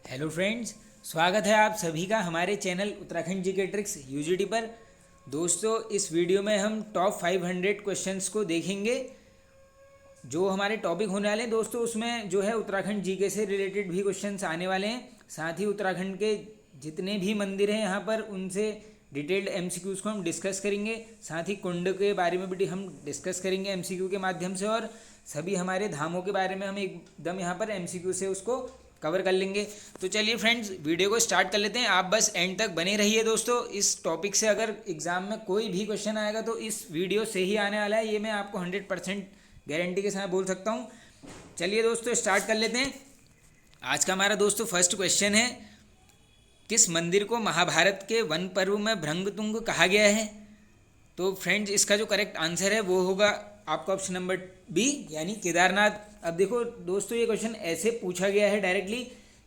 Hello friends, स्वागत है आप सभी का हमारे channel Uttarakhand GK tricks UGT पर। दोस्तों, इस वीडियो में हम टॉप 500 क्वेश्चंस को देखेंगे जो हमारे टॉपिक होने वाले हैं। दोस्तों, उसमें जो है उत्तराखंड जीके से रिलेटेड भी क्वेश्चंस आने वाले हैं। साथ ही उत्तराखंड के जितने भी मंदिर हैं यहाँ पर उनसे डिटेल्ड एमसीक्यूज़ को हम डिस्कस करेंगे। साथ ही कुंड के बारे में भी हम डिस्कस करेंगे एमसीक्यू के माध्यम से, और सभी हमारे धामों के बारे में हम एकदम यहाँ पर एमसीक्यू से उसको कवर कर लेंगे। तो चलिए फ्रेंड्स, वीडियो को स्टार्ट कर लेते हैं। आप बस एंड तक बने रहिए। दोस्तों, इस टॉपिक से अगर एग्जाम में कोई भी क्वेश्चन आएगा तो इस वीडियो से ही आने वाला है, ये मैं आपको 100% गारंटी के साथ बोल सकता हूँ। चलिए दोस्तों, स्टार्ट कर लेते हैं। आज का हमारा दोस्तों फर्स्ट क्वेश्चन है, किस मंदिर को महाभारत के वन पर्व में भृंगतुंग कहा गया है? तो फ्रेंड्स, इसका जो करेक्ट आंसर है वो होगा आपका ऑप्शन नंबर बी, यानी केदारनाथ। अब देखो दोस्तों, ये क्वेश्चन ऐसे पूछा गया है डायरेक्टली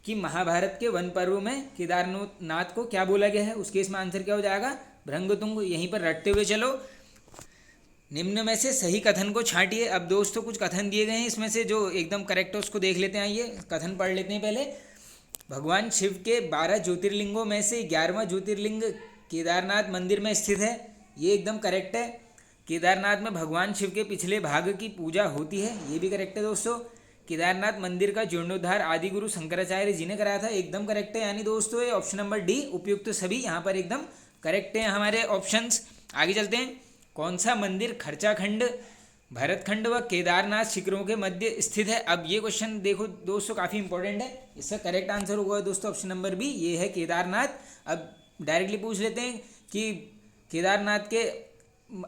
कि महाभारत के वन पर्व में केदारनाथ को क्या बोला गया है। उस केस में आंसर क्या हो जाएगा? भृंगतुंग। यहीं पर रटते हुए चलो। निम्न में से सही कथन को छांटिए। अब दोस्तों, कुछ कथन दिए गए हैं, इसमें से जो एकदम करेक्ट है उसको देख लेते हैं। आइए कथन पढ़ लेते हैं पहले। भगवान शिव के 12 ज्योतिर्लिंगों में से 11वां ज्योतिर्लिंग केदारनाथ मंदिर में स्थित है। ये एकदम करेक्ट है। केदारनाथ में भगवान शिव के पिछले भाग की पूजा होती है, ये भी करेक्ट है दोस्तों। केदारनाथ मंदिर का जीर्णोद्धार आदि गुरु शंकराचार्य जी ने कराया था, एकदम करेक्ट है। यानी दोस्तों ये ऑप्शन नंबर डी उपयुक्त सभी यहाँ पर एकदम करेक्ट है हमारे ऑप्शंस। आगे चलते हैं। कौन सा मंदिर खर्चाखंड, भरतखंड व केदारनाथ शिखरों के मध्य स्थित है? अब ये क्वेश्चन देखो दोस्तों, काफ़ी इंपॉर्टेंट है। इसका करेक्ट आंसर होगा दोस्तों ऑप्शन नंबर बी, ये है केदारनाथ। अब डायरेक्टली पूछ लेते हैं कि केदारनाथ के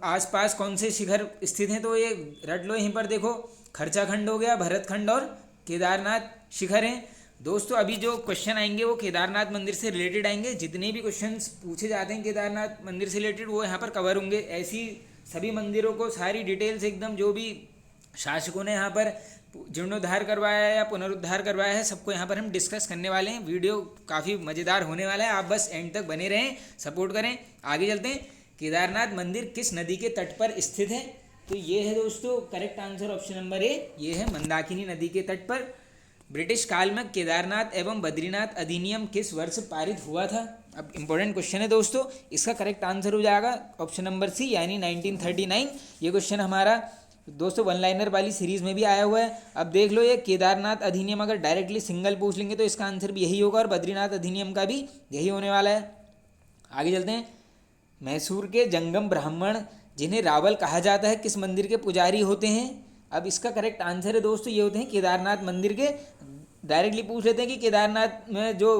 आसपास कौन से शिखर स्थित हैं, तो ये रट लो यहीं पर। देखो, खर्चाखंड हो गया, भरतखंड और केदारनाथ शिखर हैं। दोस्तों, अभी जो क्वेश्चन आएंगे वो केदारनाथ मंदिर से रिलेटेड आएंगे। जितने भी क्वेश्चंस पूछे जाते हैं केदारनाथ मंदिर से रिलेटेड वो यहाँ पर कवर होंगे। ऐसी सभी मंदिरों को सारी डिटेल्स एकदम, जो भी शासकों ने यहाँ पर जीर्णोद्धार करवाया है या पुनरुद्धार करवाया है, सबको यहाँ पर हम डिस्कस करने वाले हैं। वीडियो काफ़ी मज़ेदार होने वाला है, आप बस एंड तक बने रहें, सपोर्ट करें। आगे चलते हैं। केदारनाथ मंदिर किस नदी के तट पर स्थित है? तो ये है दोस्तों correct answer option number A, ये है मंदाकिनी नदी के तट पर। ब्रिटिश काल में केदारनाथ एवं बद्रीनाथ अधिनियम किस वर्ष पारित हुआ था? अब इंपॉर्टेंट क्वेश्चन है दोस्तों, इसका करेक्ट आंसर हो जाएगा ऑप्शन नंबर सी, यानी 1939। ये क्वेश्चन हमारा दोस्तों वन लाइनर वाली सीरीज में भी आया हुआ है। अब देख लो, ये केदारनाथ अधिनियम अगर डायरेक्टली सिंगल पूछ लेंगे तो इसका आंसर भी यही होगा, और बद्रीनाथ अधिनियम का भी यही होने वाला है। आगे चलते हैं। मैसूर के जंगम ब्राह्मण जिन्हें रावल कहा जाता है किस मंदिर के पुजारी होते हैं? अब इसका करेक्ट आंसर है दोस्तों, ये होते हैं केदारनाथ मंदिर के। डायरेक्टली पूछ लेते हैं कि केदारनाथ में जो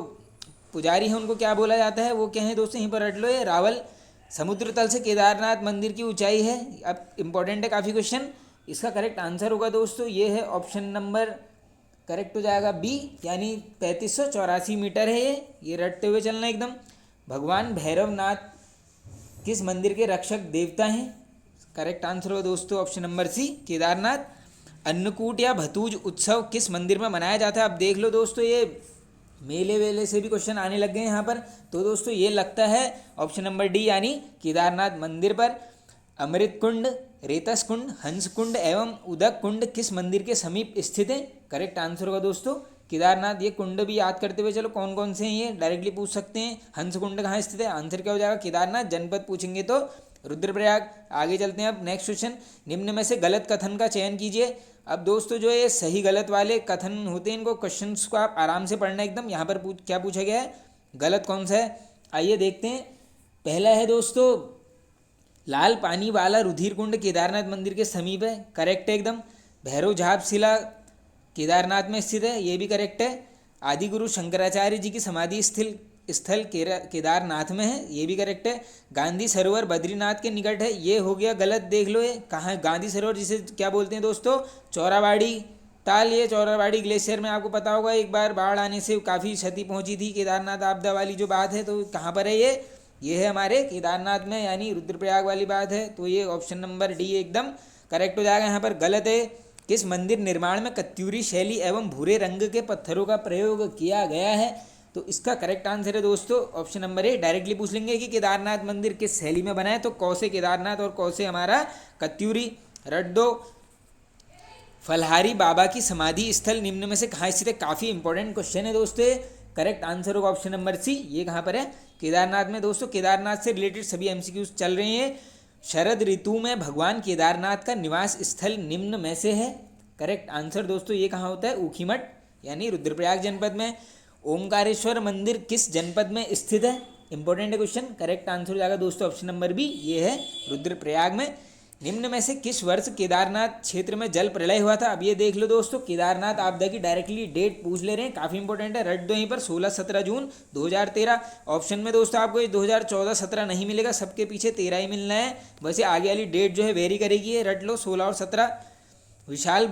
पुजारी हैं उनको क्या बोला जाता है, वो क्या है दोस्तों, यहीं पर रट लो, ये रावल। समुद्र तल से केदारनाथ मंदिर की ऊंचाई है। अब इंपॉर्टेंट है काफ़ी क्वेश्चन। इसका करेक्ट आंसर होगा दोस्तों, ये है ऑप्शन नंबर करेक्ट हो जाएगा बी, यानी 3584 मीटर है ये रटते हुए चलना एकदम। भगवान भैरवनाथ किस मंदिर के रक्षक देवता हैं? करेक्ट आंसर हो दोस्तों option number C, Kedarnath. Annakut या भतूज उत्सव किस मंदिर में मनाया जाता है? अब देख लो दोस्तों, ये मेले वेले से भी क्वेश्चन आने लग गए हैं यहाँ पर। तो दोस्तों ये लगता है ऑप्शन नंबर डी, यानी केदारनाथ मंदिर पर। अमृत कुंड, रेतस कुंड, हंस कुंड एवं उदक कुंड किस मंदिर के समीप स्थित है? करेक्ट आंसर होगा दोस्तों केदारनाथ। ये कुंड भी याद करते हुए चलो, कौन कौन से हैं ये डायरेक्टली पूछ सकते हैं। हंस कुंड कहाँ स्थित है? आंसर क्या हो जाएगा? केदारनाथ। जनपद पूछेंगे तो रुद्रप्रयाग। आगे चलते हैं। अब नेक्स्ट क्वेश्चन, निम्न में से गलत कथन का चयन कीजिए। अब दोस्तों जो ये सही गलत वाले कथन होते हैं, इनको क्वेश्चंस को आप आराम से पढ़ना एकदम। यहाँ पर क्या पूछा गया है, गलत कौन सा है, आइए देखते हैं। पहला है दोस्तों, लाल पानी वाला रुधिर कुंड केदारनाथ मंदिर के समीप है, करेक्ट है एकदम। भैरव झाप शिला केदारनाथ में स्थित है, ये भी करेक्ट है। आदि गुरु शंकराचार्य जी की समाधि स्थल केदारनाथ में है, ये भी करेक्ट है। गांधी सरोवर बद्रीनाथ के निकट है, ये हो गया गलत। देख लो ये कहाँ है गांधी सरोवर, जिसे क्या बोलते हैं दोस्तों, चौराबाड़ी ताल। ये चौराबाड़ी ग्लेशियर में आपको पता होगा एक बार बाढ़ आने से काफ़ी क्षति पहुंची थी, केदारनाथ आपदा वाली जो बात है, तो कहाँ पर है ये है हमारे केदारनाथ में, यानी रुद्रप्रयाग वाली बात है। तो ये ऑप्शन नंबर डी एकदम करेक्ट हो जाएगा। यहाँ पर गलत है। किस मंदिर निर्माण में कत्यूरी शैली एवं भूरे रंग के पत्थरों का प्रयोग किया गया है? तो इसका करेक्ट आंसर है दोस्तों ऑप्शन नंबर ए। डायरेक्टली पूछ लेंगे कि केदारनाथ मंदिर किस शैली में बना है, तो कौसे केदारनाथ और कौसे हमारा कत्यूरी रट दो। फलहारी बाबा की समाधि स्थल निम्न में से कहाँ स्थित है? काफ़ी इंपॉर्टेंट क्वेश्चन है दोस्तों। करेक्ट आंसर होगा ऑप्शन नंबर सी, ये कहाँ पर है, केदारनाथ में। दोस्तों केदारनाथ से रिलेटेड सभी एमसीक्यूज चल रहे हैं। शरद ऋतु में भगवान केदारनाथ का निवास स्थल निम्न में से है। करेक्ट आंसर दोस्तों ये कहाँ होता है, ऊखीमठ यानी रुद्रप्रयाग जनपद में। ओमकारेश्वर मंदिर किस जनपद में स्थित है, इंपॉर्टेंट है क्वेश्चन। करेक्ट आंसर हो जाएगा दोस्तों ऑप्शन नंबर बी, ये है रुद्रप्रयाग में। निम्न में से किस वर्ष केदारनाथ क्षेत्र में जल प्रलय हुआ था। अब ये देख लो दोस्तों, केदारनाथ आपदा की डायरेक्टली डेट पूछ ले रहे हैं, काफ़ी इंपॉर्टेंट है, रट दो यहीं पर 16-17 जून 2013। ऑप्शन में दोस्तों आपको ये 2014-17 नहीं मिलेगा, सबके पीछे 13 ही मिलना है। वैसे आगे वाली डेट जो है वेरी करेगी, है रट लो 16 और 17। विशाल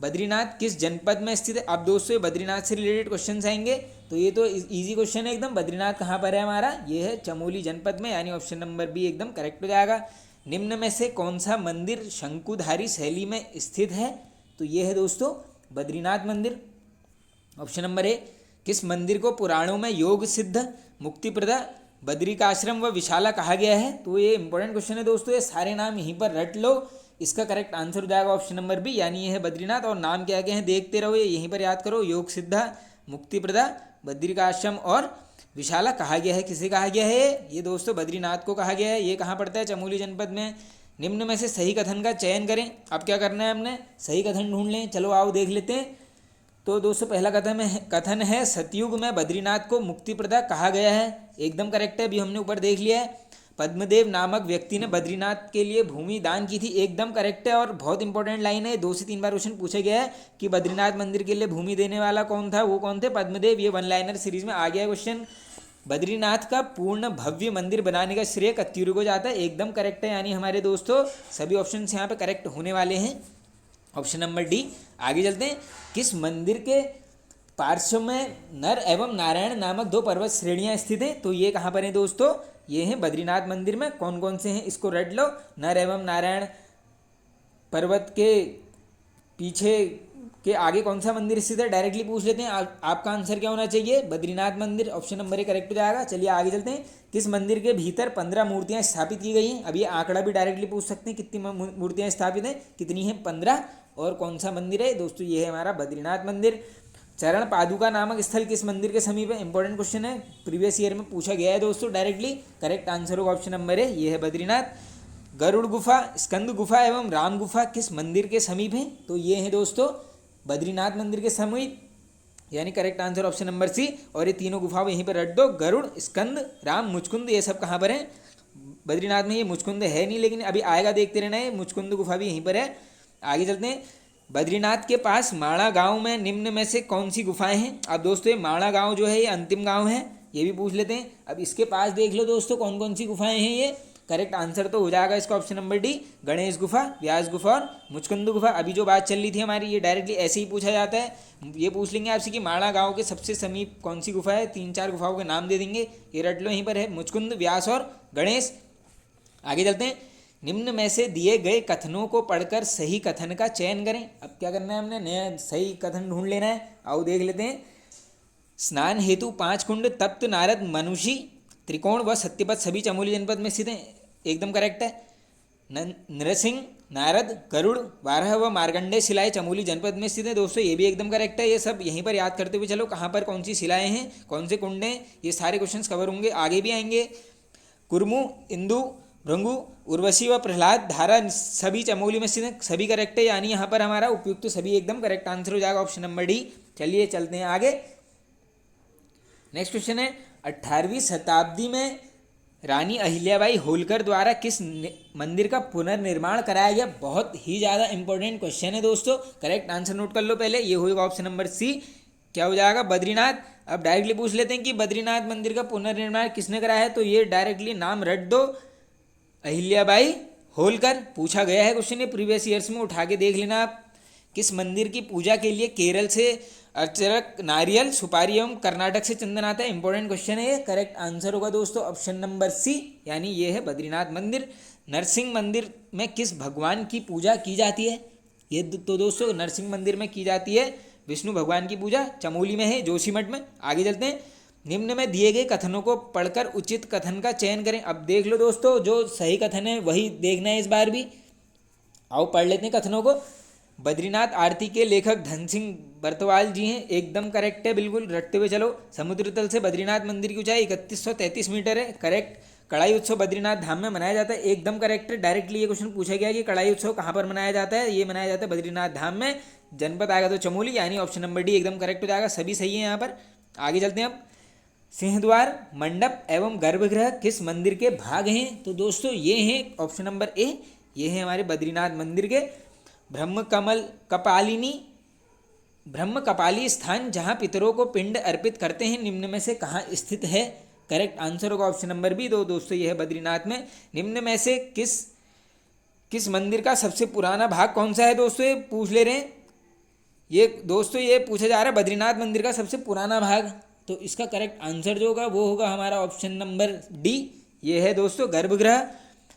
बद्रीनाथ किस जनपद में स्थित है। अब दोस्तों ये बद्रीनाथ से रिलेटेड क्वेश्चन आएंगे, तो ये तो इजी क्वेश्चन है एकदम। बद्रीनाथ कहाँ पर है हमारा, ये है चमोली जनपद में, यानी ऑप्शन नंबर बी एकदम करेक्ट हो जाएगा। निम्न में से कौन सा मंदिर शंकुधारी शैली में स्थित है, तो ये है दोस्तों बद्रीनाथ मंदिर। ऑप्शन नंबर ए, किस मंदिर को पुराणों में योग सिद्ध, मुक्तिप्रदा, बद्रिकाश्रम व विशाला कहा गया है। तो ये इंपॉर्टेंट क्वेश्चन है दोस्तों, ये सारे नाम यहीं पर रट लो। इसका करेक्ट आंसर हो जाएगा ऑप्शन नंबर बी, यानी ये है बद्रीनाथ। और नाम क्या क्या हैं देखते रहो, ये यहीं पर याद करो, योग सिद्धा, मुक्तिप्रदा, बद्रिकाश्रम और विशाला कहा गया है। किसे कहा गया है, ये दोस्तों बद्रीनाथ को कहा गया है। ये कहाँ पड़ता है, चमोली जनपद में। निम्न में से सही कथन का चयन करें। अब क्या करना है, हमने सही कथन ढूंढ लें, चलो आओ देख लेते हैं। तो दोस्तों पहला कथन है सतयुग में बद्रीनाथ को मुक्तिप्रदा कहा गया है, एकदम करेक्ट है, अभी हमने ऊपर देख लिया है। पद्मदेव नामक व्यक्ति ने बद्रीनाथ के लिए भूमि दान की थी, एकदम करेक्ट है। और बहुत इंपॉर्टेंट लाइन है, 2 से 3 बार क्वेश्चन पूछा गया है कि बद्रीनाथ मंदिर के लिए भूमि देने वाला कौन था, वो कौन थे, पद्मदेव। ये 1 लाइनर सीरीज में आ गया है क्वेश्चन। बद्रीनाथ का पूर्ण भव्य मंदिर बनाने का श्रेय कत्यूरी को जाता है, एकदम करेक्ट है। यानी हमारे दोस्तों सभी ऑप्शन यहाँ पे करेक्ट होने वाले हैं, ऑप्शन नंबर डी। आगे चलते हैं, किस मंदिर के पार्श्व में नर एवं नारायण नामक 2 पर्वत श्रेणियां स्थित हैं। तो ये कहाँ पर है दोस्तों, ये हैं बद्रीनाथ मंदिर में। कौन कौन से हैं इसको रट लो, नर एवं नारायण पर्वत के पीछे के आगे कौन सा मंदिर स्थित है, डायरेक्टली पूछ लेते हैं। आपका आंसर क्या होना चाहिए, बद्रीनाथ मंदिर, ऑप्शन नंबर ए करेक्ट हो जाएगा। चलिए आगे चलते हैं, किस मंदिर के भीतर 15 मूर्तियां स्थापित की गई हैं। अब ये आंकड़ा भी डायरेक्टली पूछ सकते हैं, कितनी मूर्तियां स्थापित हैं, कितनी हैं, 15। और कौन सा मंदिर है दोस्तों, ये है हमारा बद्रीनाथ मंदिर। चरण पादुका नामक स्थल किस मंदिर के समीप है, इंपॉर्टेंट क्वेश्चन है, प्रीवियस ईयर में पूछा गया है दोस्तों डायरेक्टली। करेक्ट आंसर होगा ऑप्शन नंबर ए, ये है बद्रीनाथ। गरुड़ गुफा, स्कंद गुफा एवं राम गुफा किस मंदिर के समीप है, तो ये है दोस्तों बद्रीनाथ मंदिर के समीप, यानी correct answer option number C. और ये तीनों गुफाओं यहीं पर रट दो, गरुड़, स्कंद, राम, मुचकुंद, ये सब कहाँ पर है, बद्रीनाथ में। ये मुचकुंद है नहीं, लेकिन अभी आएगा देखते रहना है, मुचकुंद गुफा भी यहीं पर है। आगे चलते हैं, बद्रीनाथ के पास माणा गांव में निम्न में से कौन सी गुफाएं हैं। अब दोस्तों ये माणा गांव जो है ये अंतिम गांव है, ये भी पूछ लेते हैं। अब इसके पास देख लो दोस्तों कौन कौन सी गुफाएं हैं। ये करेक्ट आंसर तो हो जाएगा इसका ऑप्शन नंबर डी, गणेश गुफा, व्यास गुफा और मुचकुंद गुफा। अभी जो बात चल रही थी हमारी, ये डायरेक्टली ऐसे ही पूछा जाता है। ये पूछ लेंगे आपसे कि माणा गांव के सबसे समीप कौन सी गुफा है, 3-4 गुफाओं के नाम दे देंगे, ये रट लो, यहीं पर है मुचकुंद, व्यास और गणेश। आगे चलते हैं, निम्न में से दिए गए कथनों को पढ़कर सही कथन का चयन करें। अब क्या करना है, हमने नया सही कथन ढूंढ लेना है, आओ देख लेते हैं। स्नान हेतु 5 कुंड तप्त नारद मनुषी त्रिकोण व सत्यपथ सभी चमोली जनपद में स्थित हैं, एकदम करेक्ट है। नरसिंह, नारद, गरुड़, वाराह व मार्कंडेय शिलाएं चमोली जनपद में स्थित हैं, दोस्तों ये भी एकदम करेक्ट है। ये सब यहीं पर याद करते हुए चलो, कहाँ पर कौन सी शिलाएं हैं, कौन से कुंड हैं, ये सारे क्वेश्चंस कवर होंगे, आगे भी आएंगे। कुर्मु, इंदु, भृंगु, उर्वशी व प्रहलाद धारा सभी चमोली में स्थित हैं, सभी करेक्ट है। यानी यहाँ पर हमारा उपयुक्त तो सभी एकदम करेक्ट आंसर हो जाएगा ऑप्शन नंबर डी। चलिए चलते हैं आगे, नेक्स्ट क्वेश्चन है, 18वीं शताब्दी में रानी अहिल्याबाई होलकर द्वारा किस मंदिर का पुनर्निर्माण कराया गया। बहुत ही ज़्यादा इंपॉर्टेंट क्वेश्चन है दोस्तों, करेक्ट आंसर नोट कर लो पहले, ये होगा ऑप्शन नंबर सी, क्या हो जाएगा, बद्रीनाथ। अब डायरेक्टली पूछ लेते हैं कि बद्रीनाथ मंदिर का पुनर्निर्माण किसने कराया है, तो ये डायरेक्टली नाम रट दो, अहिल्याबाई होलकर। पूछा गया है क्वेश्चन, ये प्रीवियस ईयर्स में उठा के देख लेना आप। किस मंदिर की पूजा के लिए केरल से अर्चक, नारियल, सुपारी एवं कर्नाटक से चंदन आता है, इंपॉर्टेंट क्वेश्चन है ये। करेक्ट आंसर होगा दोस्तों ऑप्शन नंबर सी, यानी ये है बद्रीनाथ मंदिर। नरसिंह मंदिर में किस भगवान की पूजा की जाती है, ये तो दोस्तों नरसिंह मंदिर में की जाती है विष्णु भगवान की पूजा, चमोली में है, जोशीमठ में। आगे चलते हैं, निम्न में दिए गए कथनों को पढ़कर उचित कथन का चयन करें। अब देख लो दोस्तों, जो सही कथन है वही देखना है इस बार भी, आओ पढ़ लेते हैं कथनों को। बद्रीनाथ आरती के लेखक धन सिंह बर्तवाल जी हैं, एकदम करेक्ट है, बिल्कुल रटते हुए चलो। समुद्र तल से बद्रीनाथ मंदिर की ऊंचाई 3133 मीटर है, करेक्ट। कड़ाई उत्सव बद्रीनाथ धाम में मनाया जाता है, एकदम करेक्ट है। डायरेक्टली ये क्वेश्चन पूछा गया कि कड़ाई उत्सव कहाँ पर मनाया जाता है, ये मनाया जाता है बद्रीनाथ धाम में। जनपद आएगा तो चमोली, यानी ऑप्शन नंबर डी एकदम करेक्ट हो जाएगा, सभी सही है यहाँ पर। आगे चलते हैं अब। सिंहद्वार, मंडप एवं गर्भगृह किस मंदिर के भाग हैं? तो दोस्तों ये हैं ऑप्शन नंबर ए, ये है हमारे बद्रीनाथ मंदिर के ब्रह्म कपाली स्थान जहाँ पितरों को पिंड अर्पित करते हैं, निम्न में से कहाँ स्थित है? करेक्ट आंसर होगा ऑप्शन नंबर बी। दोस्तों ये है बद्रीनाथ में। निम्न में से किस मंदिर का सबसे पुराना भाग कौन सा है? दोस्तों ये पूछ ले रहे हैं, ये दोस्तों ये पूछा जा रहा है बद्रीनाथ मंदिर का सबसे पुराना भाग, तो इसका करेक्ट आंसर जो होगा वो होगा हमारा ऑप्शन नंबर डी, ये है दोस्तों गर्भगृह।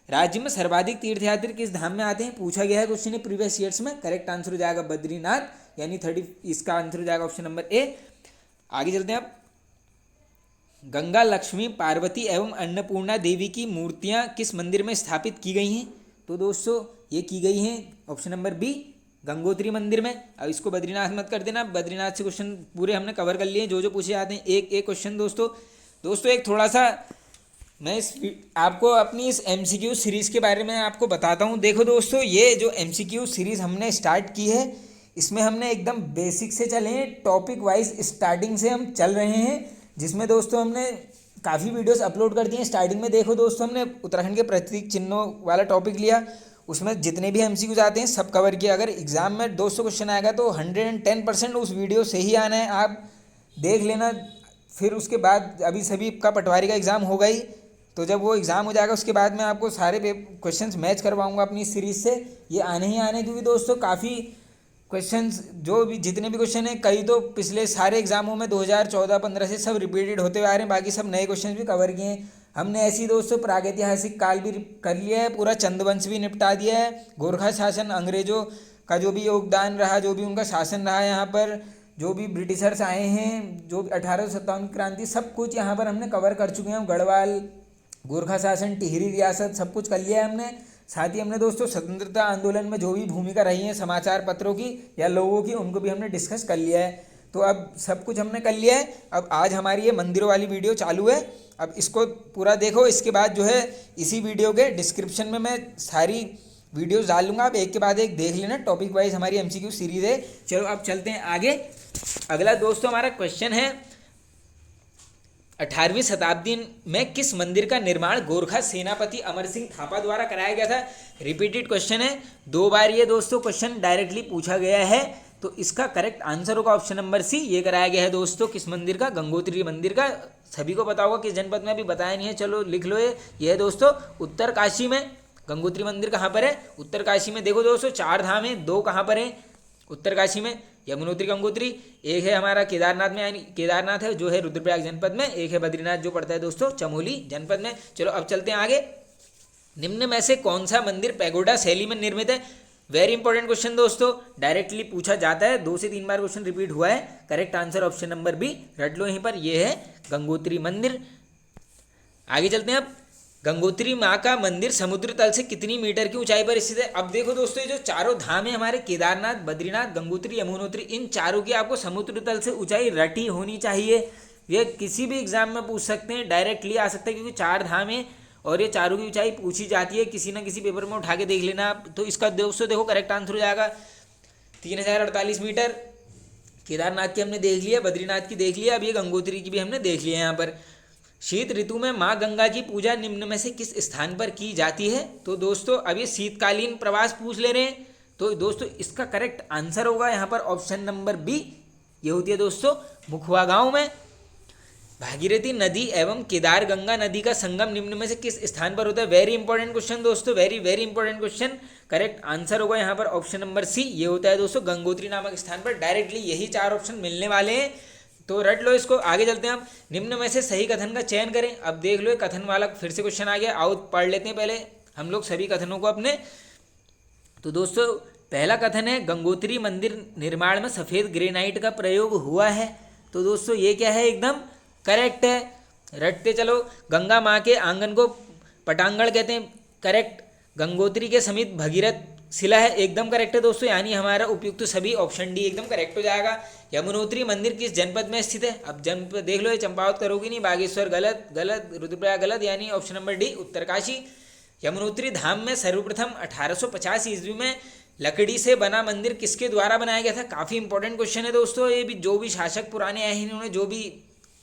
राज्य में सर्वाधिक तीर्थयात्री किस धाम में आते हैं? पूछा गया है क्वेश्चन प्रीवियस ईयर्स में। करेक्ट आंसर हो जाएगा बद्रीनाथ, यानी 30, इसका आंसर हो जाएगा ऑप्शन नंबर ए। आगे चलते हैं अब। गंगा, लक्ष्मी, पार्वती एवं अन्नपूर्णा देवी की मूर्तियां किस मंदिर में स्थापित की गई हैं? तो दोस्तों ये की गई हैं ऑप्शन नंबर बी, गंगोत्री मंदिर में। अब इसको बद्रीनाथ मत कर देना, बद्रीनाथ से क्वेश्चन पूरे हमने कवर कर लिए, जो पूछे जाते हैं एक एक क्वेश्चन। दोस्तों एक थोड़ा सा मैं आपको अपनी इस MCQ सीरीज़ के बारे में आपको बताता हूँ। देखो दोस्तों, ये जो MCQ सीरीज़ हमने स्टार्ट की है, इसमें हमने एकदम बेसिक से चले हैं, टॉपिक वाइज स्टार्टिंग से हम चल रहे हैं, जिसमें दोस्तों हमने काफ़ी वीडियोस अपलोड कर दिए हैं। स्टार्टिंग में देखो दोस्तों, हमने उत्तराखंड के प्रतीक चिन्हों वाला टॉपिक लिया, उसमें जितने भी MCQ आते हैं सब कवर किया। अगर एग्जाम में 200 क्वेश्चन आएगा तो 110% उस वीडियो से ही आना है, आप देख लेना। फिर उसके बाद अभी सभी का पटवारी का एग्ज़ाम होगा ही, तो जब वो एग्ज़ाम हो जाएगा उसके बाद मैं आपको सारे क्वेश्चंस मैच करवाऊंगा अपनी सीरीज़ से, ये आने ही आने। क्योंकि दोस्तों काफ़ी क्वेश्चंस जो भी जितने भी क्वेश्चन हैं, कई तो पिछले सारे एग्जामों में 2014-15 से सब रिपीटेड होते हुए आ रहे हैं, बाकी सब नए क्वेश्चन भी कवर किए हैं हमने। ऐसी दोस्तों प्रागैतिहासिक काल भी कर लिया है, पूरा चंद्रवंश भी निपटा दिया है, गोरखा शासन, अंग्रेजों का जो भी योगदान रहा, जो भी उनका शासन रहा यहाँ पर, जो भी ब्रिटिशर्स आए हैं, जो 1857 की क्रांति, सब कुछ यहाँ पर हमने कवर कर चुके हैं। गढ़वाल, गोरखा शासन, टिहरी रियासत, सब कुछ कर लिया है हमने। साथ ही हमने दोस्तों स्वतंत्रता आंदोलन में जो भी भूमिका रही है समाचार पत्रों की या लोगों की, उनको भी हमने डिस्कस कर लिया है। तो अब सब कुछ हमने कर लिया है। अब आज हमारी ये मंदिरों वाली वीडियो चालू है, अब इसको पूरा देखो। इसके बाद जो है इसी वीडियो के डिस्क्रिप्शन में मैं सारी वीडियोस डाल लूँगा, आप एक के बाद एक देख लेना। टॉपिक वाइज हमारी MCQ सीरीज़ है। चलो अब चलते हैं आगे। अगला दोस्तों हमारा क्वेश्चन है, 18वीं शताब्दी में किस मंदिर का निर्माण गोरखा सेनापति अमर सिंह थापा द्वारा कराया गया था? रिपीटेड क्वेश्चन है, 2 बार ये दोस्तों क्वेश्चन डायरेक्टली पूछा गया है, तो इसका करेक्ट आंसर होगा ऑप्शन नंबर सी। ये कराया गया है दोस्तों किस मंदिर का? गंगोत्री मंदिर का। सभी को पता होगा किस जनपद में, अभी बताया नहीं है, चलो लिख लो। ये है दोस्तों उत्तरकाशी में। गंगोत्री मंदिर कहाँ पर है? उत्तरकाशी में। देखो दोस्तों 4 धाम है, 2 कहाँ पर है? उत्तरकाशी में, यमुनोत्री, गंगोत्री। एक है हमारा केदारनाथ में, यानी केदारनाथ है जो है रुद्रप्रयाग जनपद में। एक है बद्रीनाथ जो पड़ता है दोस्तों चमोली जनपद में। चलो अब चलते हैं आगे। निम्न में से कौन सा मंदिर पैगोडा शैली में निर्मित है? वेरी इंपॉर्टेंट क्वेश्चन दोस्तों, डायरेक्टली पूछा जाता है, 2 से 3 बार क्वेश्चन रिपीट हुआ है। Correct answer option number B, रट लो यहीं पर, ये है गंगोत्री मंदिर। आगे चलते हैं अब। गंगोत्री माँ का मंदिर समुद्र तल से कितनी मीटर की ऊंचाई पर स्थित है? अब देखो दोस्तों, ये जो चारों धाम है हमारे, केदारनाथ, बद्रीनाथ, गंगोत्री, यमुनोत्री, इन चारों की आपको समुद्र तल से ऊंचाई रटी होनी चाहिए। ये किसी भी एग्जाम में पूछ सकते हैं, डायरेक्टली आ सकता है, क्योंकि 4 धाम है और ये चारों की ऊंचाई पूछी जाती है, किसी ना किसी पेपर में उठा के देख लेना आप। तो इसका दोस्तों देखो करेक्ट आंसर हो जाएगा 3048 मीटर। केदारनाथ की हमने देख लिया, बद्रीनाथ की देख लिया, अब ये गंगोत्री की भी हमने देख लिया यहाँ पर। शीत ऋतु में माँ गंगा की पूजा निम्न में से किस स्थान पर की जाती है? तो दोस्तों अब ये शीतकालीन प्रवास पूछ ले रहे हैं, तो दोस्तों इसका करेक्ट आंसर होगा यहाँ पर ऑप्शन नंबर बी, ये होती है दोस्तों मुखवा गांव में। भागीरथी नदी एवं केदार गंगा नदी का संगम निम्न में से किस स्थान पर होता है? वेरी इंपॉर्टेंट क्वेश्चन दोस्तों, very very important question. Correct answer होगा यहाँ पर ऑप्शन नंबर सी, ये होता है दोस्तों गंगोत्री नामक स्थान पर। डायरेक्टली यही 4 ऑप्शन मिलने वाले हैं, तो रट लो इसको। आगे चलते हैं हम। निम्न में से सही कथन का चयन करें। अब देख लो कथन वाला फिर से क्वेश्चन आ गया, आओ पढ़ लेते हैं पहले हम लोग सभी कथनों को अपने। तो दोस्तों पहला कथन है, गंगोत्री मंदिर निर्माण में सफ़ेद ग्रेनाइट का प्रयोग हुआ है। तो दोस्तों ये क्या है? एकदम करेक्ट है, रटते चलो। गंगा माँ के आंगन को पटांगण कहते हैं, करेक्ट। गंगोत्री के समीप भगीरथ शिला है, एकदम करेक्ट है दोस्तों, यानी हमारा उपयुक्त तो सभी ऑप्शन डी एकदम करेक्ट हो जाएगा। यमुनोत्री मंदिर किस जनपद में स्थित है? अब जनपद देख लो, ये चंपावत करोगी नहीं, बागेश्वर गलत, गलत, रुद्रप्रयाग गलत, यानी option number D Uttarkashi. Yamunotri Dham में सर्वप्रथम 1850 ईस्वी में लकड़ी से बना मंदिर किसके द्वारा बनाया गया था? काफ़ी इंपॉर्टेंट क्वेश्चन है दोस्तों, ये भी जो भी शासक पुराने आए हैं इन्होंने जो भी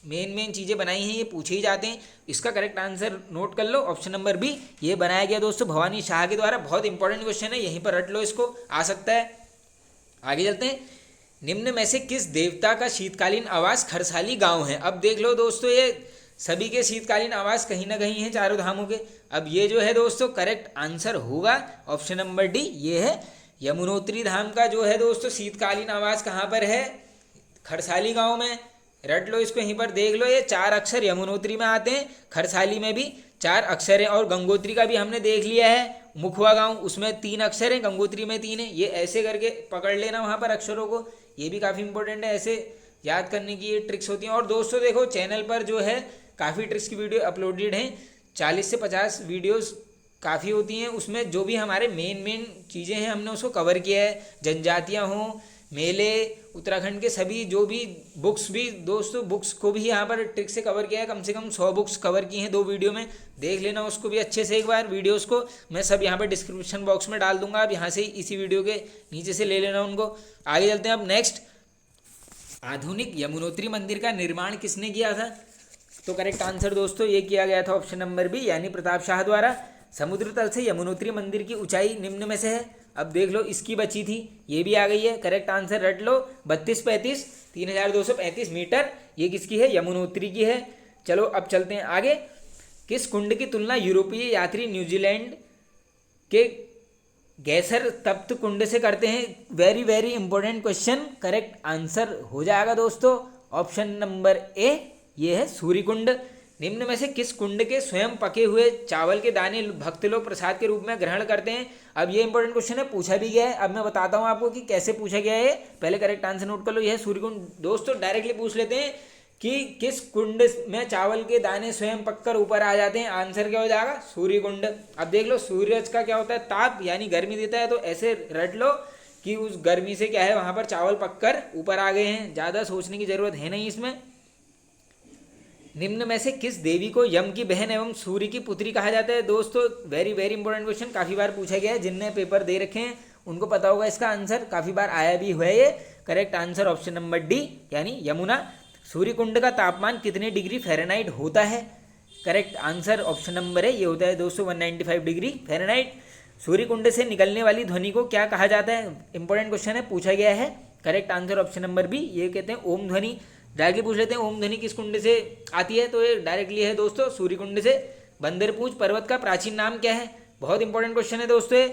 मेन चीज़ें बनाई हैं ये पूछे ही जाते हैं। इसका करेक्ट आंसर नोट कर लो, ऑप्शन नंबर बी, ये बनाया गया दोस्तों भवानी शाह के द्वारा। बहुत इंपॉर्टेंट क्वेश्चन है, यहीं पर रट लो, इसको आ सकता है। आगे चलते हैं, निम्न में से किस देवता का शीतकालीन आवास खरसाली गांव है? अब देख लो दोस्तों, ये सभी के शीतकालीन आवास कहीं ना कहीं हैं चारों धामों के। अब ये जो है दोस्तों करेक्ट आंसर होगा ऑप्शन नंबर डी, ये है यमुनोत्री धाम का जो है दोस्तों शीतकालीन आवास कहाँ पर है? खरसाली गांव में। रट लो इसको, यहीं पर देख लो, ये 4 अक्षर यमुनोत्री में आते हैं, खरसाली में भी 4 अक्षर हैं, और गंगोत्री का भी हमने देख लिया है, मुखवा गांव, उसमें 3 अक्षर हैं, गंगोत्री में 3 है। ये ऐसे करके पकड़ लेना वहाँ पर अक्षरों को, ये भी काफ़ी इंपॉर्टेंट है, ऐसे याद करने की ये ट्रिक्स होती हैं। और दोस्तों देखो, चैनल पर जो है काफ़ी ट्रिक्स की वीडियो अपलोडेड हैं, 40 से 50 वीडियोज़ काफ़ी होती हैं, उसमें जो भी हमारे मेन चीज़ें हैं हमने उसको कवर किया है। जनजातियाँ हों, मेले, उत्तराखंड के सभी जो भी बुक्स भी दोस्तों, बुक्स को भी यहाँ पर ट्रिक से कवर किया है, कम से कम 100 बुक्स कवर की हैं 2 वीडियो में, देख लेना उसको भी अच्छे से एक बार। वीडियोस को मैं सब यहाँ पर डिस्क्रिप्शन बॉक्स में डाल दूंगा, आप यहाँ से इसी वीडियो के नीचे से ले लेना उनको। आगे चलते हैं अब नेक्स्ट, आधुनिक यमुनोत्री मंदिर का निर्माण किसने किया था? तो करेक्ट आंसर दोस्तों ये किया गया था ऑप्शन नंबर बी, यानी प्रताप शाह द्वारा। समुद्र तल से यमुनोत्री मंदिर की ऊंचाई निम्न में से है? अब देख लो, इसकी बची थी, ये भी आ गई है, करेक्ट आंसर रट लो, 3235 3235 मीटर, ये किसकी है? यमुनोत्री की है। चलो अब चलते हैं आगे, किस कुंड की तुलना यूरोपीय यात्री न्यूजीलैंड के गैसर तप्त कुंड से करते हैं? Very important question, correct answer हो जाएगा दोस्तों ऑप्शन नंबर ए, ये है सूर्य कुंड। निम्न में से किस कुंड के स्वयं पके हुए चावल के दाने भक्त लोग प्रसाद के रूप में ग्रहण करते हैं? अब ये इंपॉर्टेंट क्वेश्चन है, पूछा भी गया है, अब मैं बताता हूँ आपको कि कैसे पूछा गया है। पहले करेक्ट आंसर नोट कर लो, यह है सूर्य कुंड। दोस्तों डायरेक्टली पूछ लेते हैं कि किस कुंड में चावल के दाने स्वयं पककर ऊपर आ जाते हैं? आंसर क्या हो जाएगा? सूर्य कुंड। अब देख लो, सूरज का क्या होता है? ताप, यानी गर्मी देता है, तो ऐसे रट लो कि उस गर्मी से क्या है वहां पर चावल पककर ऊपर आ गए हैं, ज़्यादा सोचने की जरूरत है नहीं इसमें। निम्न में से किस देवी को यम की बहन एवं सूर्य की पुत्री कहा जाता है? दोस्तों वेरी इंपॉर्टेंट क्वेश्चन, काफ़ी बार पूछा गया है, जिनने पेपर दे रखे हैं उनको पता होगा इसका आंसर, काफ़ी बार आया भी हुआ है ये। Correct answer option number D, यानी यमुना। सूर्य कुंड का तापमान कितने डिग्री फ़ारेनहाइट होता है? करेक्ट आंसर ऑप्शन नंबर है, ये होता है दोस्तों 195 डिग्री फ़ारेनहाइट। सूर्य कुंड से निकलने वाली ध्वनि को क्या कहा जाता है? इंपॉर्टेंट क्वेश्चन है, पूछा गया है। Correct answer option number B, ये कहते हैं ओम ध्वनि। डायरेक्टली पूछ लेते हैं, ओम ध्वनि किस कुंड से आती है? तो ये डायरेक्टली है दोस्तों सूर्य कुंड से। बंदरपूंछ पर्वत का प्राचीन नाम क्या है? बहुत इंपॉर्टेंट क्वेश्चन है दोस्तों ये,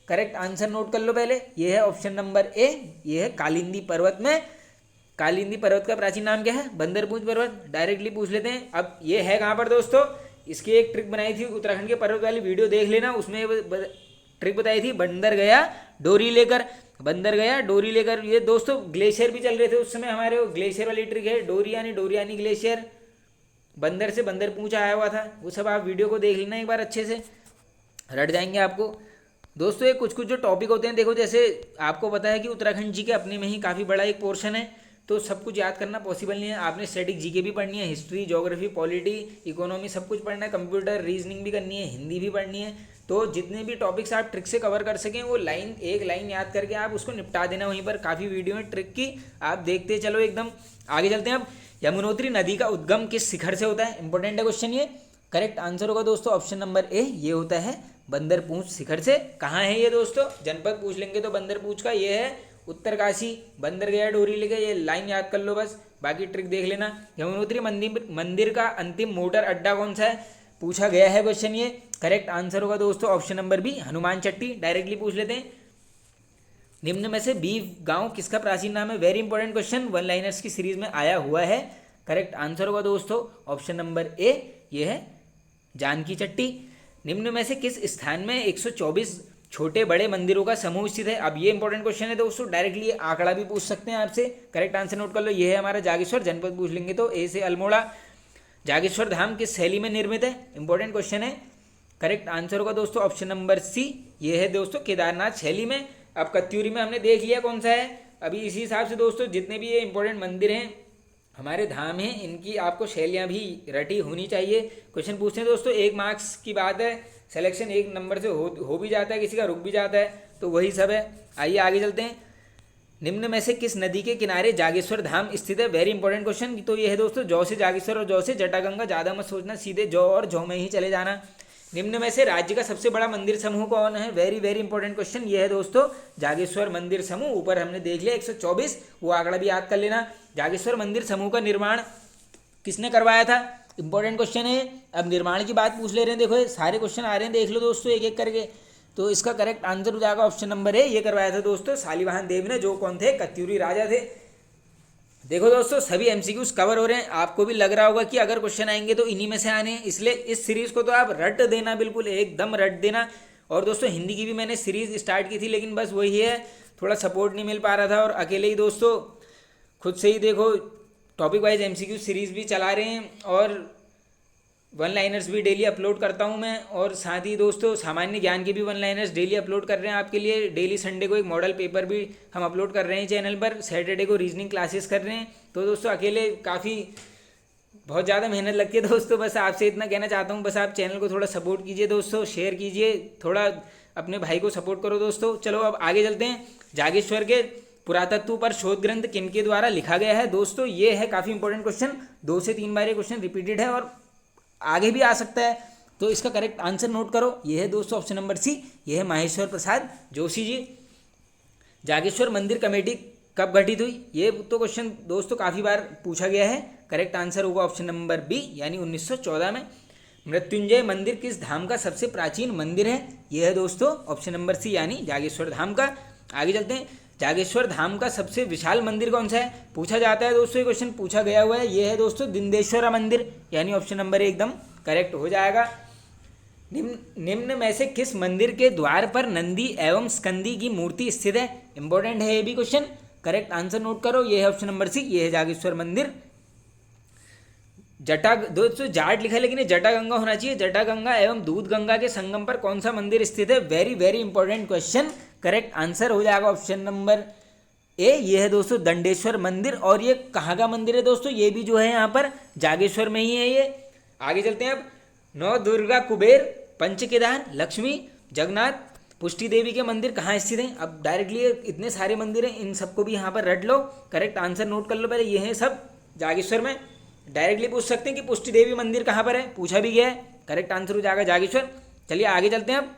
करेक्ट आंसर नोट कर लो पहले, ये है ऑप्शन नंबर ए, ये है कालिंदी पर्वत में। कालिंदी पर्वत का प्राचीन नाम क्या है? बंदरपूंछ पर्वत। डायरेक्टली पूछ लेते हैं, अब ये है कहाँ पर दोस्तों? इसकी एक ट्रिक बनाई थी उत्तराखंड के पर्वत वाली, वीडियो देख लेना, उसमें ट्रिक बताई थी, बंदर गया डोरी लेकर। बंदर गया डोरी लेकर, ये दोस्तों ग्लेशियर भी चल रहे थे उस समय हमारे, वो ग्लेशियर वाली ट्रिक है, डोरी यानी ग्लेशियर, बंदर से बंदरपूंछ आया हुआ था, वो सब आप वीडियो को देख लेना एक बार अच्छे से, रट जाएंगे आपको। दोस्तों ये कुछ जो टॉपिक होते हैं, देखो जैसे आपको पता है कि उत्तराखंड जी के अपने में ही काफ़ी बड़ा एक पोर्शन है, तो सब कुछ याद करना पॉसिबल नहीं है। आपने स्टैटिक जीके भी पढ़नी है, हिस्ट्री, ज्योग्राफी, पॉलिटी, इकोनॉमी, सब कुछ पढ़ना है, कंप्यूटर, रीजनिंग भी करनी है, हिंदी भी पढ़नी है। तो जितने भी टॉपिक्स आप ट्रिक से कवर कर सकें, वो एक लाइन याद करके आप उसको निपटा देना वहीं पर। काफ़ी वीडियो है ट्रिक की, आप देखते चलो एकदम। आगे चलते हैं अब, यमुनोत्री नदी का उद्गम किस शिखर से होता है? इंपॉर्टेंट है क्वेश्चन ये। करेक्ट आंसर होगा दोस्तों ऑप्शन नंबर ए, ये होता है बंदरपूंछ शिखर से। कहाँ है ये दोस्तों? जनपद पूछ लेंगे तो बंदरपूंछ का ये है उत्तरकाशी। बंदर गया डोरी लेके, ये लाइन याद कर लो बस, बाकी ट्रिक देख लेना। यमुनोत्री मंदिर का अंतिम मोटर अड्डा कौन सा है? पूछा गया है क्वेश्चन ये। करेक्ट आंसर होगा दोस्तों ऑप्शन नंबर बी, हनुमान चट्टी। डायरेक्टली पूछ लेते हैं, निम्न में से बी गांव किसका प्राचीन नाम है? वेरी इंपॉर्टेंट क्वेश्चन, 1 लाइनर्स की सीरीज में आया हुआ है। करेक्ट आंसर होगा दोस्तों ऑप्शन नंबर ए, ये है जानकी चट्टी। निम्न में से किस स्थान में 124 छोटे बड़े मंदिरों का समूह स्थित है? अब ये इंपॉर्टेंट क्वेश्चन है दोस्तों, डायरेक्टली ये आंकड़ा भी पूछ सकते हैं आपसे। करेक्ट आंसर नोट कर लो, ये है हमारा जागेश्वर। जनपद पूछ लेंगे तो ए से अल्मोड़ा। जागेश्वर धाम किस शैली में निर्मित है? इंपॉर्टेंट क्वेश्चन है। करेक्ट आंसर होगा दोस्तों ऑप्शन नंबर सी, ये है दोस्तों केदारनाथ शैली में। अब कत्यूरी में हमने देख लिया कौन सा है। अभी इसी हिसाब से दोस्तों जितने भी ये इंपॉर्टेंट मंदिर हैं, हमारे धाम हैं, इनकी आपको शैलियाँ भी रटी होनी चाहिए। क्वेश्चन पूछते हैं दोस्तों, 1 मार्क्स की बात है, सिलेक्शन 1 नंबर से हो भी जाता है, किसी का रुक भी जाता है, तो वही सब है। आइए आगे चलते हैं। निम्न में से किस नदी के किनारे जागेश्वर धाम स्थित है? Very important question. तो ये है दोस्तों जौ से जागेश्वर और जौ से जटागंगा, ज़्यादा मत सोचना, सीधे जौ और जौ में ही चले जाना। निम्न में से राज्य का सबसे बड़ा मंदिर समूह कौन है? Very very important question. ये है दोस्तों जागेश्वर मंदिर समूह। ऊपर हमने देख लिया 124, वो आंकड़ा भी याद कर लेना। जागेश्वर मंदिर समूह का निर्माण किसने करवाया था? इंपॉर्टेंट क्वेश्चन है। अब निर्माण की बात पूछ ले रहे हैं, देखो सारे क्वेश्चन आ रहे हैं, देख लो दोस्तों एक एक करके। तो इसका करेक्ट आंसर हो जाएगा ऑप्शन नंबर ए, ये करवाया था दोस्तों शालिवाहन देव ने, जो कौन थे? कत्यूरी राजा थे। देखो दोस्तों सभी एमसीक्यूज कवर हो रहे हैं। आपको भी लग रहा होगा कि अगर क्वेश्चन आएंगे तो इन्हीं में से आने हैं, इसलिए इस सीरीज को तो आप रट देना, बिल्कुल एकदम रट देना। और दोस्तों हिंदी की भी मैंने सीरीज स्टार्ट की थी, लेकिन बस वही है, थोड़ा सपोर्ट नहीं मिल पा रहा था, और अकेले ही दोस्तों खुद से ही देखो टॉपिक वाइज एमसीक्यू सीरीज भी चला रहे हैं, और 1 लाइनर्स भी डेली अपलोड करता हूं मैं, और साथ ही दोस्तों सामान्य ज्ञान के भी 1 लाइनर्स डेली अपलोड कर रहे हैं आपके लिए। डेली संडे को एक मॉडल पेपर भी हम अपलोड कर रहे हैं चैनल पर, सैटरडे को रीजनिंग क्लासेस कर रहे हैं। तो दोस्तों अकेले काफ़ी बहुत ज़्यादा मेहनत लगती है दोस्तों। बस आपसे इतना कहना चाहता हूँ, बस आप चैनल को थोड़ा सपोर्ट कीजिए दोस्तों, शेयर कीजिए, थोड़ा अपने भाई को सपोर्ट करो दोस्तों। चलो अब आगे चलते हैं। जागेश्वर के पुरातत्व पर शोध ग्रंथ किनके द्वारा लिखा गया है? दोस्तों ये है काफ़ी इंपॉर्टेंट क्वेश्चन, 2 से 3 बार ये क्वेश्चन रिपीटेड है और आगे भी आ सकता है। तो इसका करेक्ट आंसर नोट करो, ये है दोस्तों ऑप्शन नंबर सी, ये है माहेश्वर प्रसाद जोशी जी। जागेश्वर मंदिर कमेटी कब गठित हुई? ये तो क्वेश्चन दोस्तों काफ़ी बार पूछा गया है। करेक्ट आंसर होगा ऑप्शन नंबर बी, यानी 1914 में। मृत्युंजय मंदिर किस धाम का सबसे प्राचीन मंदिर है? यह है दोस्तों ऑप्शन नंबर सी, यानी जागेश्वर धाम का। आगे चलते हैं। जागेश्वर धाम का सबसे विशाल मंदिर कौन सा है? पूछा जाता है दोस्तों, ये क्वेश्चन पूछा गया हुआ है। ये है दोस्तों दिंदेश्वर मंदिर, यानी ऑप्शन नंबर एकदम करेक्ट हो जाएगा। निम्न में से किस मंदिर के द्वार पर नंदी एवं स्कंदी की मूर्ति स्थित है? इंपॉर्टेंट है ये भी क्वेश्चन, करेक्ट आंसर नोट करो, ये है ऑप्शन नंबर सी, ये है जागेश्वर मंदिर। जटा दोस्तों जाट लिखा है, लेकिन ये जटा गंगा होना चाहिए। जटा गंगा एवं दूध गंगा के संगम पर कौन सा मंदिर स्थित है? Very very important question, correct answer हो जाएगा ऑप्शन नंबर ए, ये है दोस्तों दंडेश्वर मंदिर। और ये कहाँ का मंदिर है दोस्तों? ये भी जो है यहाँ पर जागेश्वर में ही है ये। आगे चलते हैं अब। नौ दुर्गा, कुबेर, पंचकेदार, लक्ष्मी, जगन्नाथ, पुष्टि देवी के मंदिर कहाँ स्थित हैं? अब डायरेक्टली इतने सारे मंदिर हैं, इन सबको भी यहाँ पर रट लो, करेक्ट आंसर नोट कर लो पहले। ये हैं सब जागेश्वर में। डायरेक्टली पूछ सकते हैं कि पुष्टि देवी मंदिर कहाँ पर है, पूछा भी गया है, करेक्ट आंसर हो जाएगा जागेश्वर। चलिए आगे चलते हैं अब।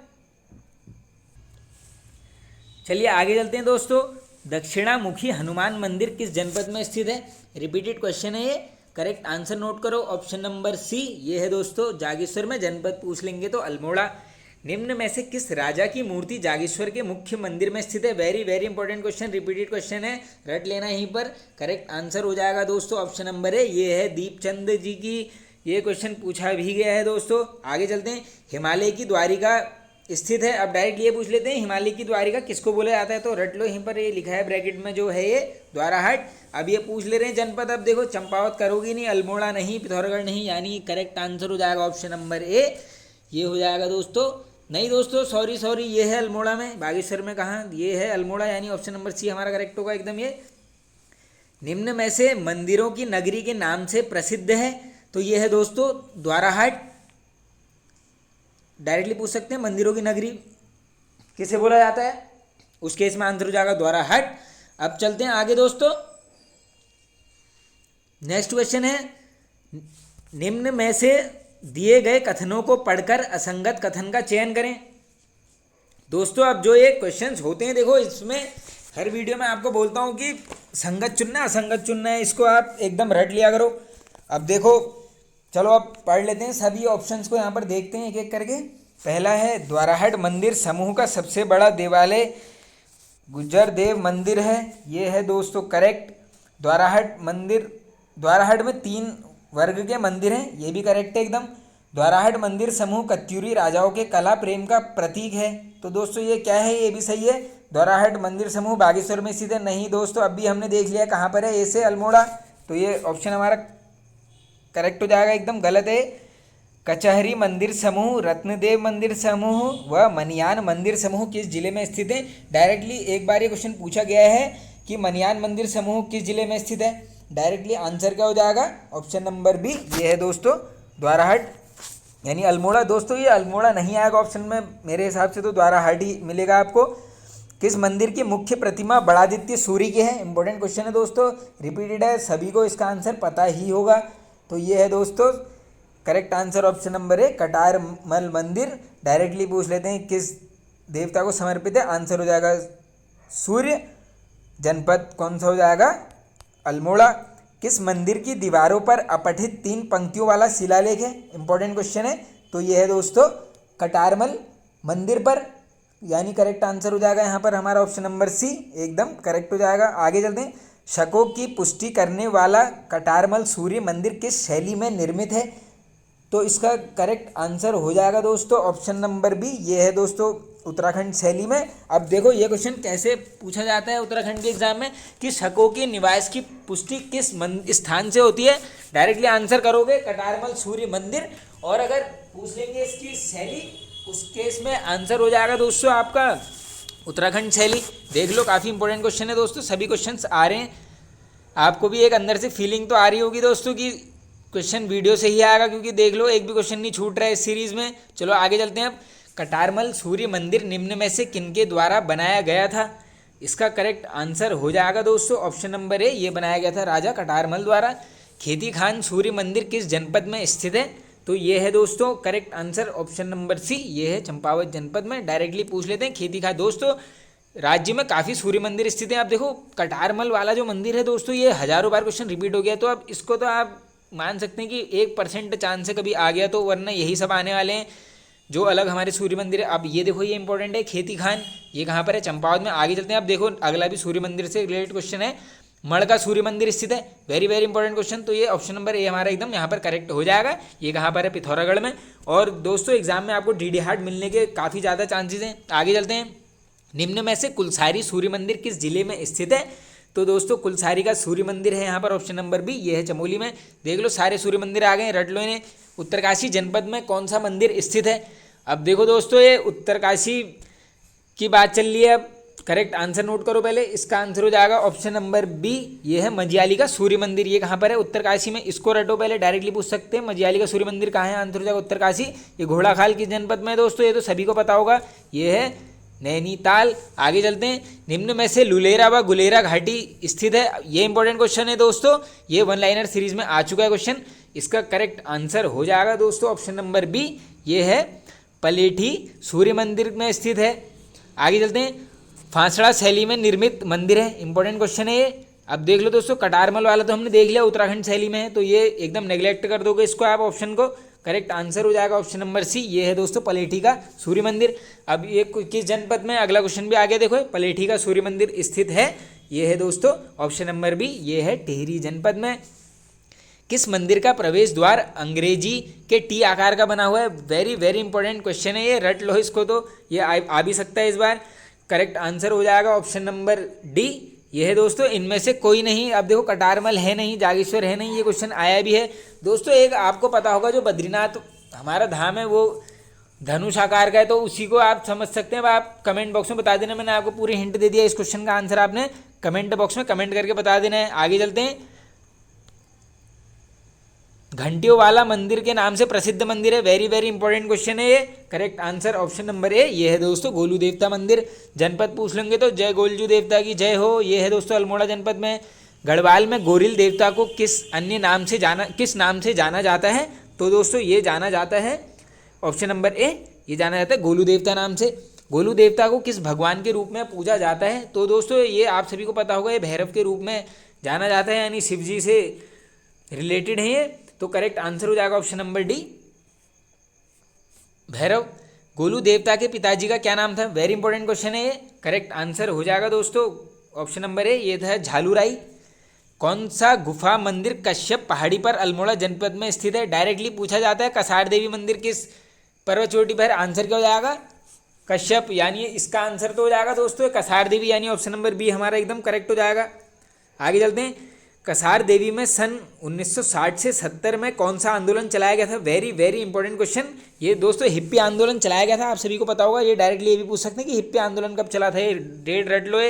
चलिए आगे चलते हैं दोस्तों। दक्षिणामुखी हनुमान मंदिर किस जनपद में स्थित है? रिपीटेड क्वेश्चन है ये, करेक्ट आंसर नोट करो ऑप्शन नंबर सी, ये है दोस्तों जागेश्वर में। जनपद पूछ लेंगे तो अल्मोड़ा। निम्न में से किस राजा की मूर्ति जागेश्वर के मुख्य मंदिर में स्थित है? Very very important question, repeated question है, रट लेना यहीं पर। करेक्ट आंसर हो जाएगा दोस्तों ऑप्शन नंबर है, ये है दीपचंद जी की। ये क्वेश्चन पूछा भी गया है दोस्तों। आगे चलते हैं। हिमालय की द्वारिका स्थित है। अब डायरेक्ट ये पूछ लेते हैं, हिमालय की द्वारिका किसको बोला जाता है? तो रट लो, यहीं पर ये लिखा है ब्रैकेट में जो है ये द्वाराहाट। अब ये पूछ ले रहे हैं जनपद। अब देखो चंपावत करोगी नहीं, अल्मोड़ा नहीं, पिथौरागढ़ नहीं, यानी करेक्ट आंसर हो जाएगा ऑप्शन नंबर ए, ये हो जाएगा दोस्तों। नहीं दोस्तों सॉरी, ये है अल्मोड़ा में, बागेश्वर में कहाँ, ये है अल्मोड़ा, यानी ऑप्शन नंबर सी हमारा करेक्ट होगा एकदम ये। निम्न में से मंदिरों की नगरी के नाम से प्रसिद्ध है? तो ये है दोस्तों द्वाराहाट। डायरेक्टली पूछ सकते हैं मंदिरों की नगरी किसे बोला जाता है, उस केस में आंसर हो जाएगा द्वाराहाट। अब चलते हैं आगे दोस्तों। नेक्स्ट क्वेश्चन है, निम्न में से दिए गए कथनों को पढ़कर असंगत कथन का चयन करें। दोस्तों अब जो ये क्वेश्चंस होते हैं, देखो इसमें हर वीडियो में आपको बोलता हूँ कि संगत चुनना असंगत चुनना है, इसको आप एकदम रट लिया करो। अब देखो चलो अब पढ़ लेते हैं सभी ऑप्शंस को, यहाँ पर देखते हैं एक एक करके। पहला है द्वाराहाट मंदिर समूह का सबसे बड़ा देवालय गुज्जर देव मंदिर है, ये है दोस्तों करेक्ट। द्वाराहाट मंदिर, द्वाराहाट में 3 वर्ग के मंदिर हैं, ये भी करेक्ट है एकदम। द्वाराहाट मंदिर समूह कत्यूरी राजाओं के कला प्रेम का प्रतीक है, तो दोस्तों ये क्या है, ये भी सही है। द्वाराहाट मंदिर समूह बागेश्वर में स्थित है, नहीं दोस्तों अब भी हमने देख लिया कहाँ पर है, ए से अल्मोड़ा, तो ये ऑप्शन हमारा करेक्ट हो जाएगा, एकदम गलत है। कचहरी मंदिर समूह, रत्नदेव मंदिर समूह व मनियान मंदिर समूह किस जिले में स्थित है? डायरेक्टली एक बार ये क्वेश्चन पूछा गया है कि मनियान मंदिर समूह किस जिले में स्थित है। डायरेक्टली आंसर क्या हो जाएगा? ऑप्शन नंबर बी, ये है दोस्तों द्वाराहाट यानी अल्मोड़ा। दोस्तों ये अल्मोड़ा नहीं आएगा ऑप्शन में, मेरे हिसाब से तो द्वाराहाट ही मिलेगा आपको। किस मंदिर की मुख्य प्रतिमा बड़ादित्य सूर्य की है? इंपॉर्टेंट क्वेश्चन है दोस्तों, रिपीटेड है, सभी को इसका आंसर पता ही होगा। तो ये है दोस्तों करेक्ट आंसर ऑप्शन नंबर है कटारमल मंदिर। डायरेक्टली पूछ लेते हैं किस देवता को समर्पित है? आंसर हो जाएगा सूर्य। जनपद कौन सा हो जाएगा? अल्मोड़ा। किस मंदिर की दीवारों पर अपठित 3 पंक्तियों वाला शिलालेख है? इंपॉर्टेंट क्वेश्चन है। तो ये है दोस्तों कटारमल मंदिर पर, यानी करेक्ट आंसर हो जाएगा यहाँ पर हमारा ऑप्शन नंबर सी, एकदम करेक्ट हो जाएगा। आगे चलते हैं। शकों की पुष्टि करने वाला कटारमल सूर्य मंदिर किस शैली में निर्मित है? तो इसका करेक्ट आंसर हो जाएगा दोस्तों ऑप्शन नंबर बी, ये है दोस्तों उत्तराखंड शैली में। अब देखो ये क्वेश्चन कैसे पूछा जाता है उत्तराखंड के एग्जाम में कि शकों के निवास की पुष्टि किस स्थान से होती है? डायरेक्टली आंसर करोगे कटारमल सूर्य मंदिर, और अगर पूछ लेंगे इसकी शैली, उस केस में आंसर हो जाएगा दोस्तों आपका उत्तराखंड शैली। देख लो काफ़ी इंपॉर्टेंट क्वेश्चन है दोस्तों, सभी क्वेश्चंस आ रहे हैं, आपको भी एक अंदर से फीलिंग तो आ रही होगी दोस्तों कि क्वेश्चन वीडियो से ही आएगा, क्योंकि देख लो एक भी क्वेश्चन नहीं छूट रहा है इस सीरीज़ में। चलो आगे चलते हैं। अब कटारमल सूर्य मंदिर निम्न में से किनके द्वारा बनाया गया था? इसका करेक्ट आंसर हो जाएगा दोस्तों ऑप्शन नंबर ए, ये बनाया गया था राजा कटारमल द्वारा। खेती खान सूर्य मंदिर किस जनपद में स्थित है? तो ये है दोस्तों correct answer option number C, ये है चंपावत जनपद में। डायरेक्टली पूछ लेते हैं खेती खान। दोस्तों राज्य में काफ़ी सूर्य मंदिर स्थित हैं। आप देखो कटारमल वाला जो मंदिर है दोस्तों, ये हज़ारों बार क्वेश्चन रिपीट हो गया, तो अब इसको तो आप मान सकते हैं कि 1% चांस से कभी आ गया, तो वरना यही सब आने वाले हैं जो अलग हमारे सूर्य मंदिर है। अब ये देखो ये इंपॉर्टेंट है, खेती खान ये कहाँ पर है? चंपावत में। आगे चलते हैं। अब देखो अगला भी सूर्य मंदिर से रिलेटेड क्वेश्चन है, मड़ का सूर्य मंदिर स्थित है। Very very important question. तो ये ऑप्शन नंबर ए हमारा एकदम यहाँ पर करेक्ट हो जाएगा। ये कहाँ पर है? पिथौरागढ़ में। और दोस्तों एग्जाम में आपको डीडी हार्ट मिलने के काफ़ी ज़्यादा चांसेस हैं। आगे चलते हैं। निम्न में से कुलसारी सूर्य मंदिर किस जिले में स्थित है? तो दोस्तों कुलसारी का सूर्य मंदिर है यहाँ पर ऑप्शन नंबर बी, ये है चमोली में। देख लो सारे सूर्य मंदिर आ गए, रट लो इन्हें। उत्तरकाशी जनपद में कौन सा मंदिर स्थित है? अब देखो दोस्तों ये उत्तरकाशी की बात चल रही है। अब करेक्ट आंसर नोट करो पहले, इसका आंसर हो जाएगा ऑप्शन नंबर बी, ये है मजियाली का सूर्य मंदिर। ये कहाँ पर है? उत्तरकाशी में। इसको रटो पहले, डायरेक्टली पूछ सकते हैं मजियाली का सूर्य मंदिर कहाँ है? आंसर हो जाएगा उत्तरकाशी। ये घोड़ाखाल किस जनपद में है दोस्तों? ये तो सभी को पता होगा, ये है नैनीताल। आगे चलते हैं। निम्न में से लुलेरा व गुलेरा घाटी स्थित है? ये इंपॉर्टेंट क्वेश्चन है दोस्तों, ये वन लाइनर सीरीज में आ चुका है क्वेश्चन। इसका करेक्ट आंसर हो जाएगा दोस्तों ऑप्शन नंबर बी, ये है पलेठी सूर्य मंदिर में स्थित है। आगे चलते हैं। फांसड़ा शैली में निर्मित मंदिर है, इंपॉर्टेंट क्वेश्चन है ये। अब देख लो दोस्तों कटारमल वाला तो हमने देख लिया उत्तराखंड शैली में है, तो ये एकदम नेग्लेक्ट कर दोगे इसको आप ऑप्शन को। करेक्ट आंसर हो जाएगा ऑप्शन नंबर सी, ये है दोस्तों पलेठी का सूर्य मंदिर। अब ये किस जनपद में? अगला क्वेश्चन भी आगे देखो, पलेठी का सूर्य मंदिर स्थित है, ये है दोस्तों ऑप्शन नंबर बी, ये है टिहरी जनपद में। किस मंदिर का प्रवेश द्वार अंग्रेजी के टी आकार का बना हुआ है? वेरी वेरी इंपॉर्टेंट क्वेश्चन है ये, रट लो इसको, तो ये आ भी सकता है इस बार। करेक्ट आंसर हो जाएगा ऑप्शन नंबर डी, ये है दोस्तों इनमें से कोई नहीं। अब देखो कटारमल है नहीं, जागेश्वर है नहीं, ये क्वेश्चन आया भी है दोस्तों। एक आपको पता होगा जो बद्रीनाथ हमारा धाम है वो धनुष आकार का है, तो उसी को आप समझ सकते हैं। अब आप कमेंट बॉक्स में बता देना, मैंने आपको पूरी हिंट दे दिया, इस क्वेश्चन का आंसर आपने कमेंट बॉक्स में कमेंट करके बता देना है। आगे चलते हैं। घंटियों वाला मंदिर के नाम से प्रसिद्ध मंदिर है, वेरी वेरी इंपॉर्टेंट क्वेश्चन है ये। Correct answer option number A, ये है दोस्तों गोलू देवता मंदिर। जनपद पूछ लेंगे तो जय गोलजू देवता की जय हो, ये है दोस्तों अल्मोड़ा जनपद में। गढ़वाल में गोरिल देवता को किस नाम से जाना जाता है? तो दोस्तों ये जाना जाता है ऑप्शन नंबर ए, ये जाना जाता है गोलू देवता नाम से। गोलू देवता को किस भगवान के रूप में पूजा जाता है? तो दोस्तों ये आप सभी को पता होगा, ये भैरव के रूप में जाना जाता है, यानी शिव जी से रिलेटेड है ये। तो करेक्ट आंसर हो जाएगा option number D, Bhairav. Golu देवता के पिताजी का क्या नाम था? वेरी इंपॉर्टेंट क्वेश्चन है ये। करेक्ट आंसर हो जाएगा दोस्तों ऑप्शन नंबर ए, ये था झालूराई। कौन सा गुफा मंदिर कश्यप पहाड़ी पर अल्मोड़ा जनपद में स्थित है? डायरेक्टली पूछा जाता है। कसार देवी मंदिर किस पर्वत चोटी पर? आंसर क्या हो जाएगा? कश्यप, यानी इसका आंसर तो हो जाएगा दोस्तों कसार देवी, यानी ऑप्शन नंबर बी हमारा एकदम करेक्ट हो जाएगा। आगे चलते हैं। कसार देवी में सन 1960 से 70 में कौन सा आंदोलन चलाया गया था? Very very important question. ये दोस्तों हिप्पी आंदोलन चलाया गया था, आप सभी को पता होगा। ये डायरेक्टली ये भी पूछ सकते हैं कि हिप्पी आंदोलन कब चला था, ये डेट रट लो।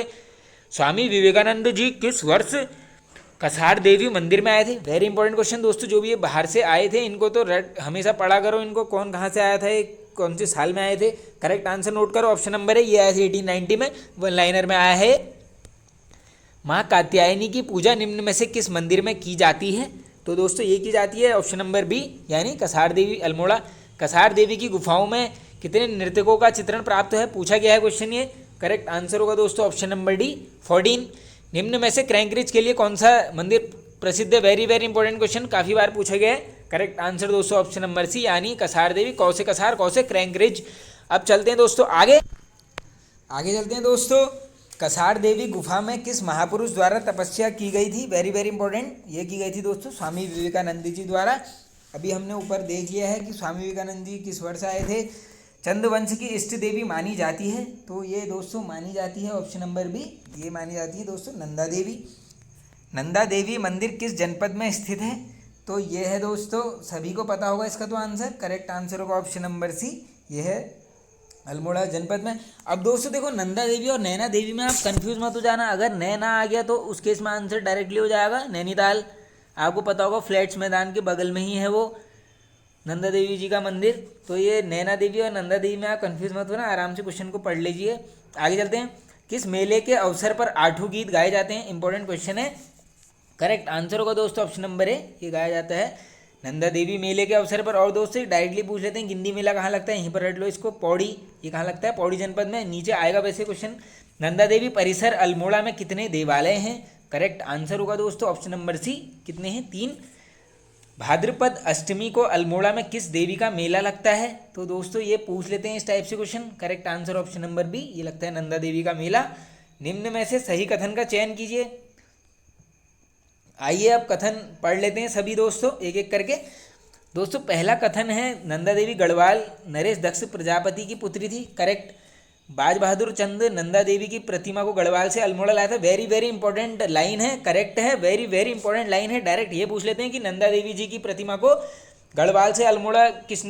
स्वामी विवेकानंद जी किस वर्ष कसार देवी मंदिर में आए थे? वेरी इंपॉर्टेंट क्वेश्चन दोस्तों। जो भी ये बाहर से आए थे इनको तो हमेशा पढ़ा करो, इनको कौन कहाँ से आया था, ये कौन से साल में आए थे। करेक्ट आंसर नोट करो, ऑप्शन नंबर है, ये आया था 1890 में, वन लाइनर में आया है। माँ कात्यायनी की पूजा निम्न में से किस मंदिर में की जाती है? तो दोस्तों ये की जाती है ऑप्शन नंबर बी, यानी कसार देवी अल्मोड़ा। कसार देवी की गुफाओं में कितने नर्तकों का चित्रण प्राप्त है, पूछा गया है क्वेश्चन ये। करेक्ट आंसर होगा दोस्तों ऑप्शन नंबर डी, 14। निम्न में से क्रैंकरिज के लिए कौन सा मंदिर प्रसिद्ध है? वेरी वेरी इंपॉर्टेंट क्वेश्चन, काफ़ी बार पूछा गया है। करेक्ट आंसर दोस्तों ऑप्शन नंबर सी, यानी कसार देवी। कौ से कसार, कौ से क्रैंकरिज। अब चलते हैं दोस्तों आगे चलते हैं दोस्तों। कसार देवी गुफा में किस महापुरुष द्वारा तपस्या की गई थी? वेरी वेरी इंपॉर्टेंट, ये की गई थी दोस्तों स्वामी विवेकानंद जी द्वारा। अभी हमने ऊपर देख लिया है कि स्वामी विवेकानंद जी किस वर्ष आए थे। चंद्रवंश की इष्ट देवी मानी जाती है, तो ये दोस्तों मानी जाती है ऑप्शन नंबर बी, ये मानी जाती है दोस्तों नंदा देवी। नंदा देवी मंदिर किस जनपद में स्थित है? तो ये है दोस्तों, सभी को पता होगा इसका तो आंसर। करेक्ट आंसर होगा ऑप्शन नंबर सी, ये है अल्मोड़ा जनपद में। अब दोस्तों देखो, नंदा देवी और नैना देवी में आप कंफ्यूज मत हो जाना। अगर नैना आ गया तो उस केस में आंसर डायरेक्टली हो जाएगा नैनीताल। आपको पता होगा फ्लैट्स मैदान के बगल में ही है वो नंदा देवी जी का मंदिर। तो ये नैना देवी और नंदा देवी में आप कंफ्यूज मत होना, आराम से क्वेश्चन को पढ़ लीजिए। आगे चलते हैं। किस मेले के अवसर पर 8 गीत गाए जाते हैं? इंपॉर्टेंट क्वेश्चन है। करेक्ट आंसर होगा दोस्तों ऑप्शन नंबर ए, ये गाया जाता है नंदा देवी मेले के अवसर पर। और दोस्तों डायरेक्टली पूछ लेते हैं, गिंडी मेला कहाँ लगता है? यहीं पर रट लो इसको, पौड़ी। ये कहाँ लगता है? पौड़ी जनपद में। नीचे आएगा वैसे क्वेश्चन। नंदा देवी परिसर अल्मोड़ा में कितने देवालय हैं? करेक्ट आंसर होगा दोस्तों ऑप्शन नंबर सी, कितने हैं? 3। भाद्रपद अष्टमी को अल्मोड़ा में किस देवी का मेला लगता है? तो दोस्तों ये पूछ लेते हैं इस टाइप से question. Correct answer option number B, ये लगता है नंदा देवी का मेला। निम्न में से सही कथन का चयन कीजिए। आइए अब कथन पढ़ लेते हैं सभी दोस्तों एक एक करके। दोस्तों पहला कथन है, नंदा देवी गढ़वाल नरेश दक्ष प्रजापति की पुत्री थी। करेक्ट। बाज बहादुर चंद नंदा देवी की प्रतिमा को गढ़वाल से अल्मोड़ा लाया था। वेरी वेरी इंपॉर्टेंट लाइन है, करेक्ट है, वेरी वेरी इंपॉर्टेंट लाइन है। डायरेक्ट ये पूछ लेते हैं कि नंदा देवी जी की प्रतिमा को गढ़वाल से अल्मोड़ा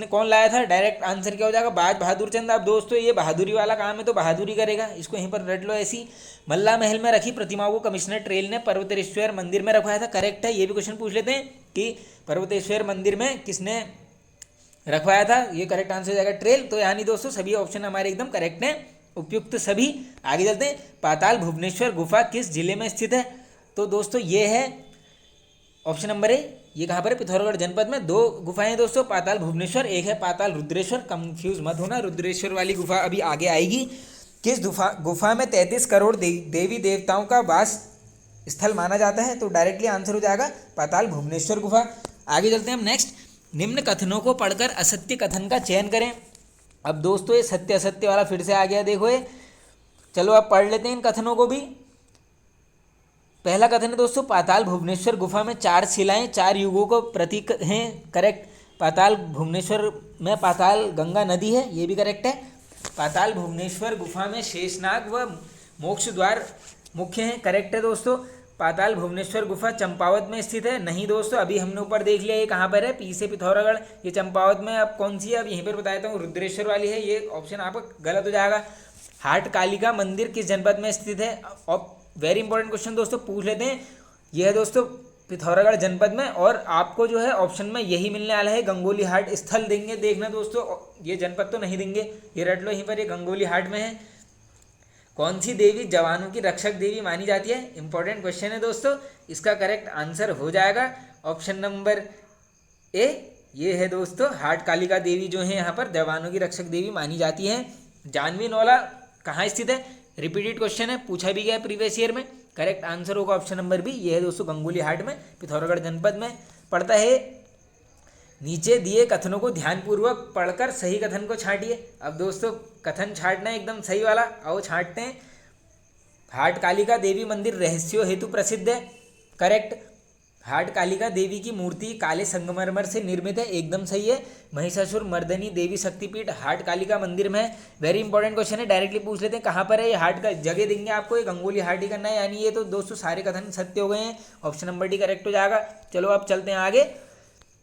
कौन लाया था? डायरेक्ट आंसर क्या हो जाएगा? बाज बहादुर चंद। अब दोस्तों ये बहादुरी वाला काम है तो बहादुरी करेगा, इसको यहीं पर रट लो ऐसी। मल्ला महल में रखी प्रतिमाओं को कमिश्नर ट्रेल ने पर्वतेश्वर मंदिर में रखवाया था। करेक्ट है, ये भी क्वेश्चन पूछ लेते हैं कि पर्वतेश्वर मंदिर में किसने रखवाया था? ये करेक्ट आंसर हो जाएगा ट्रेल। तो यानी दोस्तों सभी ऑप्शन हमारे एकदम करेक्ट हैं, उपयुक्त सभी। आगे चलते हैं। पाताल भुवनेश्वर गुफा किस जिले में स्थित है? तो दोस्तों ये है ऑप्शन नंबर ए, ये कहाँ पर है? पिथौरागढ़ जनपद में। 2 गुफाएं हैं दोस्तों, पाताल भुवनेश्वर, एक है पाताल रुद्रेश्वर। कंफ्यूज मत होना, रुद्रेश्वर वाली गुफा अभी आगे आएगी। किस गुफा में 33 करोड़ देवी देवताओं का वास स्थल माना जाता है? तो डायरेक्टली आंसर हो जाएगा पाताल भुवनेश्वर गुफा। आगे चलते हैं हम नेक्स्ट। निम्न कथनों को पढ़कर असत्य कथन का चयन करें। अब दोस्तों ये सत्य असत्य वाला फिर से आ गया, देखो ये। चलो अब पढ़ लेते हैं इन कथनों को भी। पहला कथन है दोस्तों, पाताल भुवनेश्वर गुफा में 4 शिलाएं 4 युगों को प्रतीक हैं। करेक्ट। पाताल भुवनेश्वर में पाताल गंगा नदी है, ये भी करेक्ट है। पाताल भुवनेश्वर गुफा में शेषनाग व मोक्ष द्वार मुख्य हैं। करेक्ट है दोस्तों। पाताल भुवनेश्वर गुफा चंपावत में स्थित है। नहीं दोस्तों, अभी हमने ऊपर देख लिया ये कहाँ पर है, पी से पिथौरागढ़, ये चंपावत में। अब कौन सी है, अब यहीं पर बता देता हूँ, रुद्रेश्वर वाली है। ये ऑप्शन आपका गलत हो जाएगा। हाट कालिका मंदिर किस जनपद में स्थित है? और वेरी इंपॉर्टेंट क्वेश्चन दोस्तों पूछ लेते हैं। यह है दोस्तों पिथौरागढ़ जनपद में, और आपको जो है ऑप्शन में यही मिलने वाला है, गंगोली हाट स्थल देंगे। देखना दोस्तों, ये जनपद तो नहीं देंगे, ये रट लो यहीं पर, ये गंगोली हाट में है। कौन सी देवी जवानों की रक्षक देवी मानी जाती है? इंपॉर्टेंट क्वेश्चन है दोस्तों। इसका करेक्ट आंसर हो जाएगा ऑप्शन नंबर ए, ये है दोस्तों हाट कालिका देवी जो है यहाँ पर जवानों की रक्षक देवी मानी जाती है। जानवी नौला कहाँ स्थित है? रिपीटेड क्वेश्चन है, पूछा भी गया प्रीवियस ईयर में। करेक्ट आंसर होगा ऑप्शन नंबर बी, ये है दोस्तों गंगोली हाट में, पिथौरागढ़ जनपद में पड़ता है। नीचे दिए कथनों को ध्यानपूर्वक पढ़कर सही कथन को छांटिए। अब दोस्तों कथन छांटना है एकदम सही वाला, आओ छांटते हैं। हाट कालिका देवी मंदिर रहस्यों हेतु प्रसिद्ध है। करेक्ट। हाट कालिका देवी की मूर्ति काले संगमरमर से निर्मित है, एकदम सही है। महिषासुर मर्दनी देवी शक्तिपीठ हाट कालिका मंदिर में है। वेरी इंपॉर्टेंट क्वेश्चन है, डायरेक्टली पूछ लेते हैं कहाँ पर है ये हाट का, जगह देंगे आपको, ये गंगोली हाट ही करना है, यानी ये तो दोस्तों सारे कथन सत्य हो गए हैं, ऑप्शन नंबर डी करेक्ट हो जाएगा। चलो अब चलते हैं आगे।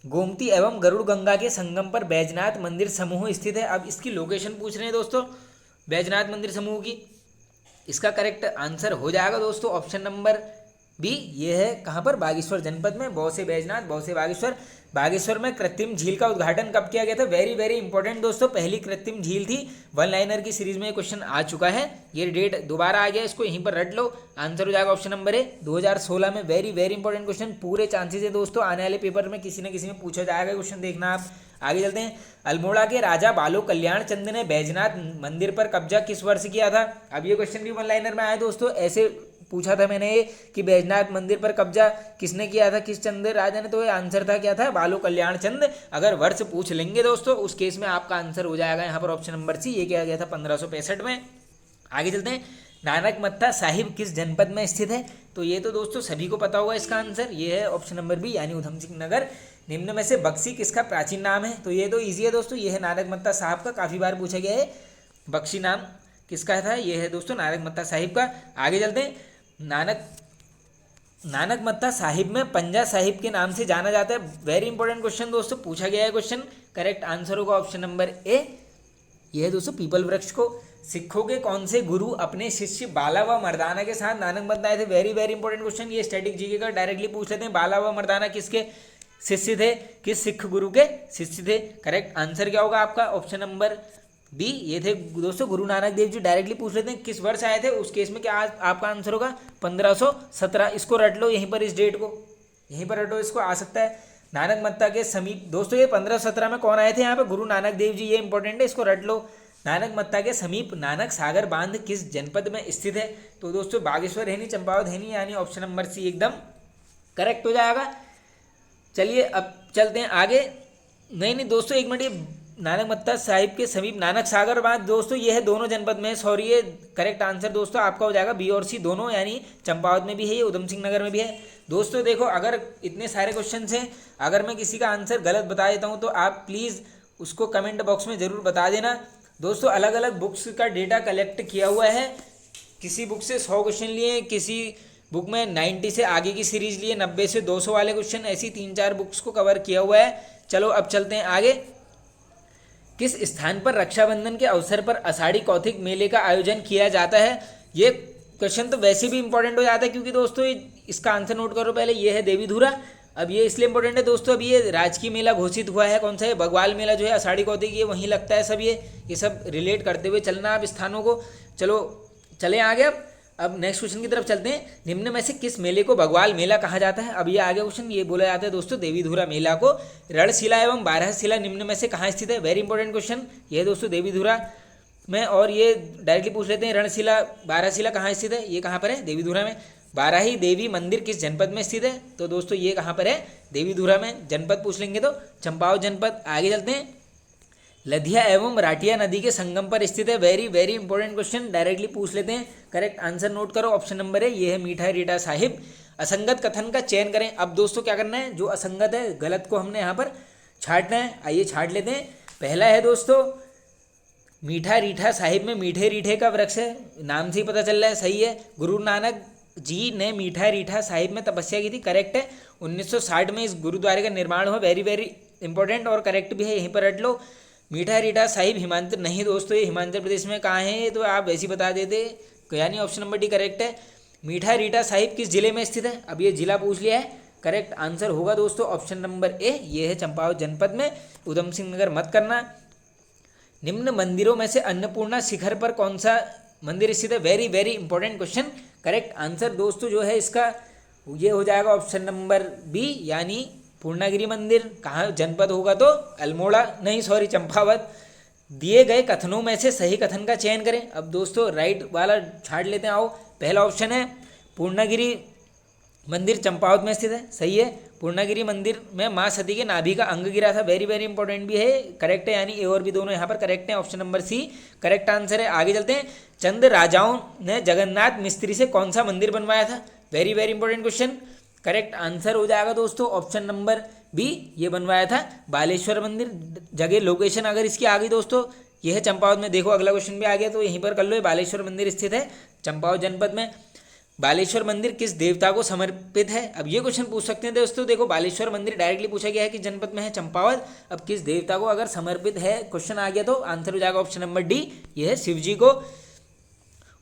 गोमती एवं गरुड़ गंगा के संगम पर बैजनाथ मंदिर समूह स्थित है। अब इसकी लोकेशन पूछ रहे हैं दोस्तों बैजनाथ मंदिर समूह की। इसका करेक्ट आंसर हो जाएगा दोस्तों ऑप्शन नंबर बी, ये है कहाँ पर, बागेश्वर जनपद में, बौ से बैजनाथ बौ से बागेश्वर। बागेश्वर में कृत्रिम झील का उद्घाटन कब किया गया था, वेरी वेरी इंपॉर्टेंट दोस्तों, पहली कृत्रिम झील थी, वन लाइनर की सीरीज में ये क्वेश्चन आ चुका है, ये डेट दोबारा आ गया, इसको यहीं पर रट लो, आंसर हो जाएगा ऑप्शन नंबर ए 2016 में। वेरी वेरी इंपॉर्टेंट क्वेश्चन, पूरे चांसेस है दोस्तों आने वाले पेपर में किसी न किसी में पूछा जाएगा क्वेश्चन, देखना आप। आगे चलते हैं। अल्मोड़ा के राजा बालो कल्याण चंद ने बैजनाथ मंदिर पर कब्जा किस वर्ष किया था। अब ये क्वेश्चन भी वन लाइनर में आया दोस्तों, ऐसे पूछा था मैंने ये कि बैजनाथ मंदिर पर कब्जा किसने किया था, किस चंद राजा ने, तो ये आंसर था क्या था, बालो कल्याण चंद। अगर वर्ष पूछ लेंगे दोस्तों उस केस में आपका आंसर हो जाएगा यहाँ पर ऑप्शन नंबर सी, ये किया गया था 1565 में। आगे चलते हैं। नानक मत्ता साहिब किस जनपद में स्थित है, तो ये तो दोस्तों सभी को पता होगा इसका आंसर, ये है ऑप्शन नंबर बी यानी उधम सिंह नगर। निम्न में से बक्सी किसका प्राचीन नाम है, तो ये तो ईजी है दोस्तों, ये है नानक मत्ता साहब का, काफ़ी बार पूछा गया है, बक्सी नाम किसका था, ये है दोस्तों नानक मत्ता साहिब का। आगे चलते हैं। नानक मत्ता साहिब में पंजा साहिब के नाम से जाना जाता है, वेरी इंपॉर्टेंट क्वेश्चन दोस्तों, पूछा गया है क्वेश्चन, करेक्ट आंसर होगा ऑप्शन नंबर ए, यह है दोस्तों पीपल वृक्ष को। सिखों के कौन से गुरु अपने शिष्य बाला व मर्दाना के साथ नानक मत आए थे, वेरी वेरी इंपॉर्टेंट क्वेश्चन, ये स्टैटिक जीके का, डायरेक्टली पूछ लेते हैं, बाला व मर्दाना किसके शिष्य थे, किस सिख गुरु के शिष्य थे, करेक्ट आंसर क्या होगा आपका ऑप्शन नंबर बी, ये थे दोस्तों गुरु नानक देव जी। डायरेक्टली पूछ लेते हैं किस वर्ष आए थे, उस केस में क्या आपका आंसर होगा 1517, इसको रट लो यहीं पर, इस डेट को यहीं पर रटो, इसको आ सकता है। नानक मत्ता के समीप दोस्तों ये 1517 में कौन आए थे यहाँ पे, गुरु नानक देव जी, ये इंपॉर्टेंट है, इसको रट लो। नानक मत्ता के समीप नानक सागर बांध किस जनपद में स्थित है, तो दोस्तों बागेश्वर है नहीं, चंपावत है नहीं, यानी ऑप्शन नंबर सी एकदम करेक्ट हो जाएगा। चलिए अब चलते हैं आगे। नहीं दोस्तों एक मिनट, ये नानक मत्ता साहिब के समीप नानक सागर बांध दोस्तों ये है दोनों जनपद में, सॉरी, ये करेक्ट आंसर दोस्तों आपका हो जाएगा बी और सी दोनों, यानी चंपावत में भी है, ये उधम सिंह नगर में भी है। दोस्तों देखो अगर इतने सारे क्वेश्चन हैं, अगर मैं किसी का आंसर गलत बता देता हूँ तो आप प्लीज़ उसको कमेंट बॉक्स में ज़रूर बता देना। दोस्तों अलग अलग बुक्स का डेटा कलेक्ट किया हुआ है, किसी बुक से 100 क्वेश्चन लिए, किसी बुक में 90 से आगे की सीरीज लिए, 90 से 200 वाले क्वेश्चन, ऐसी 3-4 बुक्स को कवर किया हुआ है। चलो अब चलते हैं आगे। किस स्थान पर रक्षाबंधन के अवसर पर आषाढ़ी कौथिक मेले का आयोजन किया जाता है, ये क्वेश्चन तो वैसे भी इंपॉर्टेंट हो जाता है क्योंकि दोस्तों इसका आंसर नोट करो पहले, ये है देवीधुरा। अब ये इसलिए इंपॉर्टेंट है दोस्तों, अब ये राजकीय मेला घोषित हुआ है, कौन सा है, बगवाल मेला जो है आषाढ़ी कौथिक, ये वहीं लगता है सब, ये सब रिलेट करते हुए चलना आप स्थानों को। चलो चले आगे अब नेक्स्ट क्वेश्चन की तरफ चलते हैं। निम्न में से किस मेले को बगवाल मेला कहा जाता है, अब ये आगे क्वेश्चन ये बोला जाता है दोस्तों देवीधुरा मेला को। रणशिला एवं बारहशिला निम्न में से कहाँ स्थित है, वेरी इंपॉर्टेंट क्वेश्चन, ये है दोस्तों देवीधुरा में, और ये डायरेक्टली पूछ लेते हैं रणशिला बारहशिला कहाँ स्थित है, ये कहाँ पर है, देवीधुरा में। बाराही देवी मंदिर किस जनपद में स्थित है, तो दोस्तों ये कहाँ पर है, देवीधुरा में। जनपद पूछ लेंगे तो चंपावत जनपद। आगे चलते हैं। लधिया एवं राटिया नदी के संगम पर स्थित है, very very important question, directly पूछ लेते हैं, करेक्ट आंसर नोट करो ऑप्शन नंबर है, ये है मीठा रीठा साहिब। असंगत कथन का चयन करें, अब दोस्तों क्या करना है, जो असंगत है गलत को हमने यहाँ पर छांटना है, आइए छांट लेते हैं। पहला है दोस्तों मीठा रीठा साहिब में मीठे रीठे का वृक्ष है, नाम से ही पता चल रहा है, सही है। गुरु नानक जी ने मीठा रीठा साहिब में तपस्या की थी, करेक्ट है। 1960 में इस गुरुद्वारे का निर्माण हुआ, वेरी वेरी इंपॉर्टेंट और करेक्ट भी है, यहीं पर रट लो। मीठा रीठा साहिब हिमाचल नहीं दोस्तों, ये हिमाचल प्रदेश में कहाँ है, तो आप वैसे ही बता देते, यानी ऑप्शन नंबर डी करेक्ट है। मीठा रीठा साहिब किस जिले में स्थित है, अब ये जिला पूछ लिया है, करेक्ट आंसर होगा दोस्तों ऑप्शन नंबर ए, ये है चंपावत जनपद में, उधम सिंह नगर मत करना। निम्न मंदिरों में से अन्नपूर्णा शिखर पर कौन सा मंदिर स्थित है, very very important question, correct answer दोस्तों जो है इसका ये हो जाएगा ऑप्शन नंबर बी, यानी पूर्णागिरि मंदिर। कहाँ जनपद होगा तो अल्मोड़ा नहीं सॉरी चंपावत। दिए गए कथनों में से सही कथन का चयन करें, अब दोस्तों राइट वाला छाट लेते हैं, आओ। पहला ऑप्शन है पूर्णागिरि मंदिर चंपावत में स्थित है, सही है। पूर्णागिरि मंदिर में माँ सती के नाभि का अंग गिरा था, वेरी वेरी इंपॉर्टेंट भी है, करेक्ट है, यानी ए और बी दोनों यहाँ पर करेक्ट है, option number C correct answer है। आगे चलते हैं। चंद राजाओं ने जगन्नाथ मिस्त्री से कौन सा मंदिर बनवाया था, very very important question. Correct answer हो जाएगा दोस्तों ऑप्शन नंबर बी, ये बनवाया था बालेश्वर मंदिर। जगह लोकेशन अगर इसकी आ गई दोस्तों, यह है चंपावत में। देखो अगला क्वेश्चन भी आ गया तो यहीं पर कर लो, ये बालेश्वर मंदिर स्थित है चंपावत जनपद में। बालेश्वर मंदिर किस देवता को समर्पित है? अब ये क्वेश्चन पूछ सकते हैं दोस्तों। देखो बालेश्वर मंदिर डायरेक्टली पूछा गया है कि जनपद में है चंपावत। अब किस देवता को अगर समर्पित है क्वेश्चन आ गया तो आंसर हो जाएगा ऑप्शन नंबर डी, ये है शिव जी को।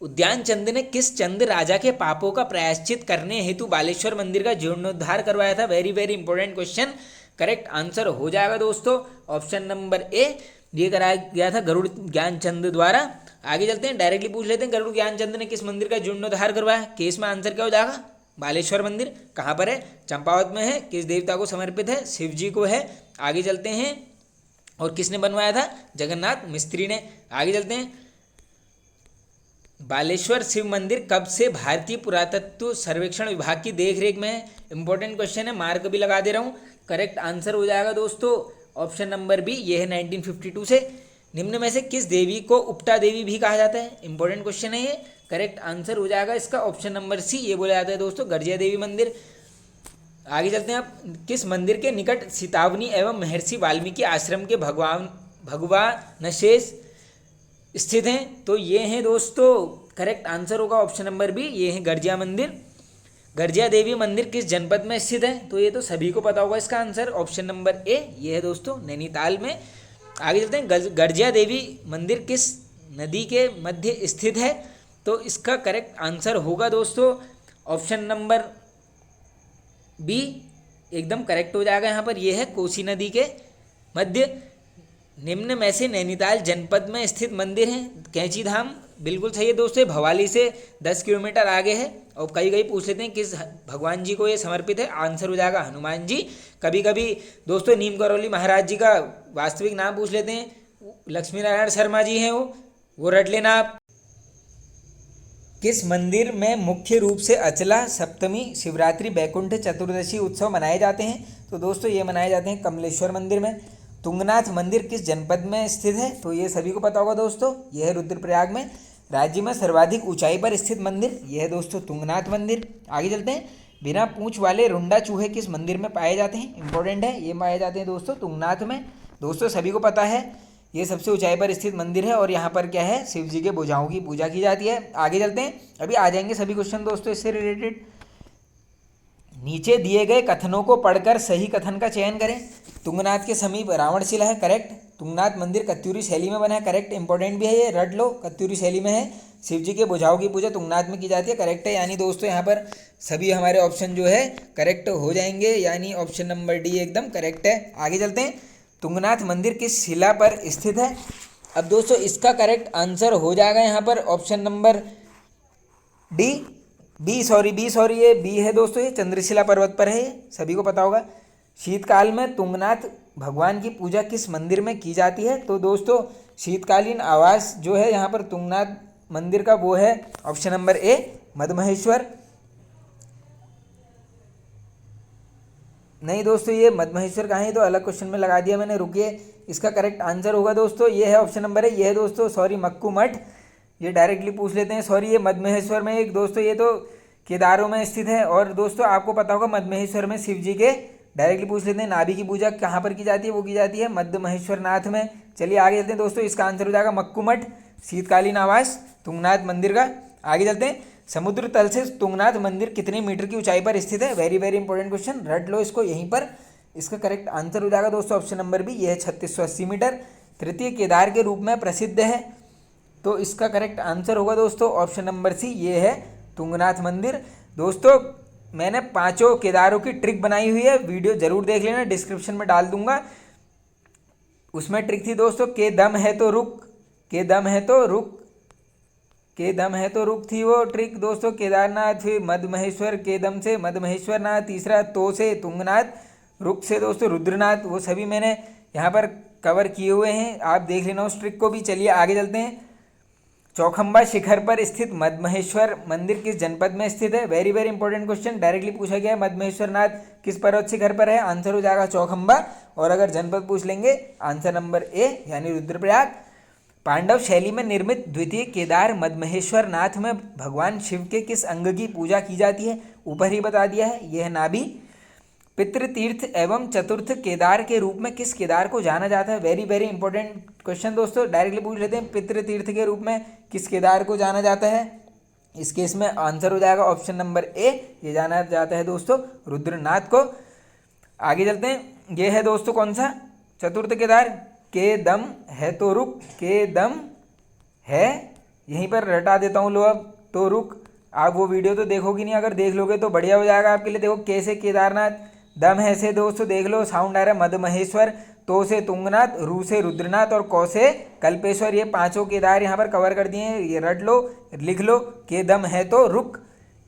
उद्यान चंद ने किस चंद राजा के पापों का प्रायश्चित करने हेतु बालेश्वर मंदिर का जीर्णोद्धार करवाया था? Very very important question. Correct answer हो जाएगा दोस्तों ऑप्शन नंबर ए, ये कराया गया था गरुड़ ज्ञानचंद द्वारा। आगे चलते हैं, डायरेक्टली पूछ लेते हैं, गरुड़ ज्ञानचंद ने किस मंदिर का जीर्णोद्धार करवाया? केस में आंसर क्या हो जाएगा? बालेश्वर मंदिर। कहाँ पर है? चंपावत में है। किस देवता को समर्पित है? शिव जी को है। आगे चलते हैं, और किसने बनवाया था? जगन्नाथ मिस्त्री ने। आगे चलते हैं, बालेश्वर शिव मंदिर कब से भारतीय पुरातत्व सर्वेक्षण विभाग की देखरेख में है? इंपॉर्टेंट क्वेश्चन है, मार्क भी लगा दे रहा हूँ। करेक्ट आंसर हो जाएगा दोस्तों ऑप्शन नंबर बी, ये है 1952 से। निम्न में से किस देवी को उपटा देवी भी कहा जाता है? इंपॉर्टेंट क्वेश्चन है ये। करेक्ट आंसर हो जाएगा इसका ऑप्शन नंबर सी, ये बोला जाता है दोस्तों गर्जिया देवी मंदिर। आगे चलते हैं, आप किस मंदिर के निकट सीतावनी एवं महर्षि वाल्मीकि आश्रम के भगवानशेष स्थित हैं? तो ये हैं दोस्तों, करेक्ट आंसर होगा ऑप्शन नंबर बी, ये है गर्जिया मंदिर। गर्जिया देवी मंदिर किस जनपद में स्थित है? तो ये तो सभी को पता होगा इसका आंसर ऑप्शन नंबर ए, ये है दोस्तों नैनीताल में। आगे चलते हैं, गर्जिया देवी मंदिर किस नदी के मध्य स्थित है? तो इसका करेक्ट आंसर होगा दोस्तों ऑप्शन नंबर बी, एकदम करेक्ट हो जाएगा यहाँ पर, यह है कोसी नदी के मध्य। निम्न में से नैनीताल जनपद में स्थित मंदिर है? कैंची धाम बिल्कुल सही है दोस्तों, भवाली से 10 किलोमीटर आगे है। और कई पूछ लेते हैं किस भगवान जी को ये समर्पित है? आंसर हो जाएगा हनुमान जी। कभी कभी दोस्तों नीम करौली महाराज जी का वास्तविक नाम पूछ लेते हैं, लक्ष्मी नारायण शर्मा जी हैं वो रट लेना आप। किस मंदिर में मुख्य रूप से अचला सप्तमी, शिवरात्रि, बैकुंठ चतुर्दशी उत्सव मनाए जाते हैं? तो दोस्तों ये मनाए जाते हैं कमलेश्वर मंदिर में। तुंगनाथ मंदिर किस जनपद में स्थित है? तो ये सभी को पता होगा दोस्तों, यह है रुद्रप्रयाग में। राज्य में सर्वाधिक ऊंचाई पर स्थित मंदिर, यह है दोस्तों तुंगनाथ मंदिर। आगे चलते हैं, बिना पूंछ वाले रुंडा चूहे किस मंदिर में पाए जाते हैं? इंपॉर्टेंट है, ये पाए जाते हैं दोस्तों तुंगनाथ में। दोस्तों सभी को पता है ये सबसे ऊंचाई पर स्थित मंदिर है, और यहाँ पर क्या है? शिव जी के भुजाओं की पूजा की जाती है। आगे चलते हैं, अभी आ जाएंगे सभी क्वेश्चन दोस्तों इससे रिलेटेड। नीचे दिए गए कथनों को पढ़कर सही कथन का चयन करें। तुंगनाथ के समीप रावणशिला है, करेक्ट। तुंगनाथ मंदिर कत्यूरी शैली में बना है, करेक्ट। इंपॉर्टेंट भी है ये, रट लो, कत्यूरी शैली में है। शिव जी के भुजाओं की पूजा तुंगनाथ में की जाती है, करेक्ट है। यानी दोस्तों यहाँ पर सभी हमारे ऑप्शन जो है करेक्ट हो जाएंगे, यानी ऑप्शन नंबर डी एकदम करेक्ट है। आगे चलते हैं, तुंगनाथ मंदिर किस शिला पर स्थित है? अब दोस्तों इसका करेक्ट आंसर हो जाएगा यहाँ पर option number D, B sorry ये बी है दोस्तों, ये चंद्रशिला पर्वत पर है, ये सभी को पता होगा। शीतकाल में तुंगनाथ भगवान की पूजा किस मंदिर में की जाती है? तो दोस्तों शीतकालीन आवास जो है यहाँ पर तुंगनाथ मंदिर का वो है ऑप्शन नंबर ए, मदमहेश्वर। नहीं दोस्तों ये मदमहेश्वर कहाँ है, तो अलग क्वेश्चन में लगा दिया मैंने, रुकिए। इसका करेक्ट आंसर होगा दोस्तों, ये है ऑप्शन नंबर ए, ये है दोस्तों सॉरी मक्कू मठ, ये डायरेक्टली पूछ लेते हैं। सॉरी ये मदमहेश्वर में एक दोस्तों, ये तो केदारों में स्थित है। और दोस्तों आपको पता होगा मदमहेश्वर में शिव जी के डायरेक्टली पूछ लेते हैं नाभि की पूजा कहाँ पर की जाती है? वो की जाती है मदमहेश्वर नाथ में। चलिए आगे चलते हैं दोस्तों, इसका आंसर हो जाएगा मक्कू मठ, शीतकालीन आवास तुंगनाथ मंदिर का। आगे चलते हैं, समुद्र तल से तुंगनाथ मंदिर कितने मीटर की ऊंचाई पर स्थित है? वेरी वेरी इंपॉर्टेंट क्वेश्चन, रट लो इसको यहीं पर। इसका करेक्ट आंसर हो जाएगा दोस्तों ऑप्शन नंबर बी, ये है 3680 मीटर। तृतीय केदार के रूप में प्रसिद्ध है, तो इसका करेक्ट आंसर होगा दोस्तों ऑप्शन नंबर सी, ये है तुंगनाथ मंदिर। दोस्तों मैंने 5 केदारों की ट्रिक बनाई हुई है, वीडियो जरूर देख लेना, डिस्क्रिप्शन में डाल दूंगा। उसमें ट्रिक थी दोस्तों, के दम है तो रुक, के दम है तो रुक, के दम है तो रुक थी वो ट्रिक दोस्तों। केदारनाथ, फिर मदमहेश्वर, के दम से मदमहेश्वर नाथ, तीसरा तो से तुंगनाथ, रुक से दोस्तों रुद्रनाथ, वो सभी मैंने यहाँ पर कवर किए हुए हैं, आप देख लेना उस ट्रिक को भी। चलिए आगे चलते हैं, चौखंबा शिखर पर स्थित मदमहेश्वर मंदिर किस जनपद में स्थित है? Very very important question, directly पूछा गया है मदमहेश्वर नाथ किस पर्वत शिखर पर है? आंसर हो जाएगा चौखंबा। और अगर जनपद पूछ लेंगे आंसर नंबर ए यानी रुद्रप्रयाग। पांडव शैली में निर्मित द्वितीय केदार मदमहेश्वर नाथ में भगवान शिव के किस अंग की पूजा की जाती है? ऊपर ही बता दिया है, यह नाभि। पितृतीर्थ एवं चतुर्थ केदार के रूप में किस केदार को जाना जाता है? वेरी वेरी इंपॉर्टेंट क्वेश्चन दोस्तों, डायरेक्टली पूछ लेते हैं। पितृतीर्थ के रूप में किस केदार को जाना जाता है? इस केस में आंसर हो जाएगा ऑप्शन नंबर ए, ये जाना जाता है दोस्तों रुद्रनाथ को। आगे चलते हैं, ये है दोस्तों कौन सा? चतुर्थ केदार। के दम है तो रुक, के दम है, यहीं पर रटा देता हूँ लो अब, तो रुक। आप वो वीडियो तो देखोगी नहीं, अगर देख लोगे तो बढ़िया हो जाएगा आपके लिए। देखो के से केदारनाथ, दम है से दोस्तों देख लो साउंड आ रहा है मदमहेश्वर, तो से तुंगनाथ, रू से रुद्रनाथ और कौ से कल्पेश्वर। ये पांचों केदार यहाँ पर कवर कर दिए हैं, ये रट लो, लिख लो। के दम है तो रुक,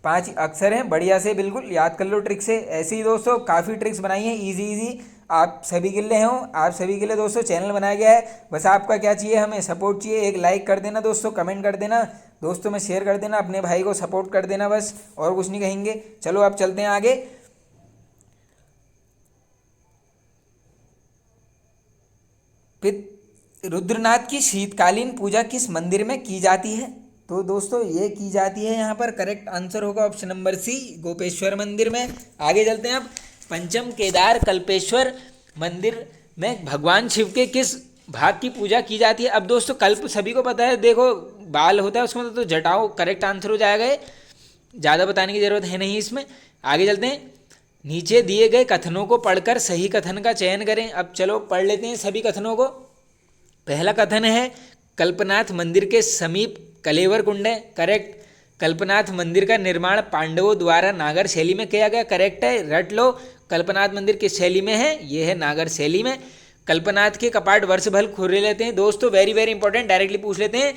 5 अक्षर हैं, बढ़िया से बिल्कुल याद कर लो ट्रिक से। ऐसे ही दोस्तों काफ़ी ट्रिक्स बनाई हैं इजी इजी, आप सभी के लिए हो, आप सभी के लिए दोस्तों चैनल बनाया गया है। बस आपका क्या चाहिए? हमें सपोर्ट चाहिए। एक लाइक कर देना दोस्तों, कमेंट कर देना दोस्तों में, शेयर कर देना, अपने भाई को सपोर्ट कर देना, बस और कुछ नहीं कहेंगे। चलो आप चलते हैं आगे। रुद्रनाथ की शीतकालीन पूजा किस मंदिर में की जाती है? तो दोस्तों ये की जाती है यहाँ पर, करेक्ट आंसर होगा ऑप्शन नंबर सी, गोपेश्वर मंदिर में। आगे चलते हैं अब। पंचम केदार कल्पेश्वर मंदिर में भगवान शिव के किस भाग की पूजा की जाती है? अब दोस्तों कल्प सभी को पता है, देखो बाल होता है उसमें, तो जटाओ करेक्ट आंसर हो जाएगा, ज़्यादा बताने की जरूरत है नहीं इसमें। आगे चलते हैं, नीचे दिए गए कथनों को पढ़कर सही कथन का चयन करें। अब चलो पढ़ लेते हैं सभी कथनों को। पहला कथन है कल्पनाथ मंदिर के समीप कलेवर कुंड है, करेक्ट। कल्पनाथ मंदिर का निर्माण पांडवों द्वारा नागर शैली में किया गया, करेक्ट है, रट लो। कल्पनाथ मंदिर किस शैली में है? ये है नागर शैली में। कल्पनाथ के कपाट वर्ष भर खुले रहते हैं दोस्तों, वेरी वेरी इंपॉर्टेंट, डायरेक्टली पूछ लेते हैं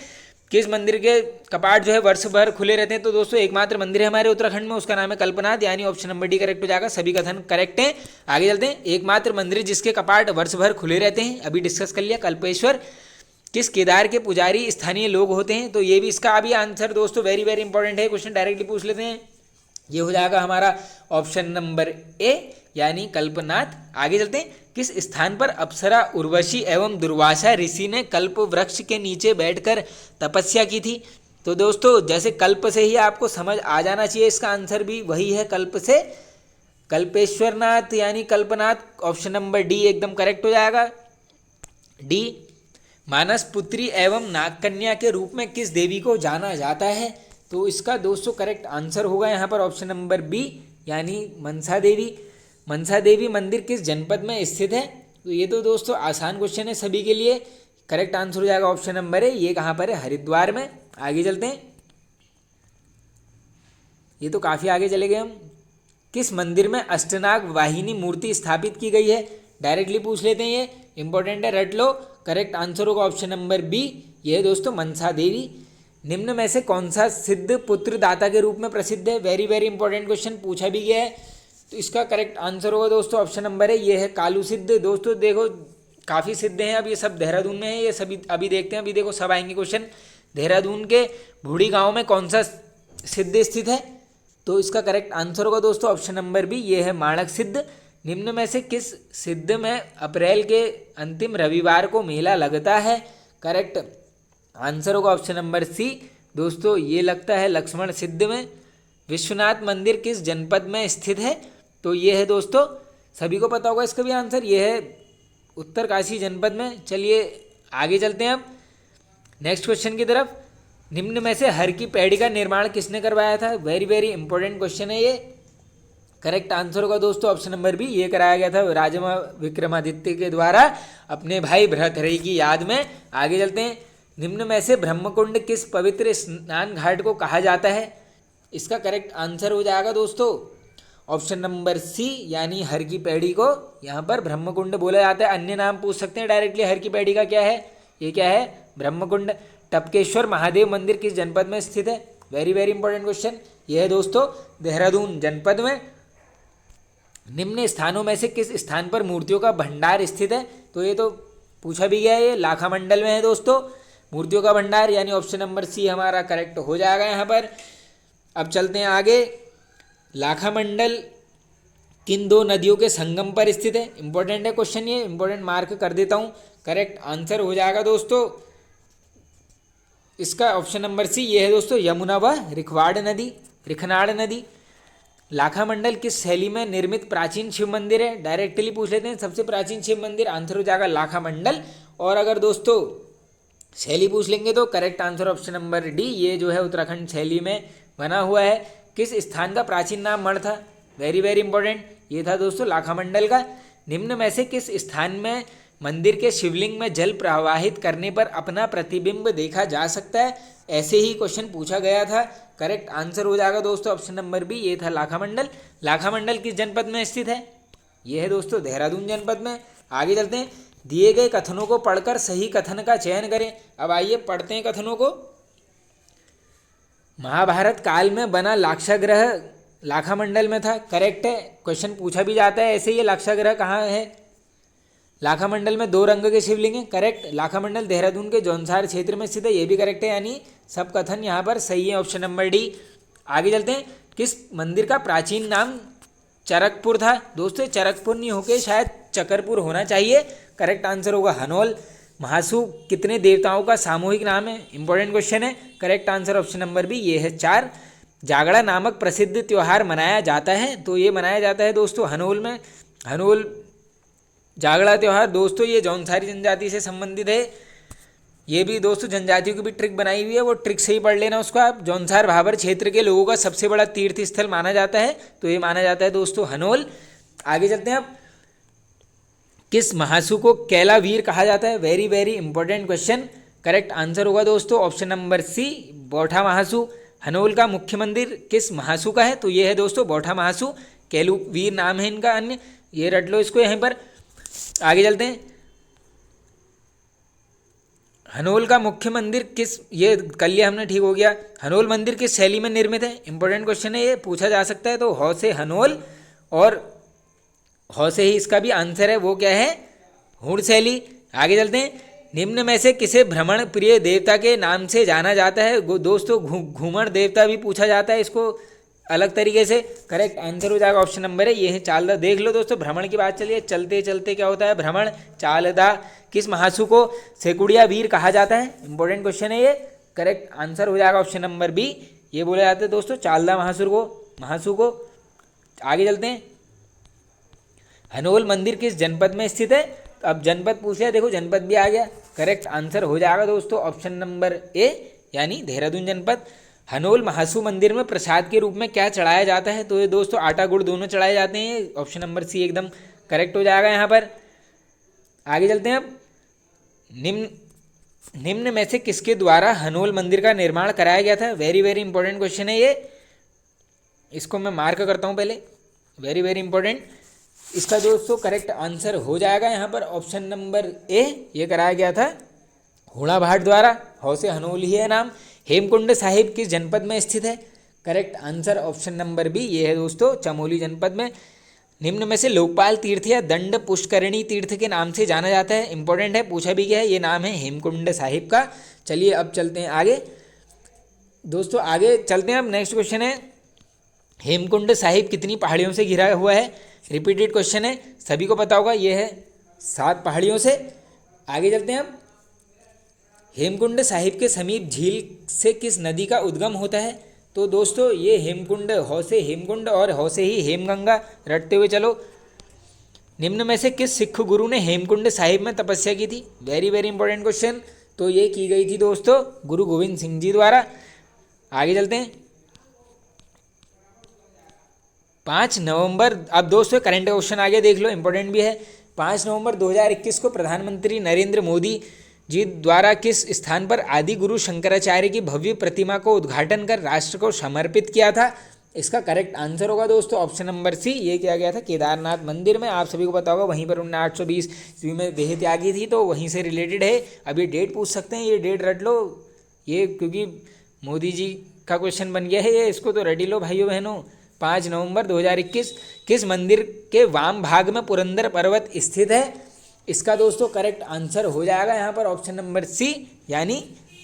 किस मंदिर के कपाट जो है वर्ष भर खुले रहते हैं? तो दोस्तों एकमात्र मंदिर है हमारे उत्तराखंड में, उसका नाम है कल्पनाथ, यानी ऑप्शन नंबर डी करेक्ट हो जाएगा। सभी कथन करेक्ट हैं। आगे चलते हैं, एकमात्र मंदिर जिसके कपाट वर्ष भर खुले रहते हैं, अभी डिस्कस कर लिया, कल्पेश्वर। किस केदार के पुजारी स्थानीय लोग होते हैं? तो ये भी इसका अभी आंसर दोस्तों वेरी वेरी इंपॉर्टेंट है, क्वेश्चन डायरेक्टली पूछ लेते हैं, ये हो जाएगा हमारा ऑप्शन नंबर ए, यानी कल्पनाथ। आगे चलते हैं, किस स्थान पर अप्सरा उर्वशी एवं दुर्वासा ऋषि ने कल्प वृक्ष के नीचे बैठकर तपस्या की थी? तो दोस्तों जैसे कल्प से ही आपको समझ आ जाना चाहिए, इसका आंसर भी वही है, कल्प से कल्पेश्वरनाथ यानी कल्पनाथ। ऑप्शन नंबर डी एकदम करेक्ट हो जाएगा, डी। मानस पुत्री एवं नागकन्या के रूप में किस देवी को जाना जाता है? तो इसका दोस्तों करेक्ट आंसर होगा यहाँ पर ऑप्शन नंबर बी, यानी मनसा देवी। मनसा देवी मंदिर किस जनपद में स्थित है? तो ये तो दोस्तों आसान क्वेश्चन है सभी के लिए, करेक्ट आंसर हो जाएगा ऑप्शन नंबर ए, ये कहाँ पर है? हरिद्वार में। आगे चलते हैं, ये तो काफ़ी आगे चले गए हम। किस मंदिर में अष्टनाग वाहिनी मूर्ति स्थापित की गई है? डायरेक्टली पूछ लेते हैं, ये इंपॉर्टेंट है, रट लो। करेक्ट आंसर होगा ऑप्शन नंबर बी, ये है दोस्तों मनसा देवी। निम्न में से कौन सा सिद्ध पुत्र दाता के रूप में प्रसिद्ध है? वेरी वेरी इंपॉर्टेंट क्वेश्चन पूछा भी गया है, तो इसका करेक्ट आंसर होगा दोस्तों ऑप्शन नंबर है, ये है कालू सिद्ध। दोस्तों देखो काफ़ी सिद्ध हैं, अब ये सब देहरादून में है, ये सभी अभी देखते हैं, अभी देखो सब आएंगे क्वेश्चन। देहरादून के भूड़ी गांव में कौन सा सिद्ध स्थित है? तो इसका करेक्ट आंसर होगा दोस्तों ऑप्शन नंबर बी, ये है माणक सिद्ध। निम्न में से किस सिद्ध में अप्रैल के अंतिम रविवार को मेला लगता है? करेक्ट आंसर होगा ऑप्शन नंबर सी, दोस्तों ये लगता है लक्ष्मण सिद्ध में। विश्वनाथ मंदिर किस जनपद में स्थित है? तो ये है दोस्तों, सभी को पता होगा इसका भी आंसर, ये है उत्तरकाशी जनपद में। चलिए आगे चलते हैं अब नेक्स्ट क्वेश्चन की तरफ। निम्न में से हर की पैड़ी का निर्माण किसने करवाया था? वेरी वेरी इंपॉर्टेंट क्वेश्चन है ये, करेक्ट आंसर होगा दोस्तों ऑप्शन नंबर बी, ये कराया गया था राजा विक्रमादित्य के द्वारा अपने भाई भृतहरि की याद में। आगे चलते हैं, निम्न में से ब्रह्मकुंड किस पवित्र स्नान घाट को कहा जाता है? इसका करेक्ट आंसर हो जाएगा दोस्तों ऑप्शन नंबर सी, यानी हर की पैड़ी को यहाँ पर ब्रह्मकुंड बोला जाता है। अन्य नाम पूछ सकते हैं डायरेक्टली, हर की पैड़ी का क्या है? ये क्या है? ब्रह्मकुंड। टपकेश्वर महादेव मंदिर किस जनपद में स्थित है? वेरी वेरी इंपॉर्टेंट क्वेश्चन, ये है दोस्तों देहरादून जनपद में। निम्न स्थानों में से किस स्थान पर मूर्तियों का भंडार स्थित है? तो ये तो पूछा भी गया है, ये लाखा मंडल में है दोस्तों मूर्तियों का भंडार, यानी ऑप्शन नंबर सी हमारा करेक्ट हो जाएगा यहाँ पर। अब चलते हैं आगे, लाखा मंडल किन दो नदियों के संगम पर स्थित है? इंपॉर्टेंट है क्वेश्चन, ये इंपॉर्टेंट मार्क कर देता हूँ। करेक्ट आंसर हो जाएगा दोस्तों इसका ऑप्शन नंबर सी ये है दोस्तों, यमुना व रिखनाड़ नदी। लाखा मंडल किस शैली में निर्मित प्राचीन शिव मंदिर है? डायरेक्टली पूछ लेते हैं, सबसे प्राचीन शिव मंदिर, आंसर हो जाएगा लाखा मंडल। और अगर दोस्तों शैली पूछ लेंगे तो correct answer option number D, ये जो है उत्तराखंड शैली में बना हुआ है। किस स्थान का प्राचीन नाम मढ़ था? वेरी वेरी इंपॉर्टेंट, ये था दोस्तों लाखा मंडल का। निम्न में से किस स्थान में मंदिर के शिवलिंग में जल प्रवाहित करने पर अपना प्रतिबिंब देखा जा सकता है? ऐसे ही क्वेश्चन पूछा गया था। करेक्ट आंसर हो जाएगा दोस्तों ऑप्शन नंबर बी, ये था लाखा मंडल। लाखा मंडल किस जनपद में स्थित है? ये है दोस्तों देहरादून जनपद में। आगे चलते हैं, दिए गए कथनों को पढ़कर सही कथन का चयन करें। अब आइए पढ़ते हैं कथनों को। महाभारत काल में बना लाक्षागृह लाखा मंडल में था, करेक्ट है। क्वेश्चन पूछा भी जाता है ऐसे, ये लाक्षागृह कहाँ है? लाखा मंडल में 2 रंग के शिवलिंग हैं, करेक्ट। लाखा मंडल देहरादून के जौनसार क्षेत्र में स्थित है, ये भी करेक्ट है, यानी सब कथन यहाँ पर सही है, ऑप्शन नंबर डी। आगे चलते हैं, किस मंदिर का प्राचीन नाम चरकपुर था? दोस्तों चरकपुर नहीं होके शायद चकरपुर होना चाहिए, करेक्ट आंसर होगा हनोल। महासु कितने देवताओं का सामूहिक नाम है? इंपॉर्टेंट क्वेश्चन है, correct answer option number B, ये है 4। जागड़ा नामक प्रसिद्ध त्यौहार मनाया जाता है, तो ये मनाया जाता है दोस्तों हनोल में। हनोल जागड़ा त्यौहार दोस्तों ये जौनसारी जनजाति से संबंधित है। ये भी दोस्तों जनजातियों की भी ट्रिक बनाई हुई है, वो ट्रिक से ही पढ़ लेना उसको आप। जौनसार भाबर क्षेत्र के लोगों का सबसे बड़ा तीर्थ स्थल माना जाता है, तो ये माना जाता है दोस्तों हनोल। आगे चलते हैं, अब किस महासु को कैलावीर कहा जाता है? Very very important question, correct answer होगा दोस्तों option number C, Bautha Mahasu. Hanol का मुख्य मंदिर किस महासु का है? तो ये है दोस्तों बौठा महासु, कैलूवीर नाम है इनका अन्य, ये रट लो इसको यहीं पर। आगे चलते हैं, हनोल का मुख्य मंदिर किस, ये कर लिया हमने, ठीक हो गया। हनोल मंदिर किस शैली में निर्मित है? इंपॉर्टेंट क्वेश्चन है, ये पूछा जा सकता है, तो हौ से हनोल, और हौ से ही इसका भी आंसर है, वो क्या है? हुड़ शैली। आगे चलते हैं, निम्न में से किसे भ्रमण प्रिय देवता के नाम से जाना जाता है? दोस्तों घूमर देवता भी पूछा जाता है इसको अलग तरीके से, करेक्ट आंसर हो जाएगा ऑप्शन नंबर है, ये है चालदा। देख लो दोस्तों, भ्रमण की बात चलिए, चलते चलते क्या होता है? भ्रमण। चालदा। किस महासु को सेकुड़िया वीर कहा जाता है? इंपॉर्टेंट क्वेश्चन है ये, करेक्ट आंसर हो जाएगा ऑप्शन नंबर बी, ये बोले जाते हैं दोस्तों चालदा महासु को। आगे चलते हैं, हनोल मंदिर किस जनपद में स्थित है? अब जनपद पूछ लिया, देखो जनपद भी आ गया, करेक्ट आंसर हो जाएगा दोस्तों ऑप्शन नंबर ए, यानी देहरादून जनपद। हनोल महासु मंदिर में प्रसाद के रूप में क्या चढ़ाया जाता है? तो ये दोस्तों आटा गुड़ दोनों चढ़ाए जाते हैं, ऑप्शन नंबर सी एकदम करेक्ट हो जाएगा यहाँ पर। आगे चलते हैं, अब निम्न में से किसके द्वारा हनोल मंदिर का निर्माण कराया गया था? वेरी वेरी इंपॉर्टेंट क्वेश्चन है ये, इसको मैं मार्क करता हूँ पहले, वेरी वेरी इंपॉर्टेंट। इसका दोस्तों करेक्ट आंसर हो जाएगा यहाँ पर ऑप्शन नंबर ए, ये कराया गया था हुड़ा भाट द्वारा, हौ से हनोल ही है नाम। हेमकुंड साहिब किस जनपद में स्थित है? Correct answer option number B, ये है दोस्तों चमोली जनपद में। निम्न में से लोकपाल तीर्थ या दंड पुष्करणी तीर्थ के नाम से जाना जाता है? इंपॉर्टेंट है, पूछा भी गया है, ये नाम है हेमकुंड साहिब का। चलिए अब चलते हैं आगे दोस्तों, आगे चलते हैं। अब नेक्स्ट क्वेश्चन है, हेमकुंड साहिब कितनी पहाड़ियों से घिरा हुआ है? रिपीटेड क्वेश्चन है, सभी को पता होगा, ये है 7 पहाड़ियों से। आगे चलते हैं, अब हेमकुंड साहिब के समीप झील से किस नदी का उद्गम होता है? तो दोस्तों ये हेमकुंड, हौ से हेमकुंड और हौ से ही हेमगंगा, रटते हुए चलो। निम्न में से किस सिख गुरु ने हेमकुंड साहिब में तपस्या की थी? वेरी वेरी इंपॉर्टेंट क्वेश्चन, तो ये की गई थी दोस्तों गुरु गोविंद सिंह जी द्वारा। आगे चलते हैं, 5 नवंबर, अब दोस्तों करंट क्वेश्चन आगे देख लो, इंपॉर्टेंट भी है। 5 नवंबर 2021 को प्रधानमंत्री नरेंद्र मोदी जी द्वारा किस स्थान पर आदि गुरु शंकराचार्य की भव्य प्रतिमा को उद्घाटन कर राष्ट्र को समर्पित किया था? इसका करेक्ट आंसर होगा दोस्तों ऑप्शन नंबर सी, ये किया गया था केदारनाथ मंदिर में। आप सभी को पता होगा, वहीं पर उन्होंने 820 ईस्वी में देह त्यागी थी, तो वहीं से रिलेटेड है। अब ये डेट पूछ सकते हैं, ये डेट रट लो, ये क्योंकि मोदी जी का क्वेश्चन बन गया है ये, इसको तो रट ही लो भाइयों बहनों। 5 नवंबर 2021 किस मंदिर के वाम भाग में पुरंदर पर्वत स्थित है? इसका दोस्तों करेक्ट आंसर हो जाएगा यहाँ पर ऑप्शन नंबर सी, यानी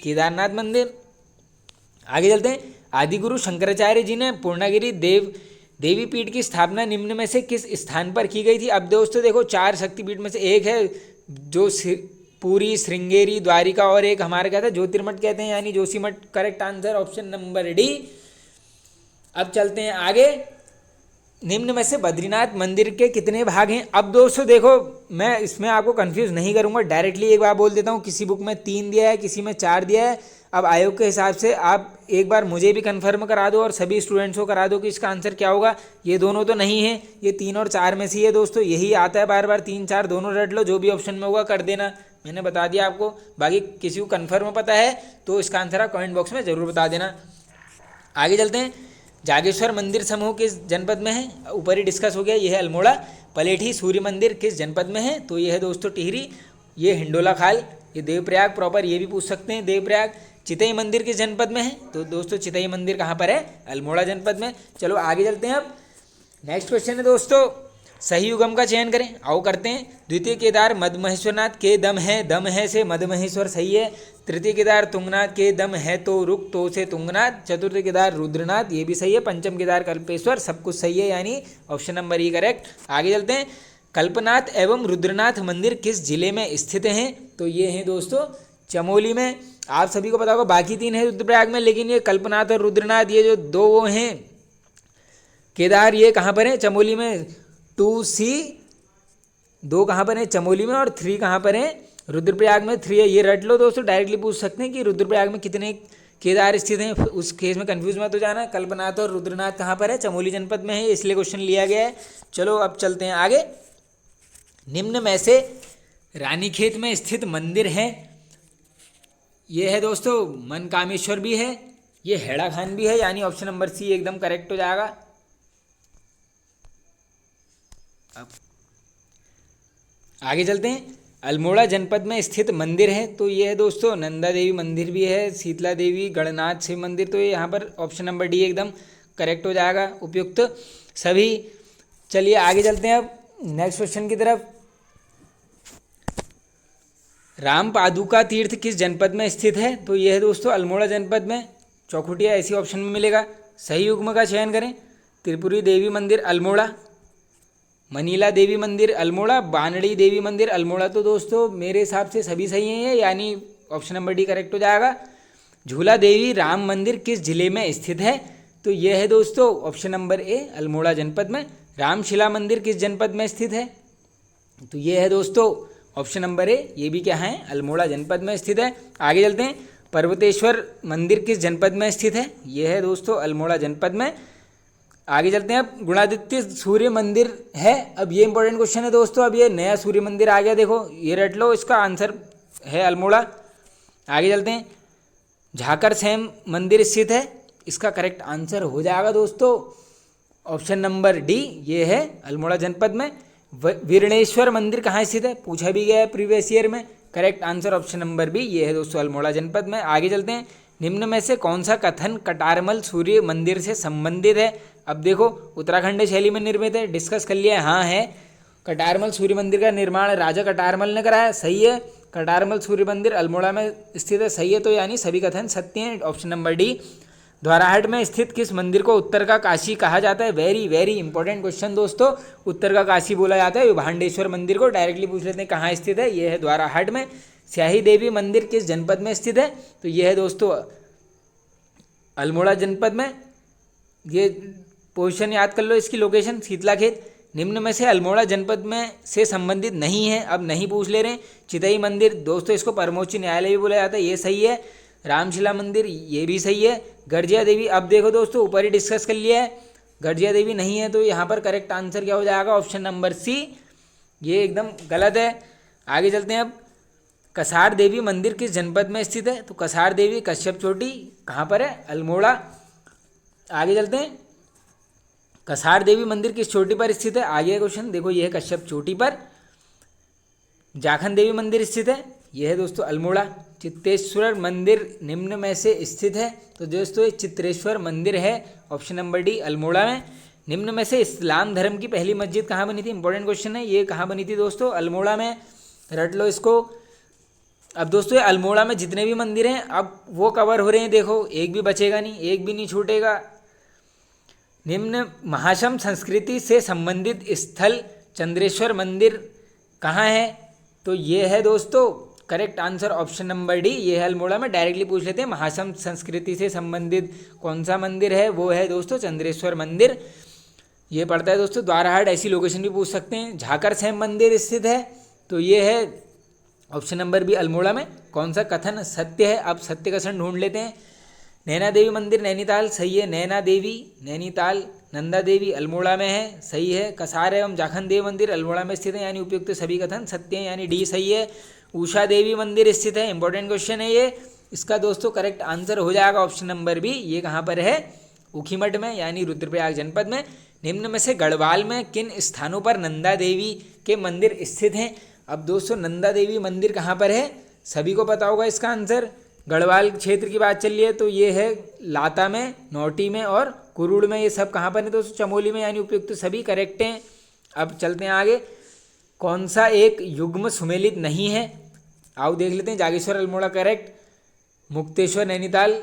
केदारनाथ मंदिर। आगे चलते हैं, आदिगुरु शंकराचार्य जी ने पूर्णागिरि देवी पीठ की स्थापना निम्न में से किस स्थान पर की गई थी? अब दोस्तों देखो 4 शक्तिपीठ में से एक है जो पुरी, श्रृंगेरी, द्वारिका और एक हमारा क्या था ज्योतिर्मठ कहते हैं यानी Joshimath. Correct answer option number D. अब चलते हैं आगे। निम्न में से बद्रीनाथ मंदिर के कितने भाग हैं? अब दोस्तों देखो, मैं इसमें आपको कंफ्यूज नहीं करूंगा, डायरेक्टली एक बार बोल देता हूँ, किसी बुक में 3 दिया है, किसी में 4 दिया है। अब आयोग के हिसाब से आप एक बार मुझे भी कंफर्म करा दो और सभी स्टूडेंट्स को करा दो कि इसका आंसर क्या होगा। ये दोनों तो नहीं है, ये 3 और 4 में से ही है दोस्तों, यही आता है बार बार, 3 4 दोनों रट लो, जो भी ऑप्शन में होगा कर देना, मैंने बता दिया आपको। बाकी किसी को कन्फर्म पता है तो इसका आंसर आप कमेंट बॉक्स में ज़रूर बता देना। आगे चलते हैं। जागेश्वर मंदिर समूह किस जनपद में है? ऊपर ही डिस्कस हो गया, यह है अल्मोड़ा। पलेठी सूर्य मंदिर किस जनपद में है? तो यह है दोस्तों टिहरी। ये हिंडोला खाल, ये देवप्रयाग प्रॉपर, ये भी पूछ सकते हैं देवप्रयाग। चितई मंदिर किस जनपद में है? तो दोस्तों चितई मंदिर कहाँ पर है? अल्मोड़ा जनपद में। चलो आगे चलते हैं। अब नेक्स्ट क्वेश्चन है दोस्तों, सही उगम का चयन करें। आओ करते हैं। द्वितीय केदार मदमहेश्वरनाथ के दम है से मदमहेश्वर सही है। तृतीय केदार तुंगनाथ के दम है तो रुक तो से तुंगनाथ। चतुर्थ केदार रुद्रनाथ, ये भी सही है। पंचम केदार कल्पेश्वर, सब कुछ सही है यानी ऑप्शन नंबर ई करेक्ट। आगे चलते हैं। कल्पनाथ एवं रुद्रनाथ मंदिर किस जिले में स्थित हैं? तो ये हैं दोस्तों चमोली में। आप सभी को पता होगा बाकी 3 है रुद्रप्रयाग में, लेकिन ये कल्पनाथ और रुद्रनाथ ये जो 2 वो हैं केदार, ये कहाँ पर है? चमोली में। 2C 2 कहाँ पर है? चमोली में। और 3 कहाँ पर है? रुद्रप्रयाग में 3 है। ये रट लो दोस्तों, डायरेक्टली पूछ सकते हैं कि रुद्रप्रयाग में कितने केदार स्थित हैं, उस केस में कंफ्यूज मत हो जाना। कल्पनाथ और रुद्रनाथ कहाँ पर है? चमोली जनपद में है, इसलिए क्वेश्चन लिया गया है। चलो अब चलते हैं आगे। निम्न में से रानीखेत में स्थित मंदिर है, ये है दोस्तों मनकामेश्वर भी है, ये हेड़ा खान भी है, यानी ऑप्शन नंबर सी एकदम करेक्ट हो जाएगा। अब आगे चलते हैं। अल्मोड़ा जनपद में स्थित मंदिर है, तो ये है दोस्तों नंदा देवी मंदिर भी है, शीतला देवी, गणनाथ शिव मंदिर, तो ये यहाँ पर ऑप्शन नंबर डी एकदम करेक्ट हो जाएगा, उपयुक्त सभी। चलिए आगे चलते हैं अब नेक्स्ट क्वेश्चन की तरफ। राम पादुका तीर्थ किस जनपद में स्थित है? तो यह है दोस्तों अल्मोड़ा जनपद में, चौखुटिया ऐसी ऑप्शन में मिलेगा। सही युग्म का चयन करें। त्रिपुरी देवी मंदिर अल्मोड़ा, मनीला देवी मंदिर अल्मोड़ा, बानड़ी देवी मंदिर अल्मोड़ा, तो दोस्तों मेरे हिसाब से सभी सही हैं यानी ऑप्शन नंबर डी करेक्ट हो जाएगा। झूला देवी राम मंदिर किस जिले में स्थित है? तो यह है दोस्तों ऑप्शन नंबर ए अल्मोड़ा जनपद में। रामशिला मंदिर किस जनपद में स्थित है? तो यह है दोस्तों ऑप्शन नंबर ए, ये भी क्या है? अल्मोड़ा जनपद में स्थित है। आगे चलते हैं। पर्वतेश्वर मंदिर किस जनपद में स्थित है? यह है दोस्तों अल्मोड़ा जनपद में। आगे चलते हैं। अब गुणादित्य सूर्य मंदिर है, अब ये इंपॉर्टेंट क्वेश्चन है दोस्तों, अब ये नया सूर्य मंदिर आ गया, देखो ये रट लो, इसका आंसर है अल्मोड़ा। आगे चलते हैं। झाकर सैम मंदिर स्थित है, इसका करेक्ट आंसर हो जाएगा दोस्तों ऑप्शन नंबर डी, ये है अल्मोड़ा जनपद में। वीरणेश्वर मंदिर कहाँ स्थित है? पूछा भी गया है प्रीवियस ईयर में, correct answer option number B, ये है दोस्तों अल्मोड़ा जनपद में। आगे चलते हैं। निम्न में से कौन सा कथन कटारमल सूर्य मंदिर से संबंधित है? अब देखो उत्तराखंड शैली में निर्मित है, डिस्कस कर लिया है, हाँ है। कटारमल सूर्य मंदिर का निर्माण राजा कटारमल ने कराया, सही है। कटारमल सूर्य मंदिर अल्मोड़ा में स्थित है, सही है, तो यानी सभी कथन सत्य हैं, ऑप्शन नंबर डी। द्वाराहाट में स्थित किस मंदिर को उत्तर का काशी कहा जाता है? वेरी वेरी इंपॉर्टेंट क्वेश्चन दोस्तों, उत्तर का काशी बोला जाता है भांडेश्वर मंदिर को। डायरेक्टली पूछ लेते हैं कहाँ स्थित है, ये है द्वाराहाट में। स्याही देवी मंदिर किस जनपद में स्थित है? तो ये है दोस्तों अल्मोड़ा जनपद में, ये पोजीशन याद कर लो इसकी, लोकेशन शीतलाखेत। निम्न में से अल्मोड़ा जनपद में से संबंधित नहीं है, अब नहीं पूछ ले रहे हैं। चितई मंदिर दोस्तों इसको परमोच्च न्यायालय भी बोला जाता है, ये सही है। रामशिला मंदिर ये भी सही है। गर्जिया देवी, अब देखो दोस्तों ऊपर ही डिस्कस कर लिया है, गर्जिया देवी नहीं है, तो यहाँ पर करेक्ट आंसर क्या हो जाएगा? ऑप्शन नंबर सी, ये एकदम गलत है। आगे चलते हैं। अब कसार देवी मंदिर किस जनपद में स्थित है? तो कसार देवी कश्यप चोटी कहाँ पर है? अल्मोड़ा। आगे चलते हैं। कसार देवी मंदिर किस चोटी पर स्थित है? आगे क्वेश्चन देखो, ये है कश्यप चोटी पर। जाखन देवी मंदिर स्थित है, यह है दोस्तों अल्मोड़ा। चित्तेश्वर मंदिर निम्न में से स्थित है, तो दोस्तों ये चित्रेश्वर मंदिर है, ऑप्शन नंबर डी अल्मोड़ा में। निम्न में से इस्लाम धर्म की पहली मस्जिद कहाँ बनी थी? इंपॉर्टेंट क्वेश्चन है, ये कहाँ बनी थी दोस्तों? अल्मोड़ा में, रट लो इसको। अब दोस्तों ये अल्मोड़ा में जितने भी मंदिर हैं अब वो कवर हो रहे हैं, देखो एक भी बचेगा नहीं, एक भी नहीं छूटेगा। निम्न महाशम संस्कृति से संबंधित स्थल चंद्रेश्वर मंदिर कहाँ है? तो ये है दोस्तों correct answer option number D, ये है अल्मोड़ा में। डायरेक्टली पूछ लेते हैं, महासम संस्कृति से संबंधित कौन सा मंदिर है, वो है दोस्तों चंद्रेश्वर मंदिर। ये पड़ता है दोस्तों द्वाराहाट, ऐसी लोकेशन भी पूछ सकते हैं। झाकर सैम मंदिर स्थित है, तो ये है ऑप्शन नंबर बी अल्मोड़ा में। कौन सा कथन सत्य है, अब सत्य कथन ढूंढ लेते हैं। नैना देवी मंदिर नैनीताल, सही है। नैना देवी नैनीताल, नंदा देवी अल्मोड़ा में है, सही है। कसार एवं जाखन देव मंदिर अल्मोड़ा में स्थित है, यानी उपयुक्त सभी कथन सत्य हैं, यानी डी सही है। उषा देवी मंदिर स्थित है, इंपॉर्टेंट क्वेश्चन है ये। इसका दोस्तों करेक्ट आंसर हो जाएगा ऑप्शन नंबर बी। ये कहाँ पर है, ऊखीमठ में, यानी रुद्रप्रयाग जनपद में। निम्न में से गढ़वाल में किन स्थानों पर नंदा देवी के मंदिर स्थित हैं। अब दोस्तों नंदा देवी मंदिर कहाँ पर है, सभी को पता होगा इसका आंसर। गढ़वाल क्षेत्र की बात चल रही है, तो ये है लाता में, नौटी में और कुरुड़ में। ये सब कहाँ पर है दोस्तों, चमोली में, यानी उपयुक्त सभी करेक्ट हैं। अब चलते हैं आगे। कौन सा एक युग्म सुमेलित नहीं है, आओ देख लेते हैं। जागेश्वर अल्मोड़ा करेक्ट, मुक्तेश्वर नैनीताल,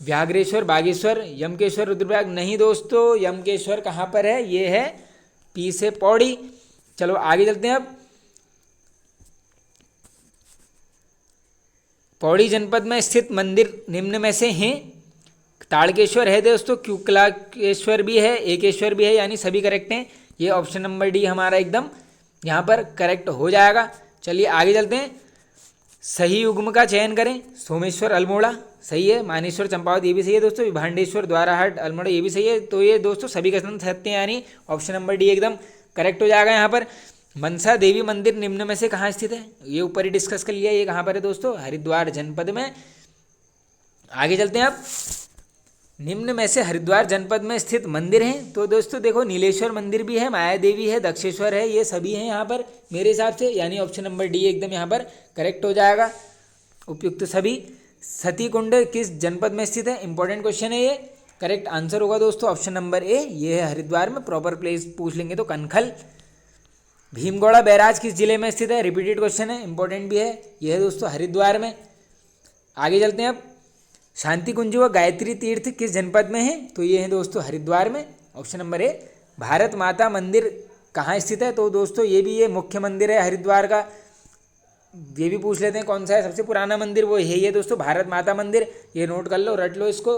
व्याघ्रेश्वर बागेश्वर, यमकेश्वर रुद्रप्रयाग नहीं दोस्तों। यमकेश्वर कहाँ पर है, ये है पी से पौड़ी। चलो आगे चलते हैं। अब पौड़ी जनपद में स्थित मंदिर निम्न में से हैं। ताड़केश्वर है दोस्तों, क्युकलाकेश्वर भी है, एकेश्वर भी है, यानी सभी करेक्ट हैं। ये ऑप्शन नंबर डी हमारा एकदम यहाँ पर करेक्ट हो जाएगा। चलिए आगे चलते हैं। सही युग्म का चयन करें। सोमेश्वर अल्मोड़ा सही है, मानेश्वर चंपावत ये भी सही है दोस्तों, विभांडेश्वर द्वाराहाट अल्मोड़ा ये भी सही है। तो ये दोस्तों सभी कथन सत्य हैं, यानी ऑप्शन नंबर डी एकदम करेक्ट हो जाएगा यहाँ पर। मनसा देवी मंदिर निम्न में से कहाँ स्थित है, ये ऊपर ही डिस्कस कर लिया। ये कहाँ पर है दोस्तों, हरिद्वार जनपद में। आगे चलते हैं। अब निम्न में से हरिद्वार जनपद में स्थित मंदिर हैं, तो दोस्तों देखो नीलेश्वर मंदिर भी है, माया देवी है, दक्षेश्वर है, ये सभी हैं यहाँ पर मेरे हिसाब से, यानी ऑप्शन नंबर डी एकदम यहाँ पर करेक्ट हो जाएगा, उपयुक्त सभी। सती कुंड किस जनपद में स्थित है, इंपॉर्टेंट क्वेश्चन है ये। करेक्ट आंसर होगा दोस्तों ऑप्शन नंबर ए, ये है हरिद्वार में। प्रॉपर प्लेस पूछ लेंगे तो कनखल। भीमगौड़ा बैराज किस जिले में स्थित है, रिपीटेड क्वेश्चन है, इंपॉर्टेंट भी है, यह है दोस्तों हरिद्वार में। आगे चलते हैं। अब शांति कुंज व गायत्री तीर्थ किस जनपद में है, तो ये है दोस्तों हरिद्वार में, ऑप्शन नंबर ए। भारत माता मंदिर कहाँ स्थित है, तो दोस्तों ये भी ये मुख्य मंदिर है हरिद्वार का। ये भी पूछ लेते हैं कौन सा है सबसे पुराना मंदिर, वो है ये दोस्तों भारत माता मंदिर। ये नोट कर लो, रट लो इसको।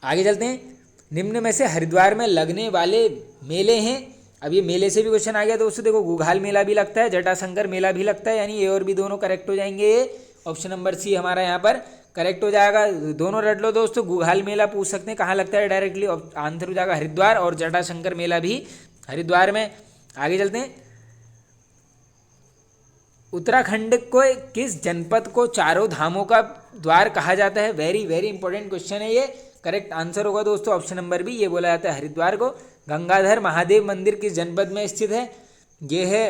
आगे चलते हैं। निम्न में से हरिद्वार में लगने वाले मेले हैं। अब ये मेले से भी क्वेश्चन आ गया दोस्तों, देखो गुघाल मेला भी लगता है, जटाशंकर मेला भी लगता है, यानी ए और बी दोनों करेक्ट हो जाएंगे। ये ऑप्शन नंबर सी हमारा यहाँ पर करेक्ट हो जाएगा। दोनों रट लो दोस्तों, गुघाल मेला पूछ सकते हैं कहाँ लगता है, डायरेक्टली आंसर हो जाएगा हरिद्वार, और जटाशंकर मेला भी हरिद्वार में। आगे चलते हैं। उत्तराखंड को किस जनपद को चारों धामों का द्वार कहा जाता है, वेरी वेरी इंपॉर्टेंट क्वेश्चन है ये। करेक्ट आंसर होगा दोस्तों ऑप्शन नंबर बी, ये बोला जाता है हरिद्वार को। गंगाधर महादेव मंदिर किस जनपद में स्थित है, ये है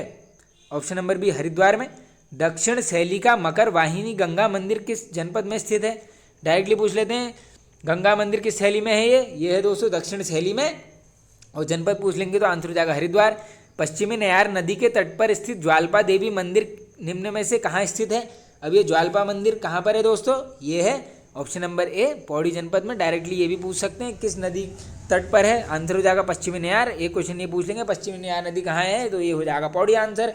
ऑप्शन नंबर बी हरिद्वार में। दक्षिण शैली का मकर वाहिनी गंगा मंदिर किस जनपद में स्थित है, डायरेक्टली पूछ लेते हैं। गंगा मंदिर किस शैली में है, ये है दोस्तों दक्षिण शैली में, और जनपद पूछ लेंगे तो आंसर हो जाएगा हरिद्वार। पश्चिमी नयार नदी के तट पर स्थित ज्वाल्पा देवी मंदिर निम्न में से कहाँ स्थित है। अब ये ज्वाल्पा मंदिर कहाँ पर है दोस्तों, ये है ऑप्शन नंबर ए पौड़ी जनपद में। डायरेक्टली ये भी पूछ सकते हैं किस नदी तट पर है, आंसर हो जाएगा पश्चिमी नयार। एक क्वेश्चन ये पूछ लेंगे पश्चिमी नयार नदी कहाँ है, तो ये हो जाएगा पौड़ी आंसर।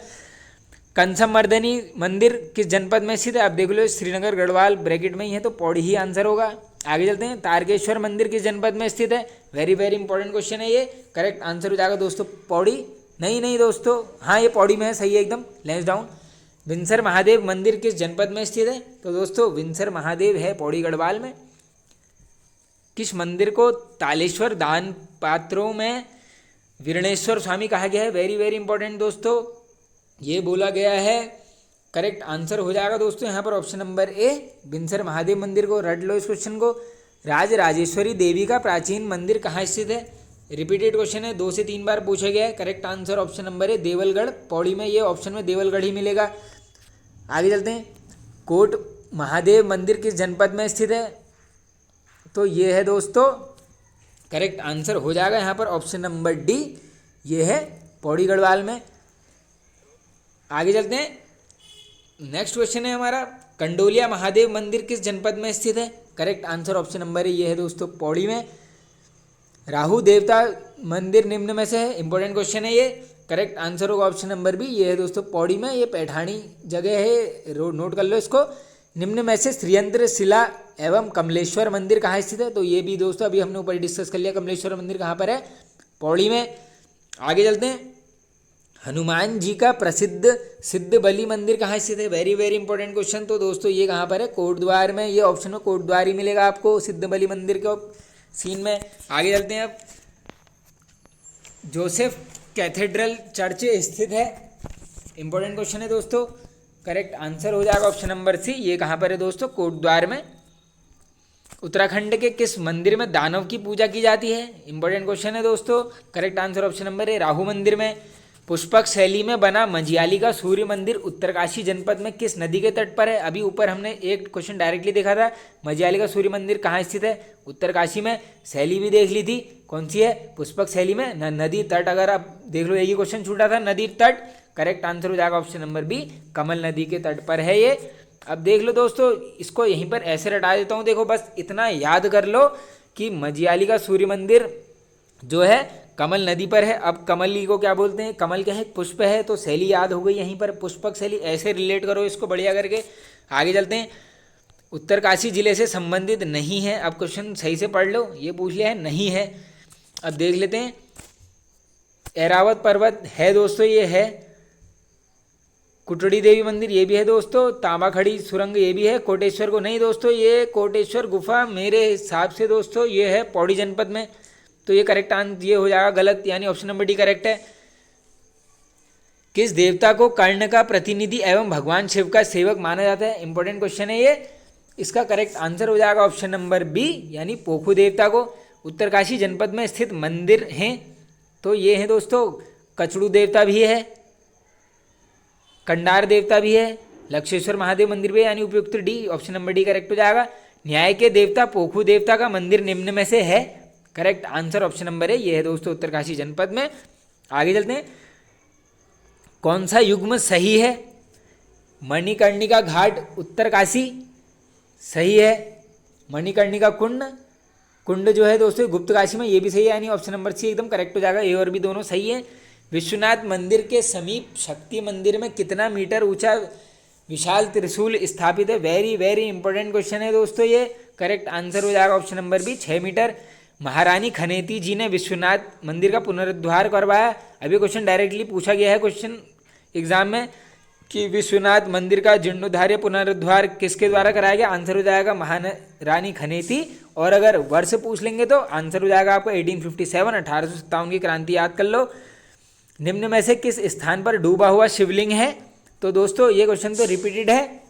कंसम मर्दनी मंदिर किस जनपद में स्थित है, अब देख लो श्रीनगर गढ़वाल ब्रैकेट में ही है, तो पौड़ी ही आंसर होगा। आगे चलते हैं। तारकेश्वर मंदिर किस जनपद में स्थित है, वेरी वेरी इंपॉर्टेंट क्वेश्चन है ये। करेक्ट आंसर हो जाएगा दोस्तों पौड़ी, नहीं दोस्तों, हाँ ये पौड़ी में है, सही है एकदम, लेंस डाउन। विंसर महादेव मंदिर किस जनपद में स्थित है, तो दोस्तों विंसर महादेव है पौड़ी गढ़वाल में। किस मंदिर को तालेश्वर दान पात्रों में वीरणेश्वर स्वामी कहा गया है, वेरी वेरी इंपॉर्टेंट दोस्तों, ये बोला गया है। करेक्ट आंसर हो जाएगा दोस्तों यहाँ पर option number A, Windsor Mahadev मंदिर को। रट लो इस क्वेश्चन को। राजराजेश्वरी देवी का प्राचीन मंदिर कहाँ स्थित है, रिपीटेड क्वेश्चन है, 2 से 3 बार पूछा गया है। Correct answer option number A Devalgarh Pauri में, ये ऑप्शन में देवलगढ़ ही मिलेगा। आगे चलते हैं। कोट महादेव मंदिर किस जनपद में स्थित है, तो ये है दोस्तों करेक्ट आंसर हो जाएगा यहाँ पर ऑप्शन नंबर डी, ये है पौड़ी गढ़वाल में। आगे चलते हैं। नेक्स्ट क्वेश्चन है हमारा, कंडोलिया महादेव मंदिर किस जनपद में स्थित है, correct answer option number A, ये है दोस्तों पौड़ी में। राहु देवता मंदिर निम्न में से है, इंपॉर्टेंट क्वेश्चन है ये। करेक्ट आंसर होगा ऑप्शन नंबर बी, ये है दोस्तों पौड़ी में, ये पैठानी जगह है, नोट कर लो इसको। निम्न में से श्रीयंत्र शिला एवं कमलेश्वर मंदिर कहाँ स्थित है? तो ये भी दोस्तों अभी हमने ऊपर डिस्कस कर लिया, कमलेश्वर मंदिर कहाँ पर है? पौड़ी में। आगे चलते हैं, हनुमान जी का प्रसिद्ध सिद्ध बलि मंदिर कहाँ स्थित है? Very very important question. तो दोस्तों ये कहाँ पर है? कोटद्वार में, ये ऑप्शन में कोटद्वार ही मिलेगा आपको सिद्ध बलि मंदिर के सीन में। आगे चलते हैं, अब जोसेफ कैथेड्रल चर्च स्थित है, इंपॉर्टेंट क्वेश्चन है दोस्तों। करेक्ट आंसर हो जाएगा ऑप्शन नंबर सी, ये कहाँ पर है दोस्तों? कोटद्वार में। उत्तराखंड के किस मंदिर में दानव की पूजा की जाती है? इंपॉर्टेंट क्वेश्चन है दोस्तों। Correct answer option number A, Rahu मंदिर में। पुष्पक शैली में बना मझियाली का सूर्य मंदिर उत्तरकाशी जनपद में किस नदी के तट पर है? अभी ऊपर हमने एक क्वेश्चन डायरेक्टली देखा था, मझियाली का सूर्य मंदिर कहाँ स्थित है? उत्तरकाशी में। शैली भी देख ली थी, कौन सी है? पुष्पक शैली में। नदी तट अगर आप देख लो, यही क्वेश्चन छूटा था, नदी तट। करेक्ट आंसर हो जाएगा ऑप्शन नंबर बी, कमल नदी के तट पर है ये। अब देख लो दोस्तों, इसको यहीं पर ऐसे रटा देता हूँ, देखो बस इतना याद कर लो कि मझियाली का सूर्य मंदिर जो है कमल नदी पर है। अब कमली को क्या बोलते हैं? कमल क्या है? पुष्प है, तो शैली याद हो गई यहीं पर, पुष्पक शैली, ऐसे रिलेट करो इसको बढ़िया करके। आगे चलते हैं, उत्तरकाशी जिले से संबंधित नहीं है। अब क्वेश्चन सही से पढ़ लो, ये पूछ लिया है नहीं है। अब देख लेते हैं, ऐरावत पर्वत है दोस्तों, ये है। कुटड़ी देवी मंदिर ये भी है दोस्तों। तांबाखड़ी सुरंग ये भी है। कोटेश्वर को नहीं दोस्तों, ये कोटेश्वर गुफा मेरे हिसाब से दोस्तों ये है पौड़ी जनपद में, तो ये करेक्ट आंसर ये हो जाएगा गलत, यानी ऑप्शन नंबर डी करेक्ट है। किस देवता को कर्ण का प्रतिनिधि एवं भगवान शिव का सेवक माना जाता है? इंपॉर्टेंट क्वेश्चन है ये, इसका करेक्ट आंसर हो जाएगा ऑप्शन नंबर बी, यानी पोखू देवता को। उत्तरकाशी जनपद में स्थित मंदिर हैं, तो ये हैं दोस्तों, कचड़ू देवता भी है, कंडार देवता भी है, लक्षेश्वर महादेव मंदिर भी है, यानी उपयुक्त D, option number D correct हो जाएगा। न्याय के देवता पोखू देवता का मंदिर निम्न में से है? करेक्ट आंसर ऑप्शन नंबर है, ये है दोस्तों उत्तरकाशी जनपद में। आगे चलते हैं, कौन सा युग्म सही है? मणिकर्णिका घाट उत्तरकाशी सही है। मणिकर्णिका कुंड जो है दोस्तों गुप्तकाशी में, ये भी सही है, यानी ऑप्शन नंबर सी एकदम करेक्ट हो जाएगा। ए और बी दोनों सही है। विश्वनाथ मंदिर के समीप शक्ति मंदिर में कितना मीटर ऊंचा विशाल त्रिशूल स्थापित है? वेरी वेरी इंपॉर्टेंट क्वेश्चन है दोस्तों ये। करेक्ट आंसर हो जाएगा ऑप्शन नंबर बी, 6 मीटर। महारानी खनेती जी ने विश्वनाथ मंदिर का पुनरुद्धार करवाया। अभी क्वेश्चन डायरेक्टली पूछा गया है क्वेश्चन एग्जाम में कि विश्वनाथ मंदिर का जीर्णोद्धार या पुनरुद्धार किसके द्वारा कराया गया? आंसर हो जाएगा महारानी खनेती। और अगर वर्ष पूछ लेंगे तो आंसर हो जाएगा आपको 1857, 1857 की क्रांति याद कर लो। निम्न में से किस स्थान पर डूबा हुआ शिवलिंग है? तो दोस्तों ये क्वेश्चन तो रिपीटेड है,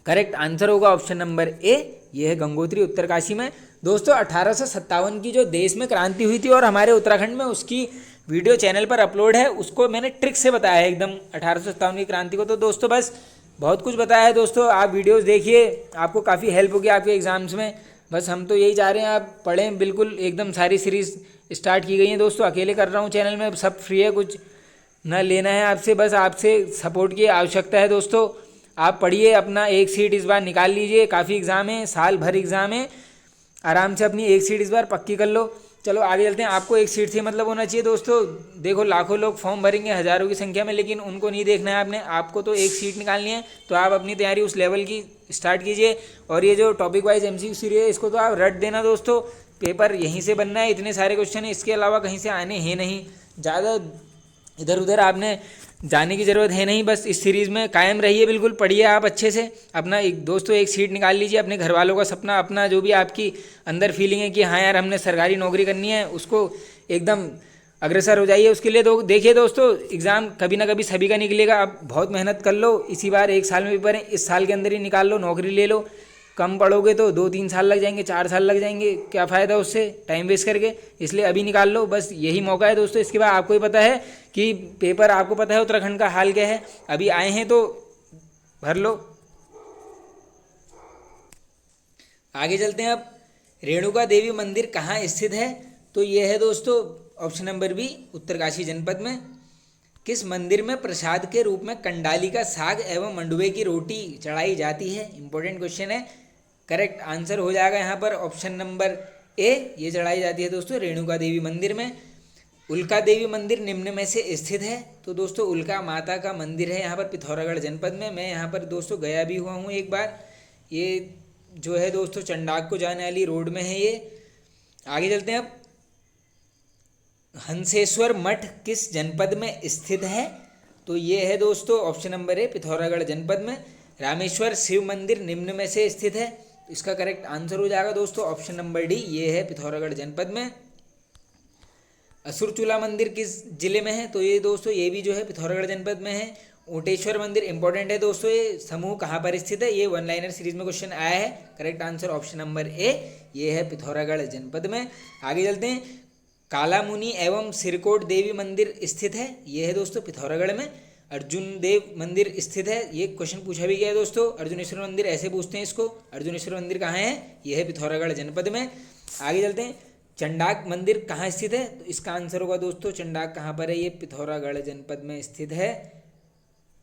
करेक्ट आंसर होगा ऑप्शन नंबर ए, ये है गंगोत्री उत्तरकाशी में। दोस्तों 1857 की जो देश में क्रांति हुई थी और हमारे उत्तराखंड में, उसकी वीडियो चैनल पर अपलोड है, उसको मैंने ट्रिक से बताया है एकदम 1857 की क्रांति को। तो दोस्तों बस बहुत कुछ बताया है दोस्तों, आप वीडियोस देखिए, आपको काफ़ी हेल्प होगी आपके एग्जाम्स में। बस हम तो यही चाह रहे हैं आप पढ़ें बिल्कुल एकदम। सारी सीरीज़ स्टार्ट की गई है दोस्तों, अकेले कर रहा हूँ चैनल में, सब फ्री है, कुछ ना लेना है आपसे, बस आपसे सपोर्ट की आवश्यकता है दोस्तों। आप पढ़िए, अपना एक सीट इस बार निकाल लीजिए, काफ़ी एग्ज़ाम है, साल भर एग्ज़ाम है, आराम से अपनी एक सीट इस बार पक्की कर लो। चलो आगे चलते हैं। आपको एक सीट से मतलब होना चाहिए दोस्तों। देखो लाखों लोग फॉर्म भरेंगे हज़ारों की संख्या में, लेकिन उनको नहीं देखना है आपने, आपको तो एक सीट निकालनी है। तो आप अपनी तैयारी उस लेवल की स्टार्ट कीजिए। और ये जो टॉपिक वाइज MCQ सीरीज है, इसको तो आप रट देना दोस्तों, पेपर यहीं से बनना है, इतने सारे क्वेश्चन है, इसके अलावा कहीं से आने हैं नहीं, ज़्यादा इधर उधर आपने जाने की ज़रूरत है नहीं। बस इस सीरीज़ में कायम रहिए, बिल्कुल पढ़िए आप अच्छे से। अपना एक दोस्तों एक सीट निकाल लीजिए, अपने घर वालों का सपना, अपना जो भी आपकी अंदर फीलिंग है कि हाँ यार हमने सरकारी नौकरी करनी है, उसको एकदम अग्रसर हो जाइए उसके लिए। तो देखिए दोस्तों, एग्ज़ाम कभी ना कभी सभी का निकलेगा, आप बहुत मेहनत कर लो, इसी बार एक साल में पेपर है, इस साल के अंदर ही निकाल लो, नौकरी ले लो। कम पढ़ोगे तो 2-3 साल लग जाएंगे, 4 साल लग जाएंगे, क्या फ़ायदा उससे टाइम वेस्ट करके, इसलिए अभी निकाल लो, बस यही मौका है दोस्तों। इसके बाद आपको ही पता है कि पेपर, आपको पता है उत्तराखंड का हाल क्या है, अभी आए हैं तो भर लो। आगे चलते हैं, अब रेणुका देवी मंदिर कहाँ स्थित है? तो ये है दोस्तों ऑप्शन नंबर बी, उत्तरकाशी जनपद में। किस मंदिर में प्रसाद के रूप में कंडाली का साग एवं मंडुवे की रोटी चढ़ाई जाती है? इंपॉर्टेंट क्वेश्चन है, करेक्ट आंसर हो जाएगा यहाँ पर ऑप्शन नंबर ए, ये चढ़ाई जाती है दोस्तों रेणुका देवी मंदिर में। उल्का देवी मंदिर निम्न में से स्थित है? तो दोस्तों उल्का माता का मंदिर है यहाँ पर पिथौरागढ़ जनपद में। मैं यहाँ पर दोस्तों गया भी हुआ हूँ एक बार। ये जो है दोस्तों चंडाक को जाने वाली रोड में है ये। आगे चलते हैं अब। हंसेश्वर मठ किस जनपद में स्थित है? तो ये है दोस्तों ऑप्शन नंबर ए पिथौरागढ़ जनपद में। रामेश्वर शिव मंदिर निम्न में से स्थित है? इसका करेक्ट आंसर हो जाएगा दोस्तों ऑप्शन नंबर डी, ये है पिथौरागढ़ जनपद में। असुरचूला मंदिर किस जिले में है? तो ये दोस्तों ये भी जो है पिथौरागढ़ जनपद में है। ओटेश्वर मंदिर इंपॉर्टेंट है दोस्तों, ये समूह कहाँ पर स्थित है? ये वन लाइनर सीरीज में क्वेश्चन आया है। Correct answer option number A, ये है पिथौरागढ़ जनपद में। आगे चलते हैं। कालामुनि एवं सिरकोट देवी मंदिर स्थित है? ये है दोस्तों पिथौरागढ़ में। अर्जुन देव मंदिर स्थित है? ये क्वेश्चन पूछा भी गया है दोस्तों। अर्जुनेश्वर मंदिर ऐसे पूछते हैं इसको। अर्जुनेश्वर मंदिर कहाँ है? ये है पिथौरागढ़ जनपद में। आगे चलते हैं। चंडाक मंदिर कहाँ स्थित है? तो इसका आंसर होगा दोस्तों चंडाक कहाँ पर है? ये पिथौरागढ़ जनपद में स्थित है।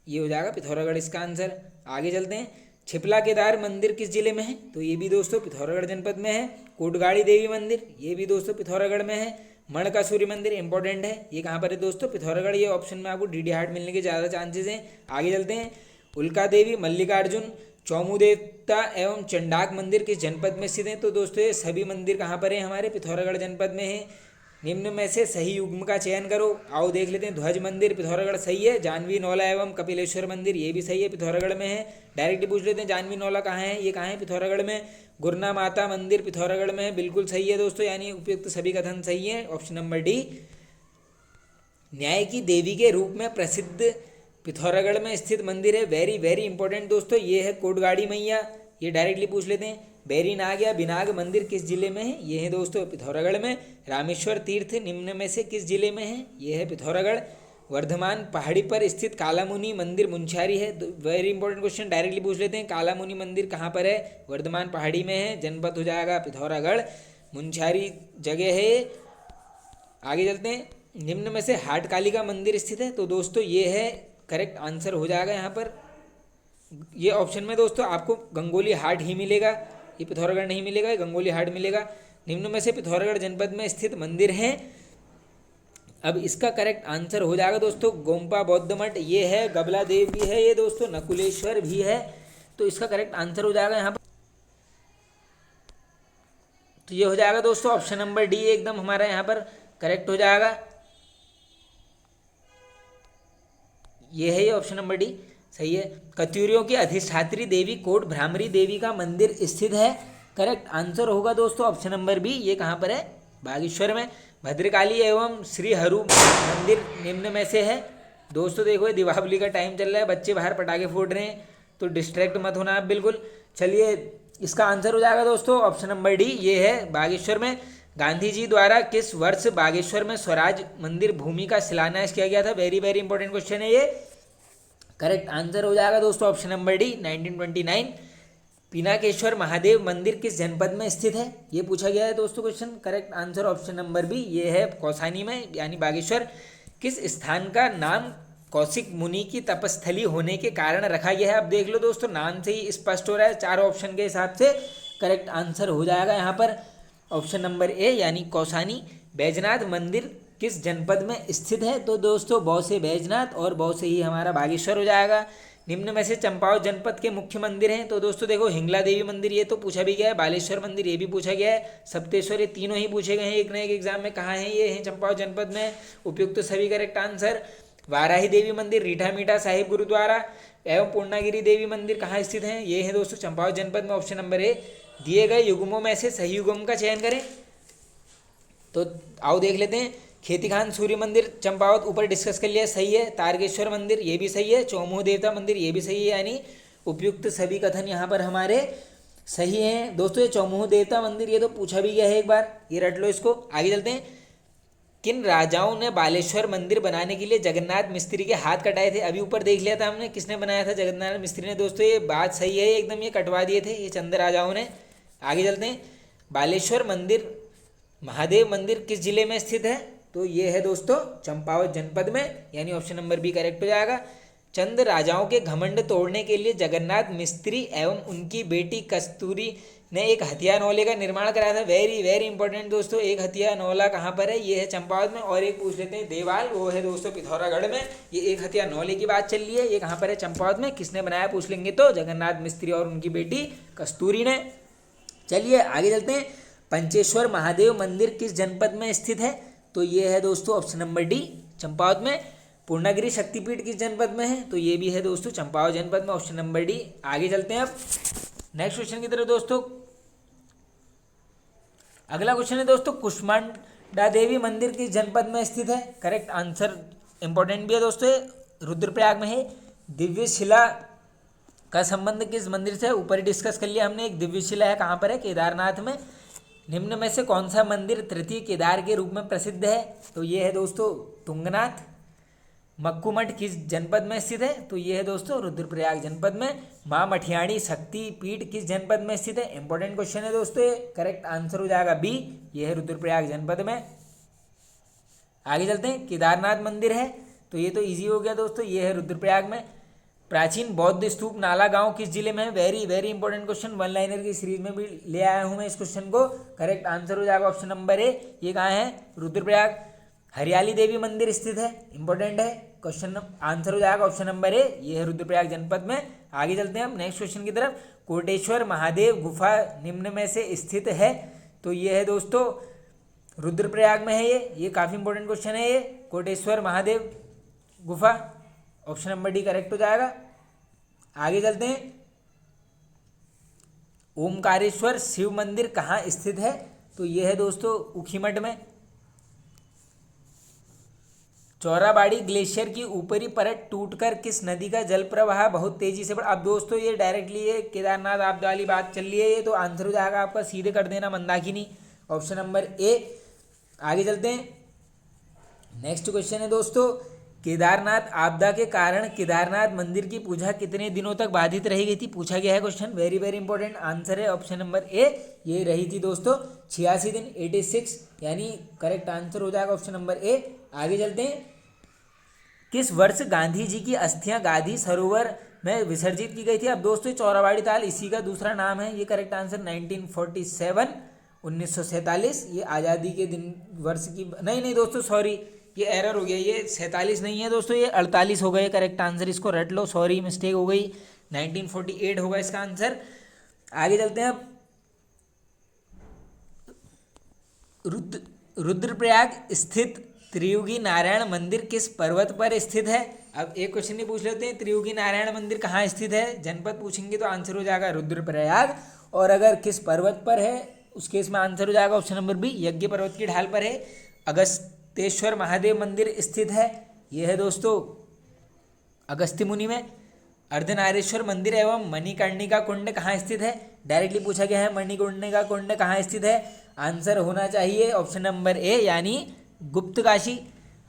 ये हो जाएगा पिथौरागढ़ इसका आंसर। आगे चलते हैं। छिपला केदार मंदिर किस जिले में है? तो ये भी दोस्तों पिथौरागढ़ जनपद में है। कोटगाड़ी देवी मंदिर ये भी दोस्तों पिथौरागढ़ में है। मणका सूर्य मंदिर इंपॉर्टेंट है, ये कहाँ पर है दोस्तों? पिथौरागढ़। ये ऑप्शन में आपको डी हार्ट मिलने के ज़्यादा चांसेस हैं। आगे चलते हैं। उल्का देवी, मल्लिकार्जुन, चौमू देवता एवं चंडाक मंदिर किस जनपद में स्थित हैं? तो दोस्तों ये सभी मंदिर कहाँ पर है? हमारे पिथौरागढ़ जनपद में है। निम्न में से सही युग्म का चयन करो। आओ देख लेते हैं। ध्वज मंदिर पिथौरागढ़ सही है। जानवी नौला एवं कपिलेश्वर मंदिर ये भी सही है, पिथौरागढ़ में है। डायरेक्ट पूछ लेते हैं जानवी नौला कहाँ है? ये कहाँ है? पिथौरागढ़ में। गुरना माता मंदिर पिथौरागढ़ में है, बिल्कुल सही है दोस्तों, यानी उपयुक्त सभी कथन सही है। Option number D. न्याय की देवी के रूप में प्रसिद्ध पिथौरागढ़ में स्थित मंदिर है। वेरी वेरी इंपॉर्टेंट दोस्तों, ये है कोटगाड़ी मैया। ये डायरेक्टली पूछ लेते हैं। बैरीनाग या बिनाग मंदिर किस जिले में है? ये है दोस्तों पिथौरागढ़ में। रामेश्वर तीर्थ निम्न में से किस जिले में है? ये है पिथौरागढ़। वर्धमान पहाड़ी पर स्थित कालामुनि मंदिर मुंशियारी है। वेरी इंपॉर्टेंट क्वेश्चन, डायरेक्टली पूछ लेते हैं। कालामुनि मंदिर कहाँ पर है? वर्धमान पहाड़ी में है। जनपद हो जाएगा पिथौरागढ़। मुंशियारी जगह है। आगे चलते हैं। निम्न में से हाट कालिका मंदिर स्थित है? तो दोस्तों ये है करेक्ट आंसर हो जाएगा यहाँ पर। ये ऑप्शन में दोस्तों आपको गंगोली हाट ही मिलेगा, ये पिथौरागढ़ नहीं मिलेगा, ये गंगोली हाट मिलेगा। निम्न में से पिथौरागढ़ जनपद में स्थित मंदिर हैं। अब इसका करेक्ट आंसर हो जाएगा दोस्तों गोम्पा बौद्ध मठ, ये है। गबला देव भी है ये दोस्तों, नकुलेश्वर भी है। तो इसका करेक्ट आंसर हो जाएगा यहाँ पर। तो ये हो जाएगा दोस्तों ऑप्शन नंबर डी एकदम हमारा यहाँ पर करेक्ट हो जाएगा। ये है ये ऑप्शन नंबर डी सही है। कत्यूरियों की अधिष्ठात्री देवी कोट भ्रामरी देवी का मंदिर स्थित है? करेक्ट आंसर होगा दोस्तों ऑप्शन नंबर बी, ये कहाँ पर है? बागेश्वर में। भद्रकाली एवं श्री हरु मंदिर निम्न में से है? दोस्तों देखो ये दीपावली का टाइम चल रहा है, बच्चे बाहर पटाखे फोड़ रहे हैं, तो डिस्ट्रैक्ट मत होना आप बिल्कुल। चलिए इसका आंसर हो जाएगा दोस्तों ऑप्शन नंबर डी, ये है बागेश्वर में। गांधी जी द्वारा किस वर्ष बागेश्वर में स्वराज मंदिर भूमि का शिलान्यास किया गया था? वेरी वेरी इंपॉर्टेंट क्वेश्चन है ये। करेक्ट आंसर हो जाएगा दोस्तों option number D 1929। Pinakeshwar Mahadev मंदिर किस जनपद में स्थित है? ये पूछा गया है दोस्तों question. Correct answer option number B, ये है कौसानी में यानी बागेश्वर। किस स्थान का नाम कौशिक मुनि की तपस्थली होने के कारण रखा गया है? अब देख लो दोस्तों नाम से ही स्पष्ट हो रहा है, चारों ऑप्शन के हिसाब से। करेक्ट आंसर हो जाएगा यहाँ पर ऑप्शन नंबर ए यानी कौसानी। बैजनाथ मंदिर किस जनपद में स्थित है? तो दोस्तों बौ से बैजनाथ और बौ से ही हमारा बागेश्वर हो जाएगा। निम्न में से चंपावत जनपद के मुख्य मंदिर हैं? तो दोस्तों देखो हिंगला देवी मंदिर ये तो पूछा भी गया है, बालेश्वर मंदिर ये भी पूछा गया है, सप्तेश्वर ये तीनों ही पूछे गए हैं एक न एक एग्जाम में। कहाँ हैं? ये हैं चंपावत जनपद में। उपयुक्त सभी करेक्ट आंसर। वाराही देवी मंदिर, रीठा मीठा साहिब गुरुद्वारा एवं पूर्णागिरी देवी मंदिर कहाँ स्थित हैं? ये है दोस्तों चंपावत जनपद में। Option number A. दिए गए युग्मों में से सही युग्म का चयन करें। तो आओ देख लेते हैं। खेतीखान सूर्य मंदिर चंपावत ऊपर डिस्कस कर लिया, सही है। तारकेश्वर मंदिर ये भी सही है। चौमुह देवता मंदिर ये भी सही है, यानी उपयुक्त सभी कथन यहाँ पर हमारे सही हैं दोस्तों। ये चौमुह देवता मंदिर ये तो पूछा भी गया है एक बार, ये रट लो इसको। आगे चलते हैं। किन राजाओं ने बालेश्वर मंदिर बनाने के लिए जगन्नाथ मिस्त्री के हाथ कटाए थे? अभी ऊपर देख लिया था हमने किसने बनाया था, जगन्नाथ मिस्त्री ने। दोस्तों ये बात सही है एकदम, ये कटवा दिए थे ये चंद राजाओं ने। आगे चलते हैं। बालेश्वर मंदिर महादेव मंदिर किस जिले में स्थित है? तो ये है दोस्तों चंपावत जनपद में, यानी ऑप्शन नंबर बी करेक्ट हो जाएगा। चंद राजाओं के घमंड तोड़ने के लिए जगन्नाथ मिस्त्री एवं उनकी बेटी कस्तूरी ने एक हथिया नौले का निर्माण कराया था। वेरी वेरी इंपॉर्टेंट दोस्तों, एक हथिया नौला कहाँ पर है? ये है चंपावत में। और एक पूछ लेते हैं देवाल, वो है दोस्तों पिथौरागढ़ में। ये एक हथिया नौले की बात चल रही है, ये कहाँ पर है? चंपावत में। किसने बनाया पूछ लेंगे तो जगन्नाथ मिस्त्री और उनकी बेटी कस्तूरी ने। चलिए आगे चलते हैं। पंचेश्वर महादेव मंदिर किस जनपद में स्थित है? तो ये है दोस्तों ऑप्शन नंबर डी, चंपावत में। पूर्णागिरि शक्तिपीठ किस जनपद में है? तो ये भी है दोस्तों चंपावत जनपद में, ऑप्शन नंबर डी। आगे चलते हैं अब नेक्स्ट क्वेश्चन की तरफ दोस्तों। अगला क्वेश्चन है दोस्तों, कुष्मांडा देवी मंदिर किस जनपद में स्थित है? करेक्ट आंसर इंपॉर्टेंट भी है दोस्तों, रुद्रप्रयाग में है। दिव्य शिला का संबंध किस मंदिर से है? ऊपर ही डिस्कस कर लिया हमने। एक दिव्य शिला है, कहाँ पर है? केदारनाथ में। निम्न में से कौन सा मंदिर तृतीय केदार के रूप में प्रसिद्ध है? तो ये है दोस्तों तुंगनाथ। मक्कू मठ किस जनपद में स्थित है? तो ये है दोस्तों रुद्रप्रयाग जनपद में। माँ मठियाणी शक्ति पीठ किस जनपद में स्थित है? इंपॉर्टेंट क्वेश्चन है दोस्तों, ये करेक्ट आंसर हो जाएगा बी, ये है रुद्रप्रयाग जनपद में। आगे चलते हैं। केदारनाथ मंदिर है, तो ये तो इजी हो गया दोस्तों, ये है रुद्रप्रयाग में। प्राचीन बौद्ध स्तूप नाला गांव किस जिले में है? Very very important question, one liner की सीरीज में भी ले आया हूं मैं इस क्वेश्चन को। करेक्ट आंसर हो जाएगा ऑप्शन नंबर ए, ये कहाँ है? रुद्रप्रयाग। हरियाली देवी मंदिर स्थित है, इंपॉर्टेंट है, क्वेश्चन आंसर हो जाएगा ऑप्शन नंबर ए, ये है रुद्रप्रयाग जनपद में। आगे चलते हैं हम नेक्स्ट क्वेश्चन की तरफ। कोटेश्वर महादेव गुफा निम्न में से स्थित है? तो ये है दोस्तों रुद्रप्रयाग में है, ये काफ़ी इंपॉर्टेंट क्वेश्चन है ये। कोटेश्वर महादेव गुफा, ऑप्शन नंबर डी करेक्ट हो जाएगा। आगे चलते हैं। ओमकारेश्वर शिव मंदिर कहाँ स्थित है? तो ये है दोस्तों ऊखीमठ में। चौराबाड़ी ग्लेशियर की ऊपरी परत टूटकर किस नदी का जल प्रवाह बहुत तेजी से बढ़ा? अब दोस्तों ये डायरेक्टली ये केदारनाथ आपदा वाली बात चल रही है, ये तो आंसर हो जाएगा आपका सीधे कर देना मंदाकिनी, ऑप्शन नंबर ए। आगे चलते हैं। नेक्स्ट क्वेश्चन है दोस्तों, केदारनाथ आपदा के कारण केदारनाथ मंदिर की पूजा कितने दिनों तक बाधित रही गई थी? पूछा गया है question, very very important. Answer है ऑप्शन नंबर ए, ये रही थी दोस्तों 86 दिन, 86, यानी करेक्ट आंसर हो जाएगा ऑप्शन नंबर ए। आगे चलते हैं। किस वर्ष गांधी जी की अस्थियां गांधी सरोवर में विसर्जित की गई थी? अब दोस्तों चौराबाड़ी ताल इसी का दूसरा नाम है, ये करेक्ट आंसर 1947, 1947, ये आज़ादी के दिन वर्ष की नहीं दोस्तों सॉरी, ये एरर हो गया, ये 47 नहीं है दोस्तों, ये 48 हो गए करेक्ट आंसर, इसको रट लो, सॉरी मिस्टेक हो गई, 1948 होगा इसका आंसर। आगे चलते हैं अब। रुद्रप्रयाग स्थित त्रियुगी नारायण मंदिर किस पर्वत पर स्थित है? अब एक क्वेश्चन ही पूछ लेते हैं, त्रियुगी नारायण मंदिर कहाँ स्थित है? जनपद पूछेंगे तो आंसर हो जाएगा रुद्रप्रयाग, और अगर किस पर्वत पर है उस केस में आंसर हो जाएगा ऑप्शन नंबर बी, यज्ञ पर्वत की ढाल पर है। अगस्तेश्वर महादेव मंदिर स्थित है, यह है दोस्तों अगस्त्य मुनि में। अर्धनारीश्वर मंदिर एवं मणिकर्णिका कुंड कहाँ स्थित है? डायरेक्टली पूछा गया है मणिकर्णिका कुंड कहाँ स्थित है? आंसर होना चाहिए ऑप्शन नंबर ए, यानी गुप्त काशी।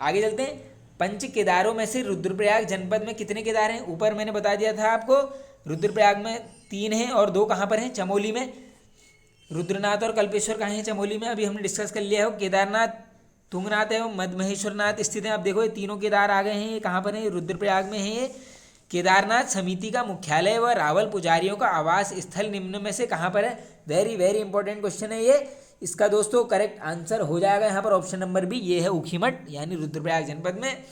आगे चलते हैं। पंच केदारों में से रुद्रप्रयाग जनपद में कितने केदार हैं? ऊपर मैंने बता दिया था आपको, रुद्रप्रयाग में 3 हैं और 2 कहाँ पर हैं? चमोली में। रुद्रनाथ और कल्पेश्वर कहाँ हैं? चमोली में, अभी हमने डिस्कस कर लिया है। केदारनाथ, तुंगनाथ एवं मदमहेश्वरनाथ स्थित हैं। अब देखो ये तीनों केदार आ गए हैं, ये कहाँ पर हैं? रुद्रप्रयाग में है। केदारनाथ समिति का मुख्यालय व रावल पुजारियों का आवास स्थल निम्न में से कहाँ पर है? वेरी वेरी इंपॉर्टेंट क्वेश्चन है ये, इसका दोस्तों करेक्ट आंसर हो जाएगा यहाँ पर ऑप्शन नंबर बी, ये है ऊखीमठ, यानी रुद्रप्रयाग जनपद में।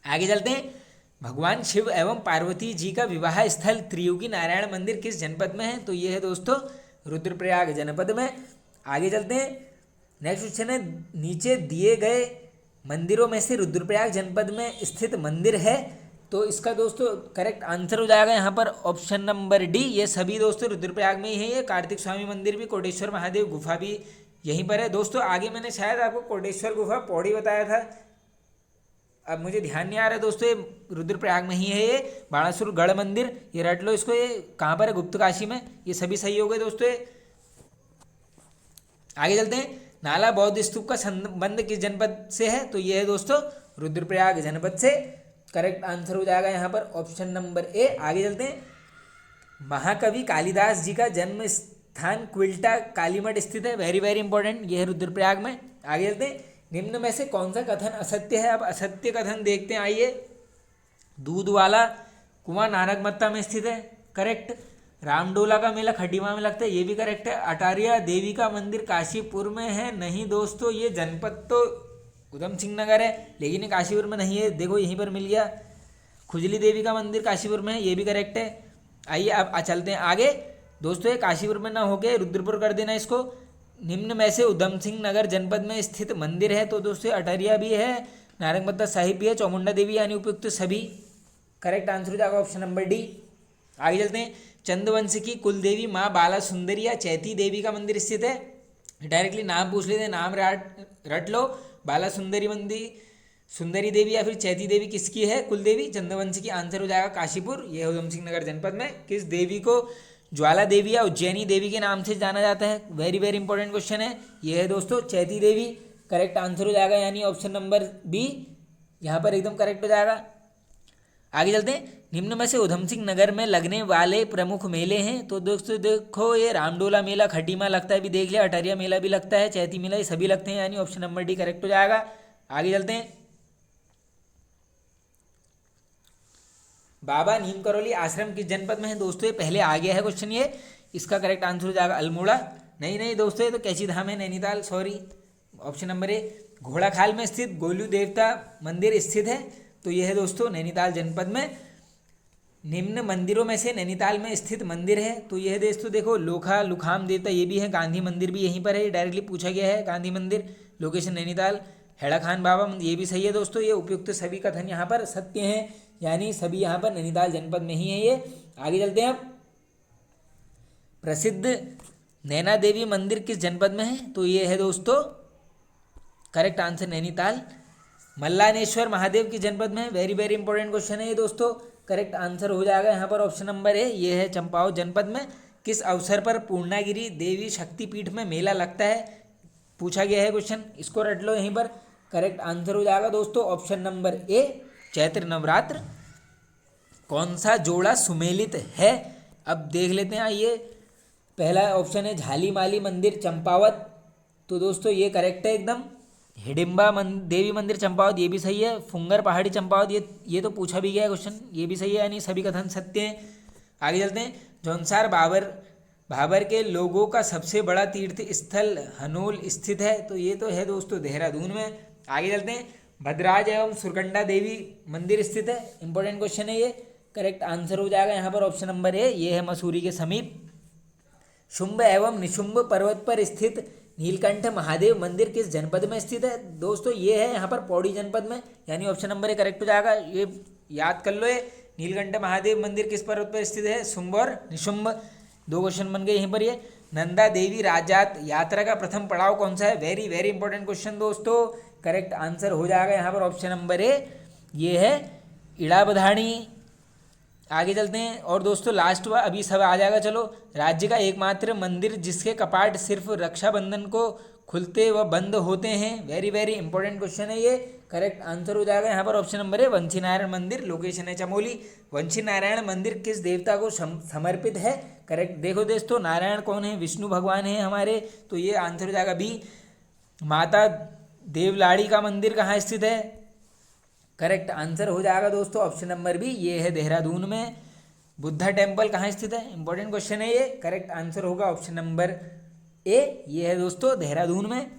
आगे चलते हैं। भगवान शिव एवं पार्वती जी का विवाह स्थल त्रियुगी नारायण मंदिर किस जनपद में है? तो ये है दोस्तों रुद्रप्रयाग जनपद में। आगे चलते हैं। नेक्स्ट क्वेश्चन है, नीचे दिए गए मंदिरों में से रुद्रप्रयाग जनपद में स्थित मंदिर है? तो इसका दोस्तों करेक्ट आंसर हो जाएगा यहाँ पर ऑप्शन नंबर डी, ये सभी दोस्तों रुद्रप्रयाग में ही है। ये कार्तिक स्वामी मंदिर भी, कोटेश्वर महादेव गुफा भी यहीं पर है दोस्तों। आगे मैंने शायद आपको कोटेश्वर गुफा पौड़ी बताया था, अब मुझे ध्यान नहीं आ रहा है दोस्तों, ये रुद्रप्रयाग में ही है। ये बाणासुर गढ़ मंदिर, ये रट लो इसको, ये कहाँ पर है? गुप्त काशी में। ये सभी सही हो गए दोस्तों। आगे चलते हैं। नाला बौद्ध स्तूप का संबंध किस जनपद से है? तो ये है दोस्तों रुद्रप्रयाग जनपद से, करेक्ट आंसर हो जाएगा यहाँ पर ऑप्शन नंबर ए। आगे चलते हैं। महाकवि कालिदास जी का जन्म स्थान क्विल्टा कालीमठ स्थित है, वेरी वेरी इंपॉर्टेंट, ये है रुद्रप्रयाग में। आगे चलते हैं। निम्न में से कौन सा कथन असत्य है? अब असत्य कथन देखते हैं, आइए। दूध वाला कुआं नारगमत्ता में स्थित है, करेक्ट। रामडोला का मेला खटीमा में लगता है, ये भी करेक्ट है। अटारिया देवी का मंदिर काशीपुर में है, नहीं दोस्तों, ये जनपद तो उधम सिंह नगर है, लेकिन ये काशीपुर में नहीं है, देखो यहीं पर मिल गया। खुजली देवी का मंदिर काशीपुर में है, ये भी करेक्ट है। आइए अब चलते हैं आगे दोस्तों। ये काशीपुर में ना होके रुद्रपुर कर देना इसको। निम्न में से उधम सिंह नगर जनपद में स्थित मंदिर है, तो दोस्तों अटरिया भी है, नारंगमत्ता साहिब भी है, चामुंडा देवी यानी उपयुक्त सभी। करेक्ट आंसर हो जाएगा ऑप्शन नंबर डी। आगे चलते हैं। चंदवंश की कुल देवी माँ बाला सुंदरी या चैती देवी का मंदिर स्थित है। डायरेक्टली नाम पूछ लेते हैं, नाम रट लो। बाला सुंदरी मंदिर, सुंदरी देवी या फिर चैती देवी किसकी है? कुल देवी चंद्रवंश की। आंसर हो जाएगा काशीपुर, यह उधम सिंह नगर जनपद में। किस देवी को ज्वाला देवी या उज्जैनी देवी के नाम से जाना जाता है? वेरी वेरी इंपॉर्टेंट क्वेश्चन है, यह है दोस्तों चैती देवी। करेक्ट आंसर हो जाएगा यानी ऑप्शन नंबर बी यहाँ पर एकदम करेक्ट हो जाएगा। आगे चलते हैं। निम्न में से उधम सिंह नगर में लगने वाले प्रमुख मेले हैं, तो दोस्तों देखो ये रामडोला मेला, खटीमा लगता है भी देख लिया, अटरिया मेला भी लगता है, चैती मेला, ये सभी लगते हैं, यानी ऑप्शन नंबर डी करेक्ट हो जाएगा। आगे चलते हैं। बाबा नीम करौली आश्रम किस जनपद में है? दोस्तों ये पहले आ गया है क्वेश्चन, ये इसका करेक्ट आंसर हो जाएगा अल्मोड़ा। नहीं दोस्तों, ये तो कैची धाम है, Nainital, sorry. Option number A. Ghorakhal में स्थित गोलू देवता मंदिर स्थित है, तो यह है दोस्तों नैनीताल जनपद में। निम्न मंदिरों में से नैनीताल में स्थित मंदिर है, तो यह दोस्तों देखो लोखा लुखाम देवता ये भी है, गांधी मंदिर भी यहीं पर है, डायरेक्टली पूछा गया है। गांधी मंदिर लोकेशन नैनीताल। हेड़ा खान बाबा मंदिर ये भी सही है दोस्तों, ये उपयुक्त सभी कथन यहाँ पर सत्य हैं, यानी सभी यहाँ पर नैनीताल जनपद में ही है ये। आगे चलते हैं अब। प्रसिद्ध नैना देवी मंदिर किस जनपद में है? तो ये है दोस्तों करेक्ट आंसर नैनीताल। मल्लानेश्वर महादेव की जनपद में है, वेरी वेरी इंपॉर्टेंट क्वेश्चन है ये दोस्तों। करेक्ट आंसर हो जाएगा यहाँ पर ऑप्शन नंबर ए, ये है चंपावत जनपद में। किस अवसर पर पूर्णागिरी देवी शक्तिपीठ में मेला लगता है? पूछा गया है क्वेश्चन, इसको रट लो यहीं पर। करेक्ट आंसर हो जाएगा दोस्तों option number A, Chaitra Navratra. कौन सा जोड़ा सुमेलित है? अब देख लेते हैं, आइए। पहला ऑप्शन है झाली माली मंदिर चंपावत, तो दोस्तों ये करेक्ट है एकदम। हिडिम्बा देवी मंदिर चंपावत ये भी सही है। फुंगर पहाड़ी चंपावत ये तो पूछा भी गया है क्वेश्चन, ये भी सही है, यानी सभी कथन सत्य हैं। आगे चलते हैं। जौनसार भाबर के लोगों का सबसे बड़ा तीर्थ स्थल हनोल स्थित है, तो ये तो है दोस्तों देहरादून में। आगे चलते हैं। भद्राज एवं सुरकंडा देवी मंदिर स्थित है, इंपॉर्टेंट क्वेश्चन है ये। करेक्ट आंसर हो जाएगा यहाँ पर ऑप्शन नंबर ए, ये है मसूरी के समीप। शुंभ एवं निशुंभ पर्वत पर स्थित नीलकंठ महादेव मंदिर किस जनपद में स्थित है? दोस्तों ये है यहाँ पर पौड़ी जनपद में, यानी ऑप्शन नंबर ए करेक्ट हो जाएगा। ये याद कर लो, ये नीलकंठ महादेव मंदिर किस पर्वत पर स्थित है? शुंभ और निशुंभ, दो क्वेश्चन बन गए यहीं पर। ये नंदा देवी राजात यात्रा का प्रथम पड़ाव कौन सा है? वेरी वेरी इंपॉर्टेंट क्वेश्चन दोस्तों। करेक्ट आंसर हो जाएगा यहाँ पर ऑप्शन नंबर ए, ये है इड़ाबधाणी। आगे चलते हैं। और दोस्तों लास्ट हुआ, अभी सब आ जाएगा, चलो। राज्य का एकमात्र मंदिर जिसके कपाट सिर्फ रक्षाबंधन को खुलते व बंद होते हैं, वेरी वेरी इंपॉर्टेंट क्वेश्चन है ये। करेक्ट आंसर हो जाएगा यहाँ पर ऑप्शन नंबर ए, वंशी नारायण मंदिर, लोकेशन है चमोली। वंशी नारायण मंदिर किस देवता को समर्पित है? करेक्ट देखो दोस्तों, नारायण कौन है? विष्णु भगवान है हमारे, तो ये आंसर हो जाएगा बी। माता देवलाड़ी का मंदिर कहाँ स्थित है? करेक्ट आंसर हो जाएगा दोस्तों ऑप्शन नंबर बी, ये है देहरादून में। बुद्धा टेम्पल कहाँ स्थित है? इंपॉर्टेंट क्वेश्चन है ये। करेक्ट आंसर होगा ऑप्शन नंबर ए, ये है दोस्तों देहरादून में।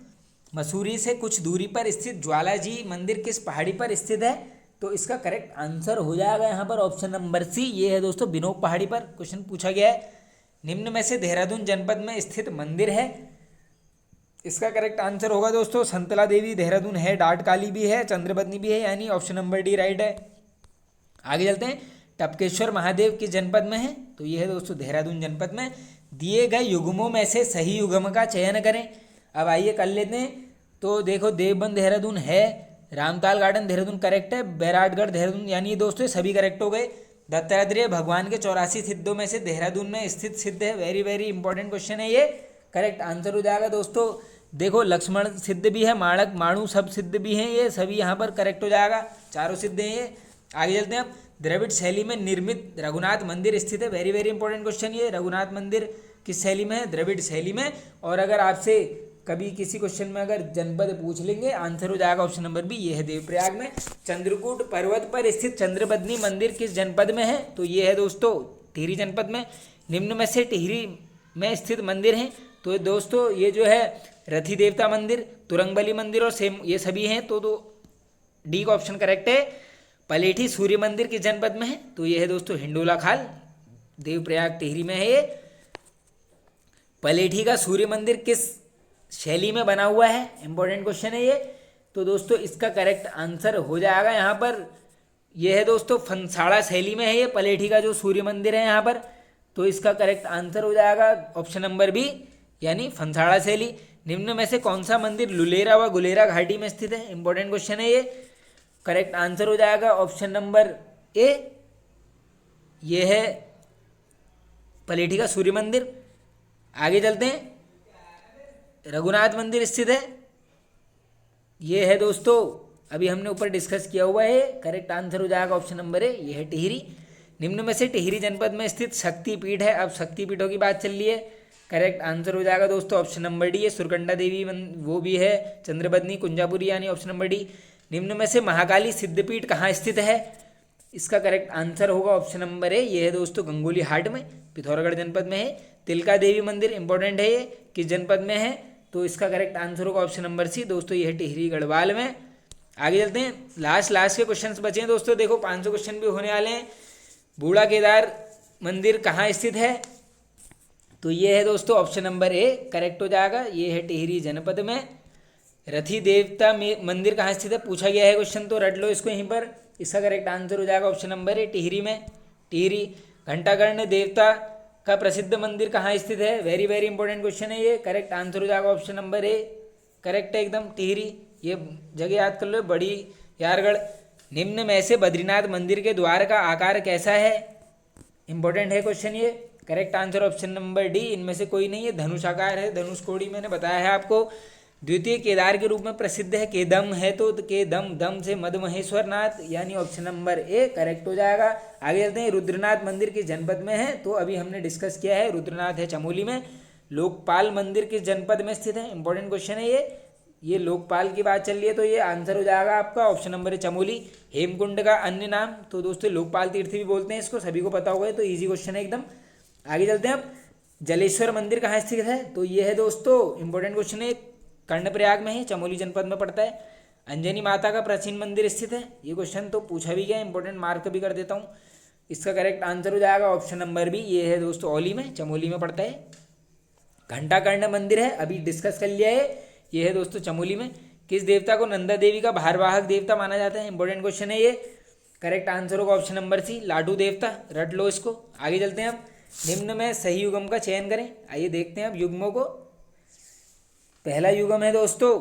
मसूरी से कुछ दूरी पर स्थित ज्वालाजी मंदिर किस पहाड़ी पर स्थित है? तो इसका करेक्ट आंसर हो जाएगा यहाँ पर ऑप्शन नंबर सी, ये है दोस्तों बिनोक पहाड़ी पर। क्वेश्चन पूछा गया है। निम्न में से देहरादून जनपद में स्थित मंदिर है, इसका करेक्ट आंसर होगा दोस्तों संतला देवी, देहरादून है। डाट काली भी है, चंद्रबदनी भी है, यानी ऑप्शन नंबर डी राइट है। आगे चलते हैं। टपकेश्वर महादेव किस जनपद में है? तो ये है दोस्तों देहरादून जनपद में। दिए गए युग्मों में से सही युग्म का चयन करें। अब आइए कर लेते हैं। तो देखो देवबंद देहरादून है, रामताल गार्डन देहरादून करेक्ट है, बैराटगढ़ देहरादून, यानी दोस्तों सभी करेक्ट हो गए। दत्तात्रेय भगवान के 84 सिद्धों में से देहरादून में स्थित सिद्ध है, वेरी वेरी इंपॉर्टेंट क्वेश्चन है ये। करेक्ट आंसर हो जाएगा दोस्तों। देखो लक्ष्मण सिद्ध भी है, माणक माणु सब सिद्ध भी हैं, ये सभी यहाँ पर करेक्ट हो जाएगा, चारों सिद्ध हैं ये। आगे चलते हैं। अब द्रविड़ शैली में निर्मित रघुनाथ मंदिर स्थित है, वेरी वेरी इंपॉर्टेंट क्वेश्चन ये। रघुनाथ मंदिर किस शैली में है? द्रविड़ शैली में। और अगर आपसे कभी किसी क्वेश्चन में अगर जनपद पूछ लेंगे, आंसर हो जाएगा ऑप्शन नंबर बी, ये है देवप्रयाग में। चंद्रकूट पर्वत पर स्थित चंद्रबदनी मंदिर किस जनपद में है? तो ये है दोस्तों टिहरी जनपद में। निम्न में से टिहरी में स्थित मंदिर हैं, तो दोस्तों ये जो है रथी देवता मंदिर, तुरंगबली मंदिर और सेम ये सभी हैं, तो डी का ऑप्शन करेक्ट है। पलेठी सूर्य मंदिर किस जनपद में है? तो ये है दोस्तों हिंडोला खाल, देवप्रयाग टिहरी में है ये। पलेठी का सूर्य मंदिर किस शैली में बना हुआ है? इंपॉर्टेंट क्वेश्चन है ये। तो दोस्तों इसका करेक्ट आंसर हो जाएगा यहाँ पर, यह है दोस्तों फनसाड़ा शैली में है ये पलेठी का जो सूर्य मंदिर है यहाँ पर। तो इसका करेक्ट आंसर हो जाएगा ऑप्शन नंबर बी, यानी फनसाड़ा शैली। निम्न में से कौन सा मंदिर लुलेरा व गुलेरा घाटी में स्थित है? इंपॉर्टेंट क्वेश्चन है ये। करेक्ट आंसर हो जाएगा ऑप्शन नंबर ए, ये है पलेठी का सूर्य मंदिर। आगे चलते हैं। रघुनाथ मंदिर स्थित है, ये है दोस्तों अभी हमने ऊपर डिस्कस किया हुआ है। करेक्ट आंसर हो जाएगा ऑप्शन नंबर ए, ये है टिहरी। निम्न में से टिहरी जनपद में स्थित शक्तिपीठ है, अब शक्तिपीठों की बात चल रही है। करेक्ट आंसर हो जाएगा दोस्तों ऑप्शन नंबर डी है, सुरकंडा देवी वो भी है, चंद्रबदनी कुंजापुरी, यानी ऑप्शन नंबर डी। निम्न में से महाकाली सिद्धपीठ कहाँ स्थित है? इसका करेक्ट आंसर होगा ऑप्शन नंबर ए, ये है दोस्तों गंगोली हाट में, पिथौरागढ़ जनपद में है। तिलका देवी मंदिर इंपॉर्टेंट है, ये किस जनपद में है? तो इसका करेक्ट आंसर होगा ऑप्शन नंबर सी, दोस्तों ये है टिहरी गढ़वाल में। आगे चलते हैं, लास्ट के क्वेश्चंस बचे हैं दोस्तों, देखो 500 क्वेश्चन भी होने वाले हैं। बूढ़ा केदार मंदिर कहाँ स्थित है? तो ये है दोस्तों ऑप्शन नंबर ए, करेक्ट हो जाएगा, ये है टिहरी जनपद में। रथी देवता मंदिर कहाँ स्थित है पूछा गया है क्वेश्चन, तो रट लो इसको यहीं पर। इसका करेक्ट आंसर हो जाएगा ऑप्शन नंबर ए, टिहरी में, टिहरी। घंटाकर्ण देवता का प्रसिद्ध मंदिर कहाँ स्थित है? वेरी वेरी इंपॉर्टेंट क्वेश्चन है ये। करेक्ट आंसर हो जाएगा ऑप्शन नंबर ए, करेक्ट है एकदम, टिहरी। ये जगह याद कर लो, बड़ी यारगढ़। निम्न में से बद्रीनाथ मंदिर के द्वार का आकार कैसा है? इंपॉर्टेंट है क्वेश्चन ये। Correct answer option number D, इनमें से कोई नहीं है, धनुष आकार है, धनुष कोड़ी मैंने बताया है आपको। द्वितीय केदार के रूप में प्रसिद्ध है, केदम है, तो केदम दम से मद महेश्वर नाथ, यानी ऑप्शन नंबर ए करेक्ट हो जाएगा। आगे चलते हैं, रुद्रनाथ मंदिर किस जनपद में है? तो अभी हमने डिस्कस किया है, रुद्रनाथ है चमोली में। लोकपाल मंदिर किस जनपद में स्थित है? इंपॉर्टेंट क्वेश्चन है ये लोकपाल की बात चल रही है, तो ये आंसर हो जाएगा आपका ऑप्शन नंबर है चमोली। हेमकुंड का अन्य नाम? तो दोस्तों लोकपाल तीर्थ भी बोलते हैं इसको, सभी को पता होगा, तो ईजी क्वेश्चन है एकदम। आगे चलते हैं अब, जलेश्वर मंदिर कहाँ स्थित है? तो ये है दोस्तों इंपॉर्टेंट क्वेश्चन है, कर्णप्रयाग में है, चमोली जनपद में पड़ता है। अंजनी माता का प्राचीन मंदिर स्थित है, ये क्वेश्चन तो पूछा भी गया, इंपॉर्टेंट मार्क भी कर देता हूँ। इसका करेक्ट आंसर हो जाएगा ऑप्शन नंबर बी, ये है दोस्तों औली में, चमोली में पड़ता है। घंटाकर्ण मंदिर है, अभी डिस्कस कर लिया है, ये है दोस्तों चमोली में। किस देवता को नंदा देवी का भारवाहक देवता माना जाता है? इंपॉर्टेंट क्वेश्चन है ये। करेक्ट आंसर होगा ऑप्शन नंबर सी, लाडू देवता, रट लो इसको। आगे चलते हैं अब, निम्न में सही युगम का चयन करें। आइए देखते हैं अब युग्मों को। पहला युगम है दोस्तों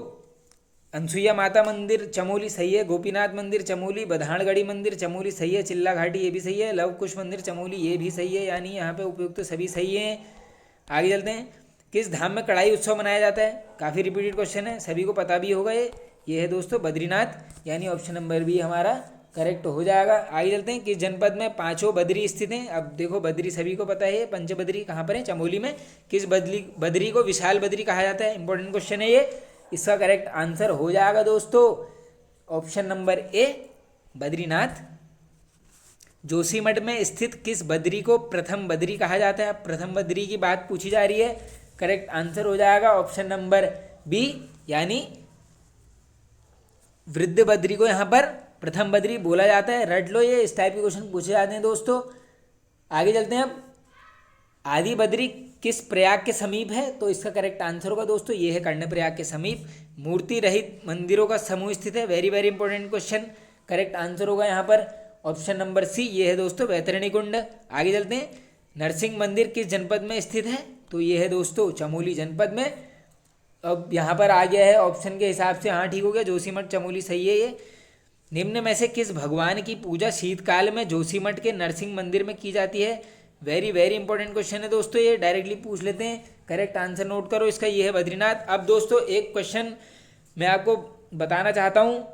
अनसुईया माता मंदिर चमोली, सही है। गोपीनाथ मंदिर चमोली, बधानगढ़ी मंदिर चमोली, सही है। चिल्ला घाटी ये भी सही है। लवकुश मंदिर चमोली ये भी सही है, यानी यहाँ पे उपयुक्त तो सभी सही हैं। आगे चलते हैं, किस धाम में कड़ाई उत्सव मनाया जाता है? काफ़ी रिपीटेड क्वेश्चन है, सभी को पता भी होगा ये है दोस्तों बद्रीनाथ, यानी ऑप्शन नंबर बी हमारा करेक्ट हो जाएगा। आगे चलते हैं, किस जनपद में पांचों बद्री स्थित हैं? अब देखो बद्री सभी को पता है, पंचबद्री कहाँ पर है? चमोली में। किस बद्री को विशाल बद्री कहा जाता है? इंपॉर्टेंट क्वेश्चन है ये। इसका करेक्ट आंसर हो जाएगा दोस्तों option number A, Badrinath. Joshimath में स्थित किस बद्री को प्रथम बद्री कहा जाता है? प्रथम बद्री की बात पूछी जा रही है, करेक्ट आंसर हो जाएगा ऑप्शन नंबर बी, यानी वृद्ध बद्री को यहाँ पर प्रथम बद्री बोला जाता है। रट लो, ये इस टाइप के क्वेश्चन पूछे जाते हैं दोस्तों। आगे चलते हैं अब, आदि बद्री किस प्रयाग के समीप है? तो इसका करेक्ट आंसर होगा दोस्तों ये है कर्णप्रयाग के समीप। मूर्ति रहित मंदिरों का समूह स्थित है, very very important question. Correct answer होगा यहाँ पर ऑप्शन नंबर सी, ये है दोस्तों वैतरणी कुंड। आगे चलते हैं, नरसिंह मंदिर किस जनपद में स्थित है? तो ये है दोस्तों चमोली जनपद में। अब यहाँ पर आ गया है ऑप्शन के हिसाब से, हाँ ठीक हो गया, जोशीमठ चमोली सही है ये। निम्न में से किस भगवान की पूजा शीतकाल में जोशीमठ के नरसिंह मंदिर में की जाती है? वेरी वेरी इंपॉर्टेंट क्वेश्चन है दोस्तों, ये डायरेक्टली पूछ लेते हैं। करेक्ट आंसर नोट करो इसका, ये है बद्रीनाथ। अब दोस्तों एक क्वेश्चन मैं आपको बताना चाहता हूँ,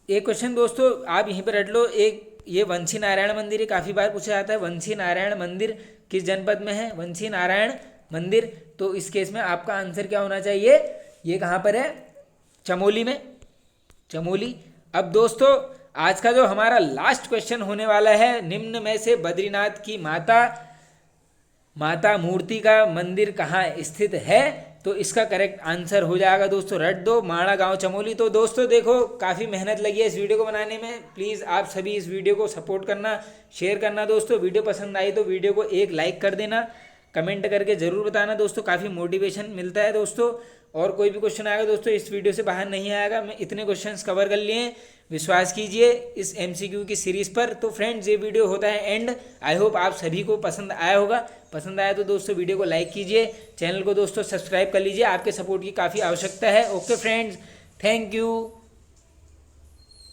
एक क्वेश्चन दोस्तों आप यहीं पर रट लो। एक ये वंशी नारायण मंदिर, ये काफ़ी बार पूछा जाता है, वंशी नारायण मंदिर किस जनपद में है? वंशी नारायण मंदिर, तो इस केस में आपका आंसर क्या होना चाहिए, ये कहाँ पर है, चमोली में, चमोली। अब दोस्तों आज का जो हमारा लास्ट क्वेश्चन होने वाला है, निम्न में से बद्रीनाथ की माता मूर्ति का मंदिर कहाँ स्थित है, तो इसका करेक्ट आंसर हो जाएगा दोस्तों रड्डो माणा गांव चमोली। तो दोस्तों देखो काफ़ी मेहनत लगी है इस वीडियो को बनाने में, प्लीज़ आप सभी इस वीडियो को सपोर्ट करना, शेयर करना दोस्तों। वीडियो पसंद आई तो वीडियो को एक लाइक कर देना, कमेंट करके ज़रूर बताना दोस्तों, काफ़ी मोटिवेशन मिलता है दोस्तों। और कोई भी क्वेश्चन आएगा दोस्तों इस वीडियो से बाहर नहीं आएगा, मैं इतने क्वेश्चंस कवर कर लिए, विश्वास कीजिए इस MCQ की सीरीज़ पर। तो फ्रेंड्स ये वीडियो होता है एंड, आई होप आप सभी को पसंद आया होगा। पसंद आया तो दोस्तों वीडियो को लाइक कीजिए, चैनल को दोस्तों सब्सक्राइब कर लीजिए, आपके सपोर्ट की काफ़ी आवश्यकता है। Okay friends, thank you.